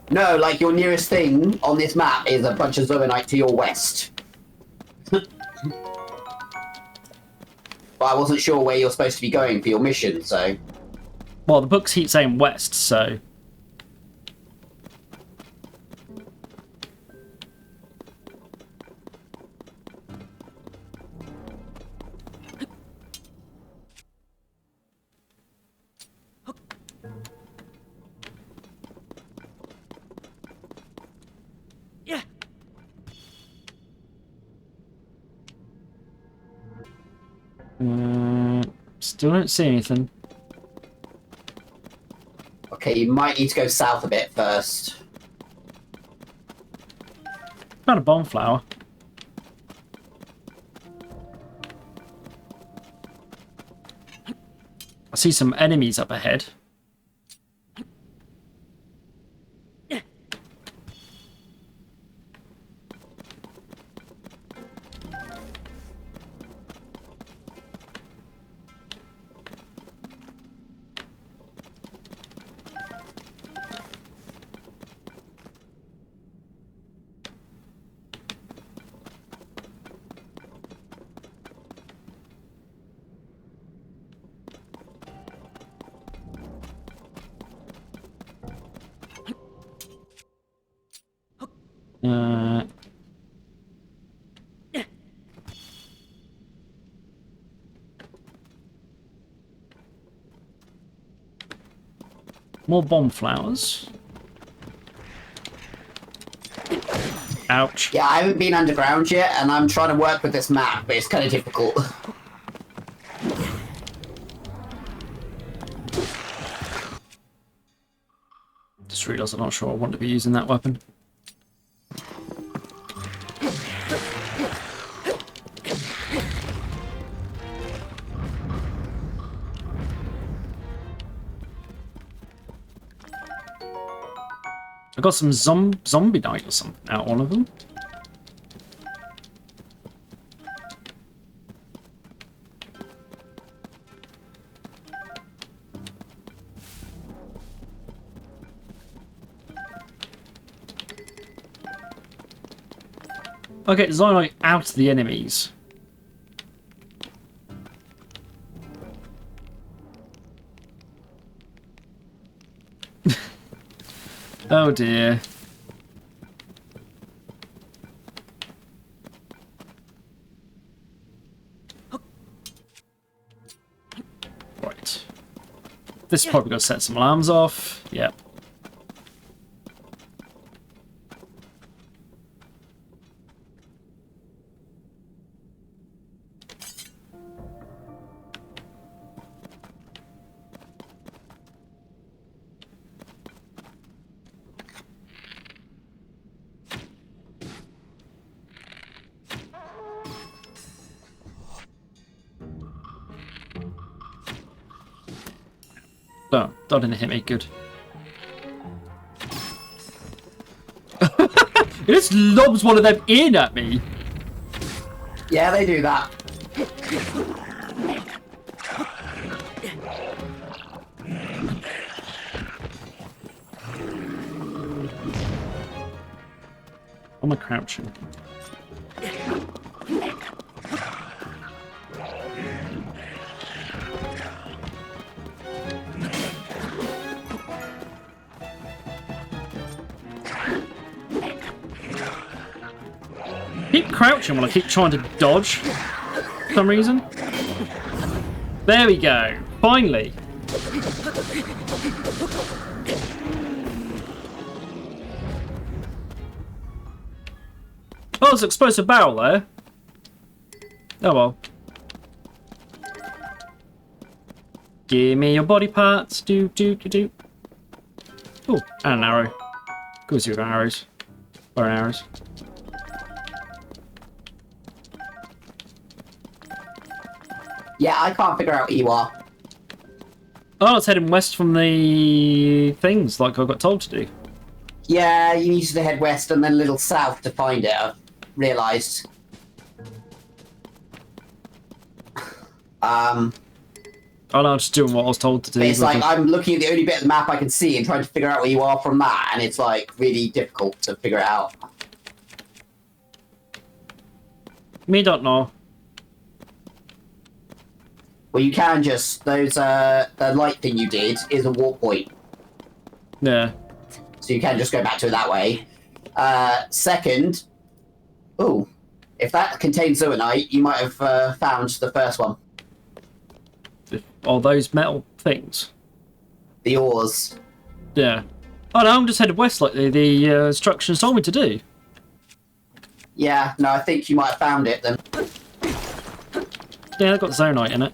No, like your nearest thing on this map is a bunch of Zoanite to your west. But I wasn't sure where you're supposed to be going for your mission, so... Well, the books keep saying west, so... Still don't see anything. Okay, you might need to go south a bit first. Found a bomb flower. I see some enemies up ahead. More bomb flowers. Ouch. Yeah, I haven't been underground yet, and I'm trying to work with this map, but it's kind of difficult. Just realised I'm not sure I want to be using that weapon. I got some zombie night or something out one of them. Okay, Zombie out of the enemies. Oh dear. Right. This is probably going to set some alarms off. Yep. Oh, that didn't hit me. Good. It just lobs one of them in at me. Yeah, they do that. Am I crouching? Keep crouching while I keep trying to dodge for some reason. There we go. Finally. Oh, there's an explosive barrel there. Oh well. Give me your body parts. Do, do, do, do. Oh, and an arrow. Of course you've got arrows. Or arrows. Yeah, I can't figure out where you are. Oh, I was heading west from the things, like I got told to do. Yeah, you need to head west and then a little south to find it, I've realised. Oh no, I'm just doing what I was told to do. It's like which is- I'm looking at the only bit of the map I can see and trying to figure out where you are from that, and it's like really difficult to figure it out. Me don't know. Well, you can just the light thing you did is a warp point, Yeah. so you can just go back to it that way. Second, ooh, if that contains zoonite, you might have found the first one. All those metal things. The ores. Yeah. Oh no, I'm just headed west like the instructions told me to do. Yeah, no, I think you might have found it then. Yeah, they've got zonite in it.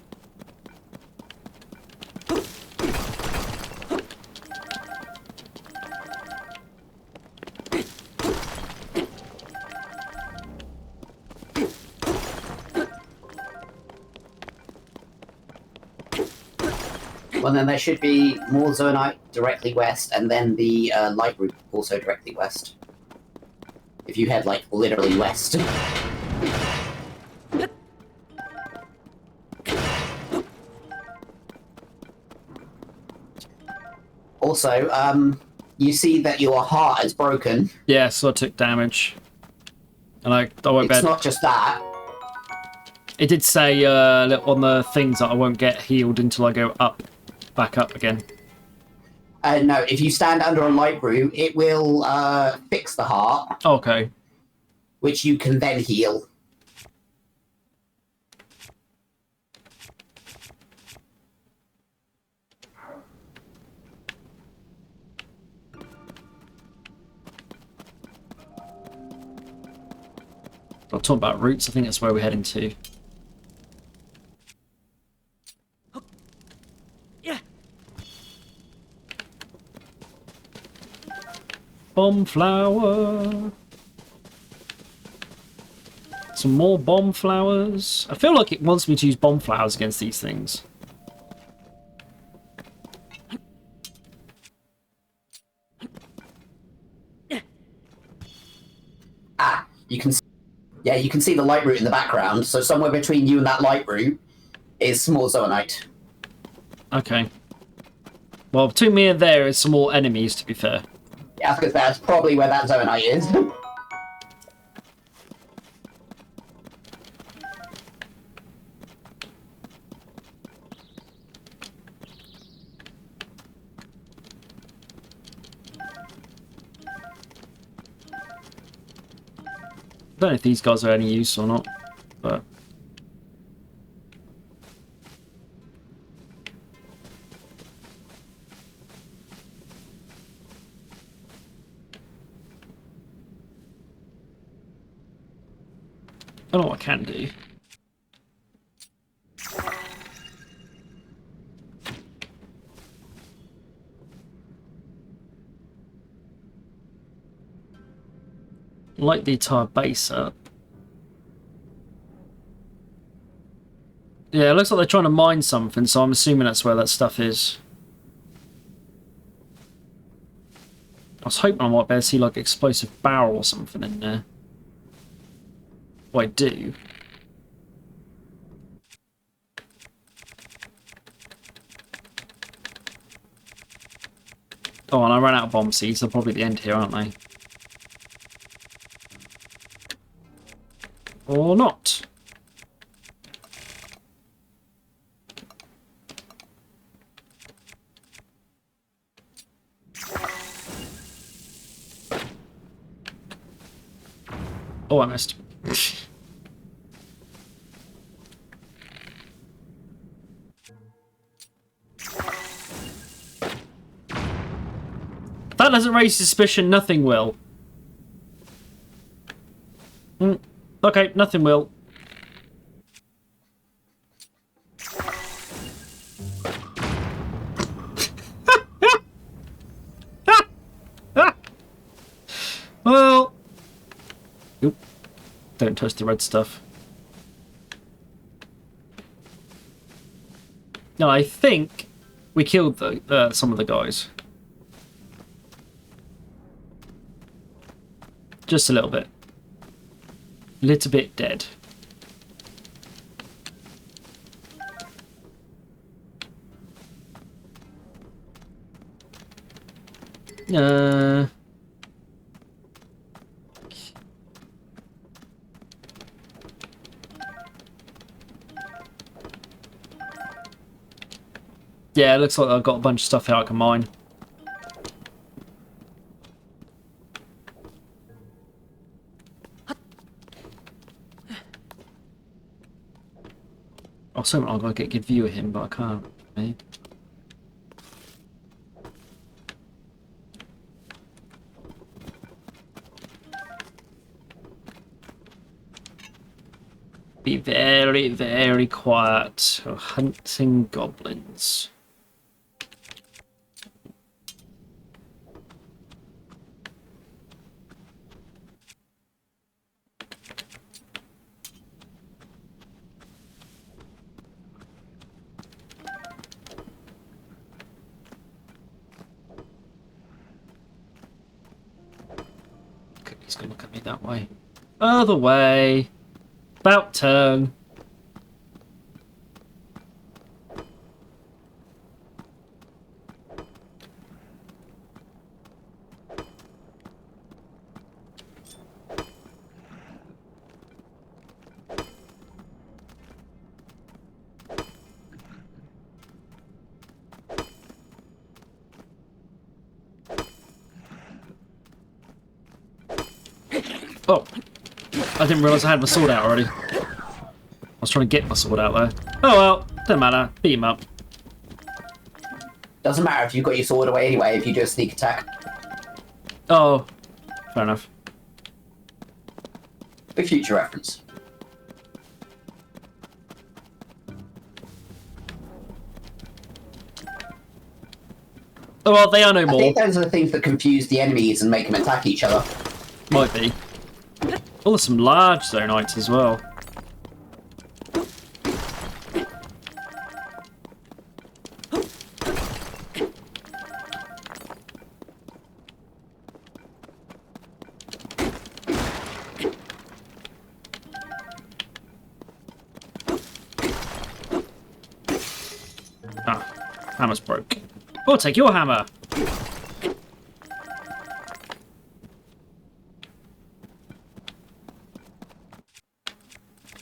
Well, then there should be more zoonite directly west, and then the light route also directly west. If you head, like, literally west. Also, you see that your heart is broken. Yeah, so I took damage. And I won't It's bet. not just that. It did say on the things that I won't get healed until I go up, back up again. No, if you stand under a light route, it will fix the heart, Okay. which you can then heal. I'll talk about routes. I think that's where we're heading to. Yeah. Bomb flower. Some more bomb flowers. I feel like it wants me to use bomb flowers against these things. Ah, you can. Yeah, you can see the light route in the background. So somewhere between you and that light route is some more zoonite. Okay. Well, between me and there is some more enemies, to be fair. Yeah, because that's probably where that zoonite is. I don't know if these guys are any use or not, but... I don't know what I can do. Light the entire base up. Yeah, it looks like they're trying to mine something, so I'm assuming that's where that stuff is. I was hoping I might be able to see like explosive barrel or something in there. Well, I do. Oh, and I ran out of bomb seeds. They're probably at the end here, aren't they? Or not. Oh, I missed. If that doesn't raise suspicion, nothing will. Okay, nothing will. Don't touch the red stuff. No, I think we killed some of the guys. Just a little bit. Little bit dead. Yeah, it looks like I've got a bunch of stuff here I can mine. Oh, so I've got to get a good view of him, but I can't. Eh? Be very, very quiet. We're hunting goblins. He's gonna look at me that way. Other way. About turn. Oh, I didn't realise I had my sword out already. I was trying to get my sword out there. Oh well, doesn't matter. Beat him up. Doesn't matter if you've got your sword away anyway, if you do a sneak attack. Oh, fair enough. For future reference. Oh well, they are no I more. think those are the things that confuse the enemies and make them attack each other. Might be. Oh, there's some large zonites as well. Ah, hammer's broke. I'll take your hammer.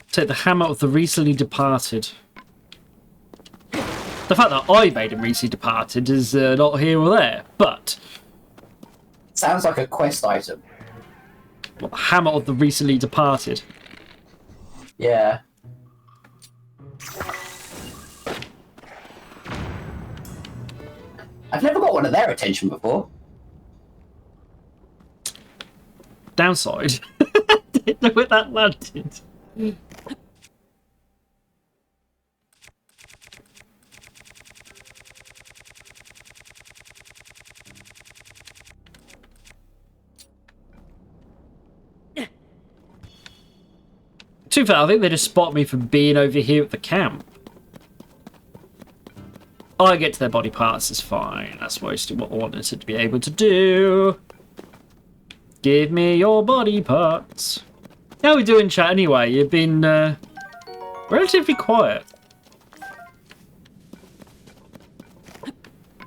Take the hammer of the recently departed. The fact that I made him recently departed is not here or there, but... Sounds like a quest item. What, the hammer of the recently departed? Yeah. I've never got one of their attention before. Downside. Didn't know where that landed. To be fair, I think they just spot me from being over here at the camp. I get to their body parts, is fine. That's mostly what I wanted to be able to do. Give me your body parts. How are we doing, chat, anyway? You've been relatively quiet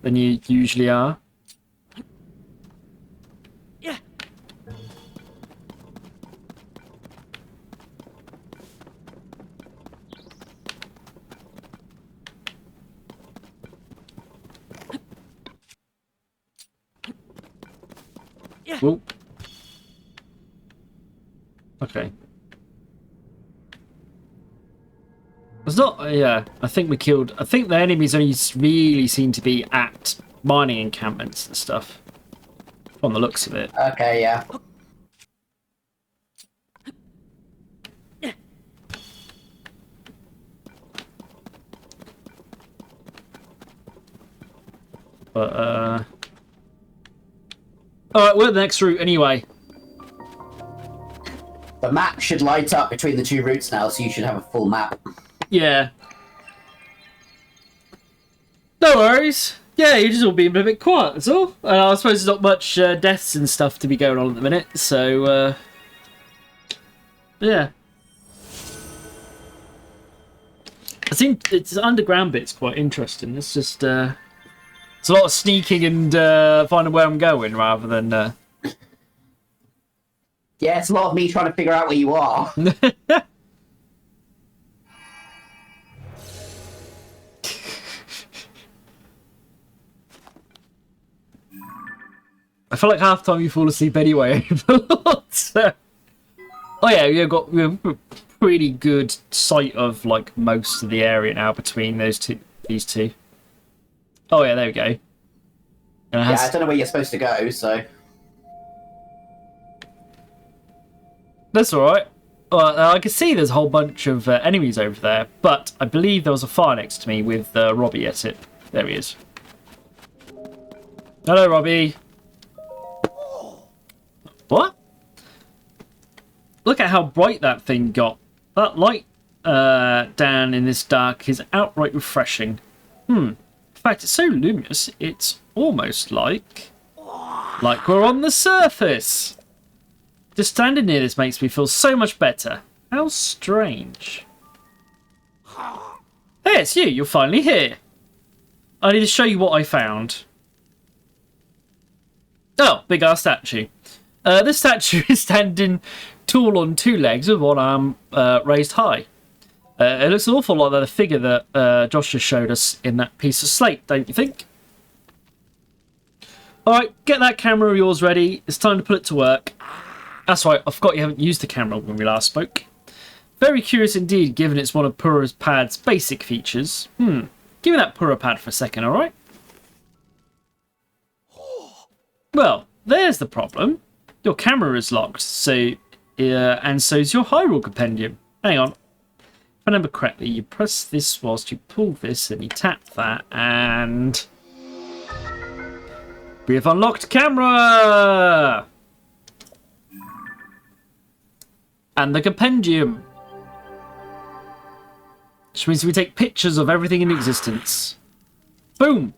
than you usually are. Yeah. Whoa. Okay. It's not. Yeah, I think we killed. I think the enemies only really seem to be at mining encampments and stuff. From the looks of it. Okay, yeah. But Alright, we're at the next route anyway. The The map should light up between the two routes now, so you should have a full map. Yeah. No worries. Yeah, you're just all being a bit quiet, that's all. I suppose there's not much deaths and stuff to be going on at the minute, so, yeah. I think it's underground bit's quite interesting. It's just, it's a lot of sneaking and finding where I'm going rather than... Yeah, it's a lot of me trying to figure out where you are. I feel like half the time you fall asleep anyway. So... Oh yeah, we've got a pretty good sight of like most of the area now between these two. Oh yeah, there we go. And Yeah, I don't know where you're supposed to go, so... That's alright. I can see there's a whole bunch of enemies over there, but I believe there was a fire next to me with Robbie at it. There he is. Hello, Robbie. What? Look at how bright that thing got. That light down in this dark is outright refreshing. In fact, it's so luminous, it's almost like we're on the surface. Just standing near this makes me feel so much better. How strange. Hey, it's you. You're finally here. I need to show you what I found. Oh, big ass statue. This statue is standing tall on two legs with one arm raised high. It looks an awful lot like the figure that Josh just showed us in that piece of slate, don't you think? Alright, get that camera of yours ready. It's time to put it to work. That's right, I forgot you haven't used the camera when we last spoke. Very curious indeed, given it's one of Pura's pad's basic features. Give me that Pura pad for a second, alright? Well, there's the problem. Your camera is locked, so and so's your Hyrule compendium. Hang on. If I remember correctly, you press this whilst you pull this, and you tap that, and... we have unlocked camera! And the compendium. Which means we take pictures of everything in existence. Boom!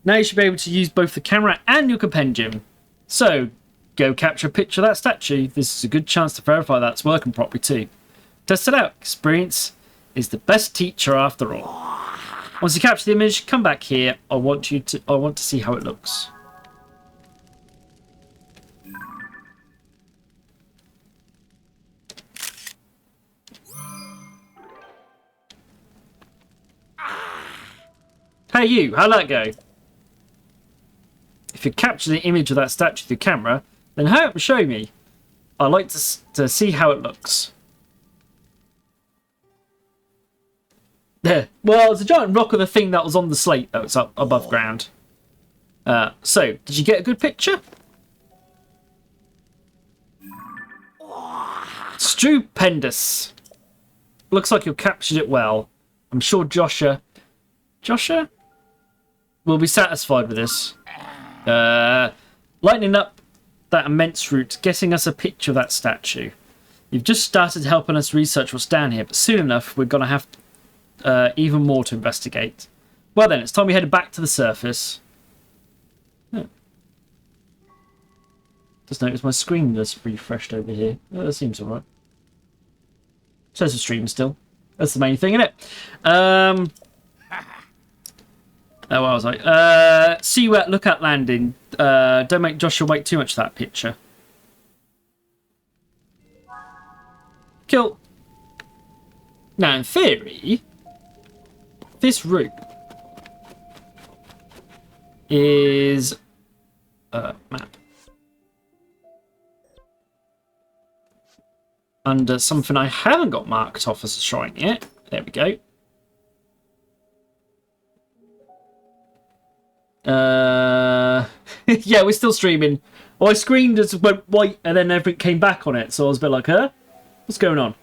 Now you should be able to use both the camera and your compendium. So, go capture a picture of that statue. This is a good chance to verify that's working properly too. Test it out. Experience is the best teacher after all. Once you capture the image, come back here. I want to see how it looks. Hey you, how'd that go? If you capture the image of that statue with your camera, then hurry up and show me. I'd like to see how it looks. There. Well, it's a giant rock of the thing that was on the slate that was up above ground. So, did you get a good picture? Stupendous. Looks like you captured it well. I'm sure Joshua will be satisfied with this. Lightening up that immense route, getting us a picture of that statue. You've just started helping us research what's down here, but soon enough we're going to have even more to investigate. Well then, it's time we headed back to the surface. Just notice my screen just refreshed over here. Oh, that seems alright. Says the stream still. That's the main thing, isn't it? Oh, what was I? See you at Lookout Landing. Don't make Joshua wait too much for that picture. Cool. Now, in theory, this route is map under something I haven't got marked off as a shrine yet. There we go. Yeah, we're still streaming. Well, I screamed as it went white and then everything came back on it, so I was a bit like, huh? What's going on?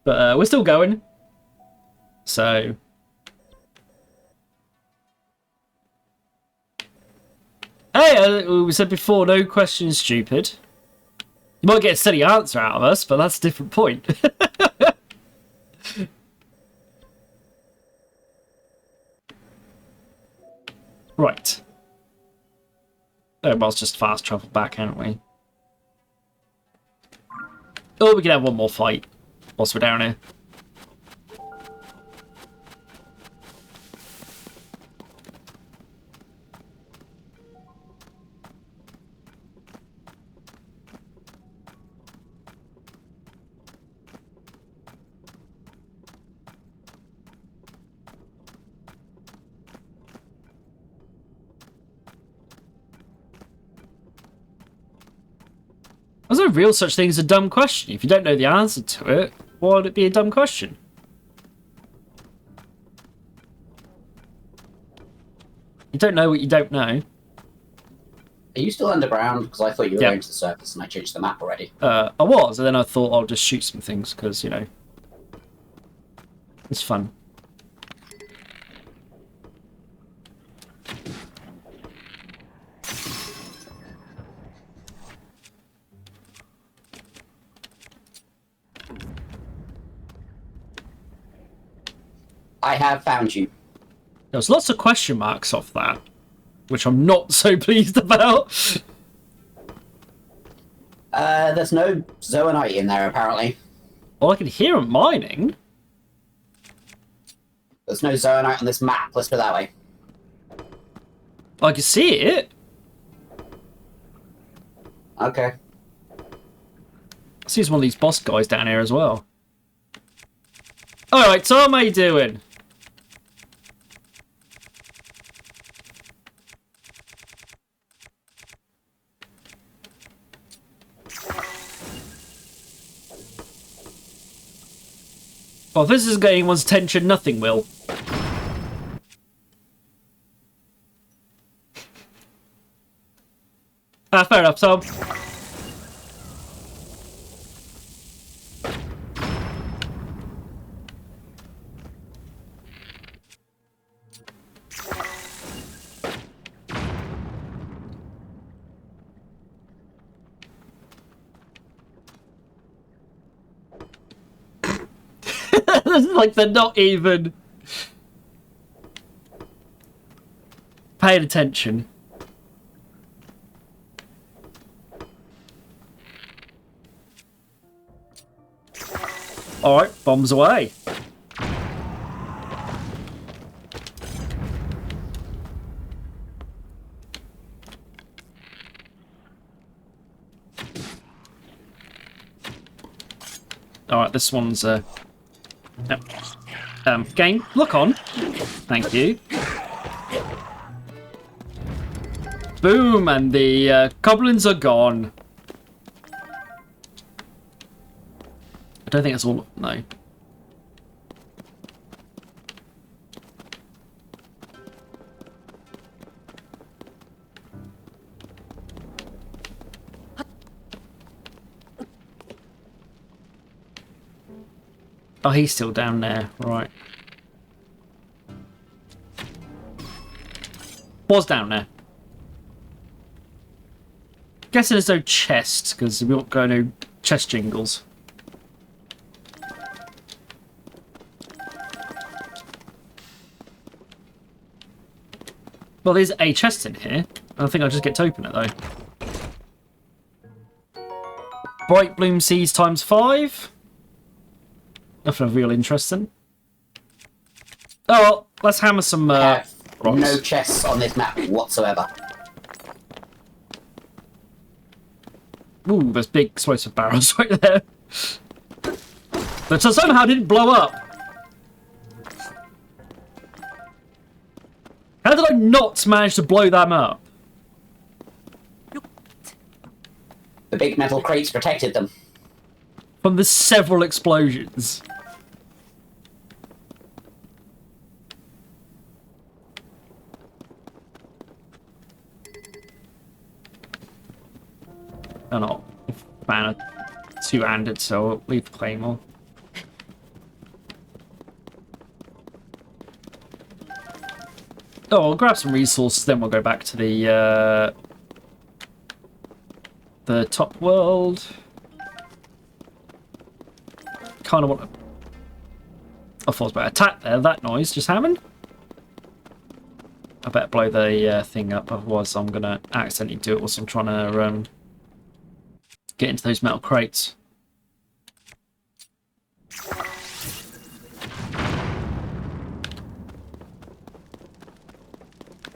But we're still going. So... Hey, we said before, no questions stupid. You might get a silly answer out of us, but that's a different point. Right. Oh, well, it's just fast travel back, can't we? Oh, we can have one more fight whilst we're down here. There's no real such thing as a dumb question. If you don't know the answer to it, why would it be a dumb question? You don't know what you don't know. Are you still underground? Because I thought you were Yeah. going to the surface and I changed the map already. I was, and then I thought I'll just shoot some things, because, you know, it's fun. I have found you. There's lots of question marks off that, which I'm not so pleased about. There's no zoanite in there, apparently. Well, I can hear them mining. There's no zoanite on this map, let's put it that way. I can see it. Okay. I see there's one of these boss guys down here as well. Alright, so how am I doing? Well, if this isn't getting anyone's attention, nothing will. Fair enough, Tom. Like they're not even paying attention. Alright, bombs away. Alright, this one's game, look on. Thank you. Boom, and the goblins are gone. I don't think it's all. No. Oh, he's still down there, right. Was down there. Guessing there's no chest, because we won't go no chest jingles. Well, there's a chest in here. I think I'll just get to open it, though. Bright Bloom Seeds ×5. Nothing of real interesting. Oh well, let's hammer some rocks. No chests on this map whatsoever. Ooh, there's big explosive barrels right there. That somehow didn't blow up. How did I not manage to blow them up? The big metal crates protected them. From the several explosions. Oh no, fan a two-handed, so I'll leave the claymore. Oh, I'll grab some resources, then we'll go back to the top world. kind of want to... I thought I was about to attack there. That noise just happened. I better blow the thing up, otherwise I'm going to accidentally do it whilst I'm trying to get into those metal crates.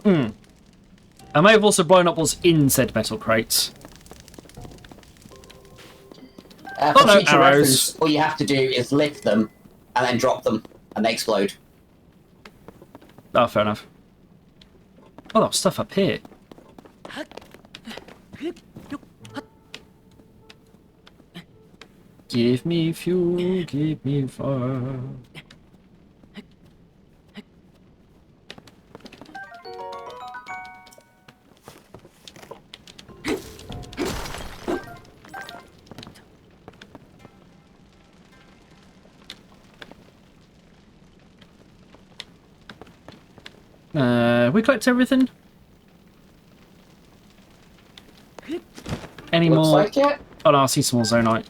I may have also blown up what's in said metal crates. For no, future arrows. reference, all you have to do is lift them and then drop them, and they explode. Oh, fair enough. Oh, that was stuff up here. Give me fuel, give me fire. We collect everything? Any Looks more? like it. Oh no, I see some more zonite.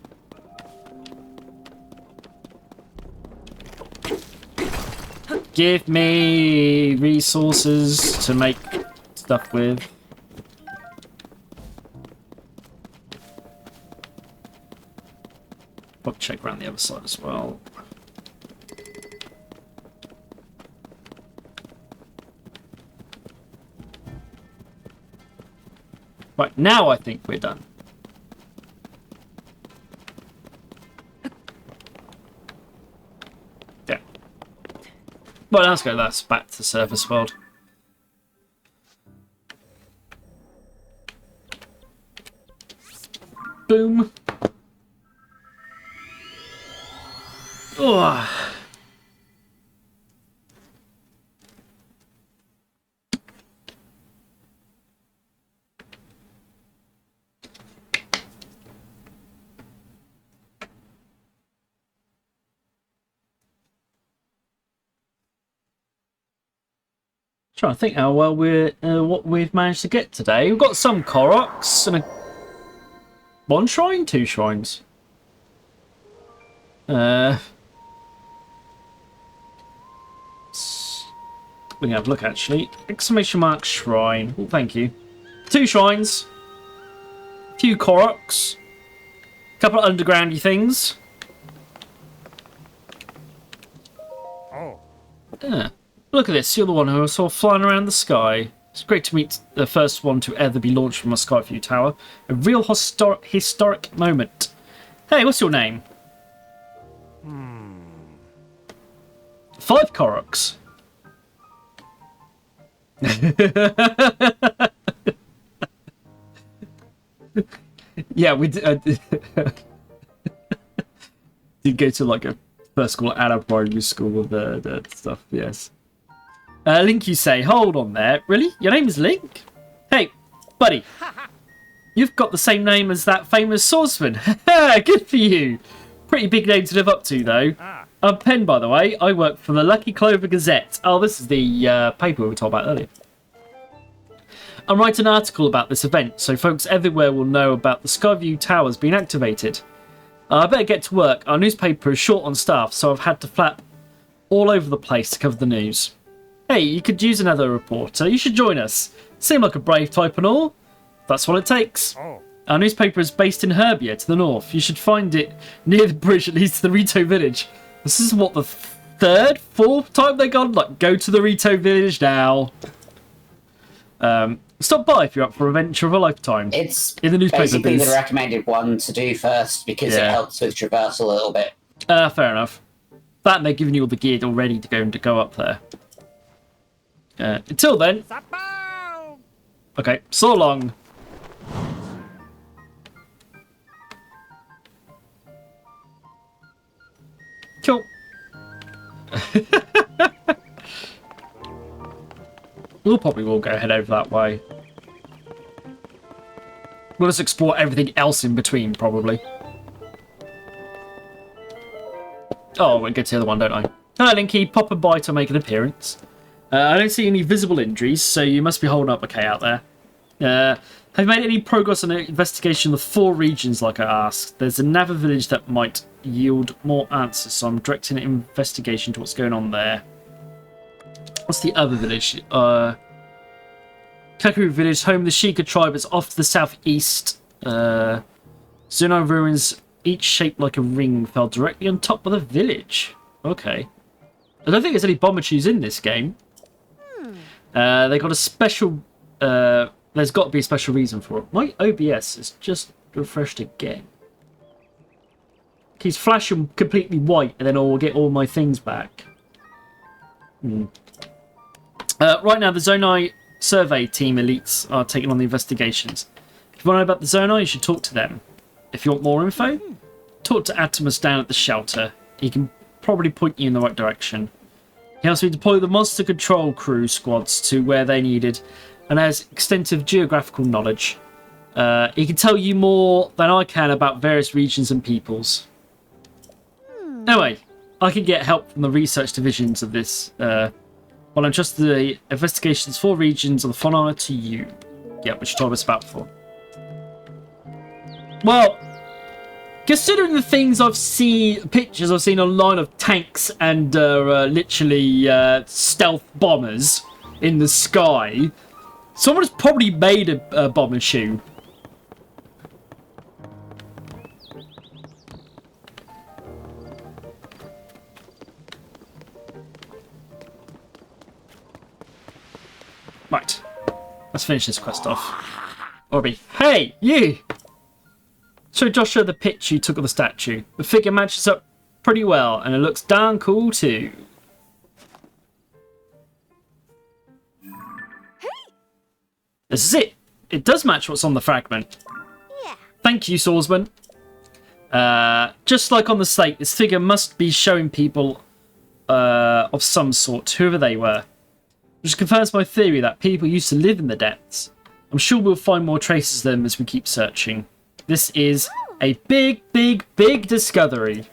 Give me resources to make stuff with. I'll check around the other side as well. Right, now I think we're done. Yeah. Well, let's go. That's back to the surface world. Boom. Oh. Trying to think how well we're what we've managed to get today. We've got some Koroks and one shrine, two shrines. We can have a look actually. Exclamation mark shrine. Oh, thank you. 2 shrines. A few Koroks. A couple of undergroundy things. Oh. Yeah. Look at this, you're the one who saw flying around the sky. It's great to meet the first one to ever be launched from a Skyview tower. A real historic moment. Hey, what's your name? 5 Koroks. Yeah, we did go to like a first school and a primary school with the stuff, yes. Link, you say, hold on there. Really? Your name is Link? Hey, buddy. You've got the same name as that famous swordsman. Good for you. Pretty big name to live up to, though. I'm Penn, by the way. I work for the Lucky Clover Gazette. Oh, this is the paper we were told about earlier. I'm writing an article about this event, so folks everywhere will know about the Skyview Towers being activated. I better get to work. Our newspaper is short on staff, so I've had to flap all over the place to cover the news. Hey, you could use another reporter. You should join us. Seem like a brave type and all. That's what it takes. Oh. Our newspaper is based in Herbia to the north. You should find it near the bridge that leads to the Rito village. This is what, the 3rd, 4th time they gone? Like, go to the Rito village now. Stop by if you're up for a venture of a lifetime. It's in the newspaper basically biz. the recommended one to do first because it helps with traversal a little bit. Fair enough. That and they're giving you all the gear already to go up there. Until then. Okay, so long. Cool. We'll probably will go head over that way. We'll just explore everything else in between, probably. Oh, we'll get to the other one, don't I? Hi, Linky. Pop and by to make an appearance. I don't see any visible injuries, so you must be holding up okay out there. Have you made any progress on the investigation of the 4 regions like I asked? There's another village that might yield more answers, so I'm directing an investigation to what's going on there. What's the other village? Kakuru village, home of the Sheikah tribe, is off to the southeast. Zuno ruins, each shaped like a ring, fell directly on top of the village. Okay. I don't think there's any bombachoos in this game. They got a special... there's got to be a special reason for it. My OBS is just refreshed again. He's flashing completely white, and then I'll get all my things back. Right now, the Zonai survey team elites are taking on the investigations. If you want to know about the Zonai, you should talk to them. If you want more info, talk to Atomus down at the shelter. He can probably point you in the right direction. He helps me deploy the monster control crew squads to where they needed, and has extensive geographical knowledge. He can tell you more than I can about various regions and peoples. Anyway, I can get help from the research divisions of this, while I'm just the investigations 4 regions of the Fauna to you. Yeah, which you told us about before. Well, considering the things pictures I've seen online of tanks and literally stealth bombers in the sky, someone's probably made a bomber shoe. Right, let's finish this quest off. Orby, hey, you! Show Joshua the pitch you took of the statue. The figure matches up pretty well, and it looks darn cool too. Hey! This is it. It does match what's on the fragment. Yeah. Thank you, swordsman. Just like on the slate, this figure must be showing people of some sort, whoever they were. Which confirms my theory that people used to live in the depths. I'm sure we'll find more traces of them as we keep searching. This is a big, big, big discovery.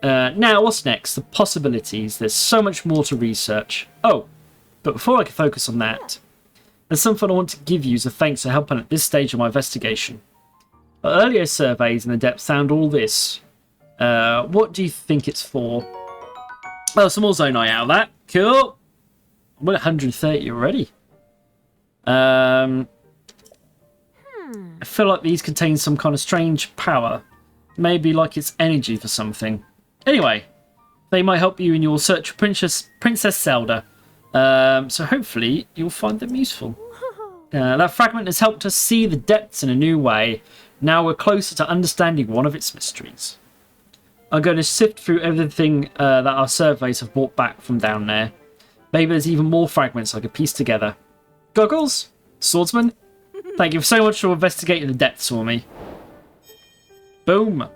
Now, what's next? The possibilities. There's so much more to research. Oh, but before I can focus on that, there's something I want to give you as a thanks for helping at this stage of my investigation. Earlier surveys in the depths found all this. What do you think it's for? Oh, some more Zonai out of that. Cool. I'm at 130 already. I feel like these contain some kind of strange power. Maybe like it's energy for something. Anyway, they might help you in your search for Princess Zelda. So hopefully you'll find them useful. That fragment has helped us see the depths in a new way. Now we're closer to understanding one of its mysteries. I'm going to sift through everything that our surveys have brought back from down there. Maybe there's even more fragments I could piece together. Goggles? Swordsman? Thank you so much for investigating the depths for me. Boom.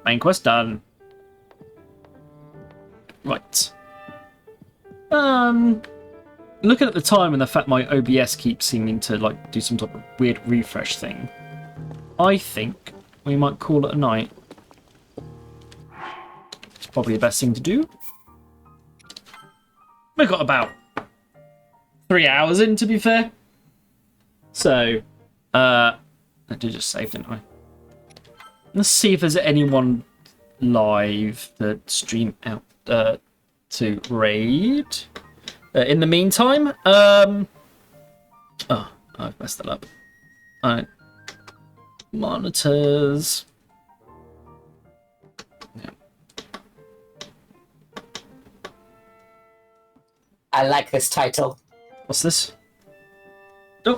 Main quest done. Right. Looking at the time and the fact my OBS keeps seeming to like do some type of weird refresh thing, I think we might call it a night. It's probably the best thing to do. We've got about 3 hours in, to be fair. So, I did just save, didn't I? Let's see if there's anyone live that stream out to raid. In the meantime, oh, I've messed that up. Alright. Monitors. Yeah. I like this title. What's this?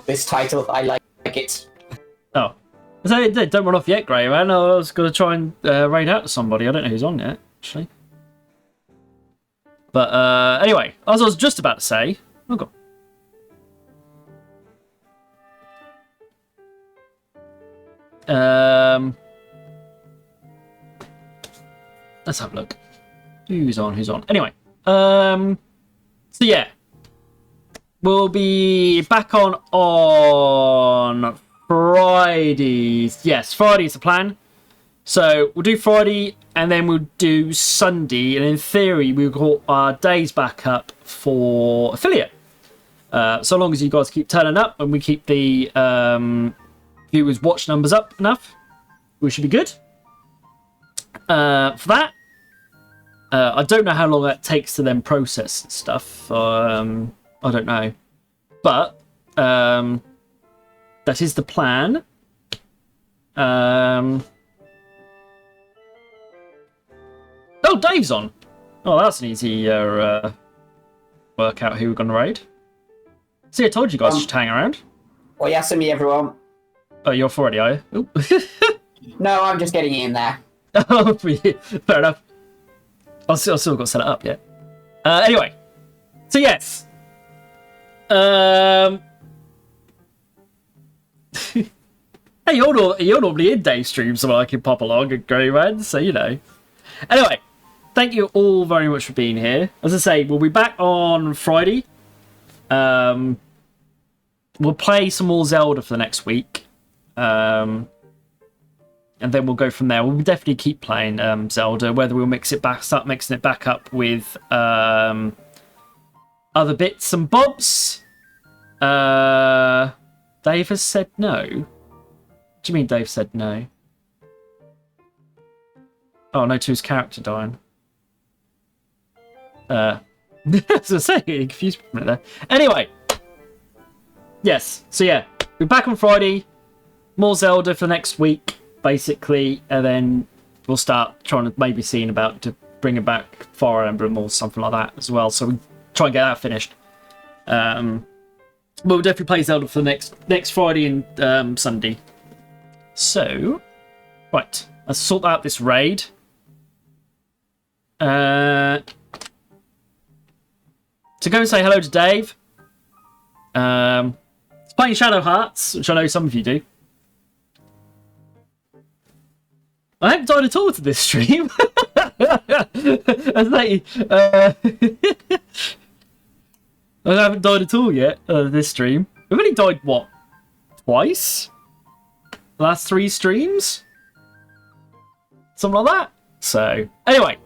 This title, I like it. Oh. Don't run off yet, Grey, man. I was going to try and raid out to somebody. I don't know who's on yet, actually. But anyway, as I was just about to say... Oh, God. Let's have a look. Who's on? Anyway. So, yeah. We'll be back on Fridays. Yes, Friday's the plan. So we'll do Friday and then we'll do Sunday. And in theory, we'll call our days back up for affiliate. So long as you guys keep turning up and we keep the viewers' watch numbers up enough, we should be good. For that, I don't know how long that takes to then process and stuff. I don't know. But that is the plan. Oh, Dave's on. Oh, that's an easy work out who we're going to raid. See, I told you guys to hang around. Well, Yasumi, everyone. Oh, you're off already, are you? Ooh. No, I'm just getting it in there. Oh, fair enough. I've still got to set it up yet. Anyway, so yes. Hey, you're normally in Dave streams, so I can pop along and go, man. So you know. Anyway, thank you all very much for being here. As I say, we'll be back on Friday. We'll play some more Zelda for the next week. And then we'll go from there. We'll definitely keep playing Zelda, whether we'll start mixing it back up with other bits and bobs. Dave has said no. What do you mean Dave said no? Oh, no to his character dying. As I say, it confused me for a minute there. Anyway. Yes, so yeah. We're back on Friday. More Zelda for next week, basically. And then we'll start trying to maybe seeing about to bring it back Fire Emblem or something like that as well. So we try and get that finished. We'll definitely play Zelda for the next Friday and Sunday. So, right. Let's sort out this raid. To go and say hello to Dave. It's playing Shadow Hearts, which I know some of you do. I haven't died at all to this stream. I haven't died at all yet this stream. We've only died, what, twice? Last 3 streams? Something like that. So, anyway,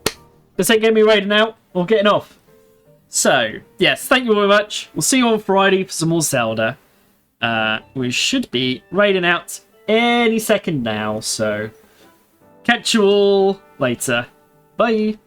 this ain't getting me raiding out or getting off. So, yes, thank you very much. We'll see you on Friday for some more Zelda. We should be raiding out any second now, so catch you all later. Bye.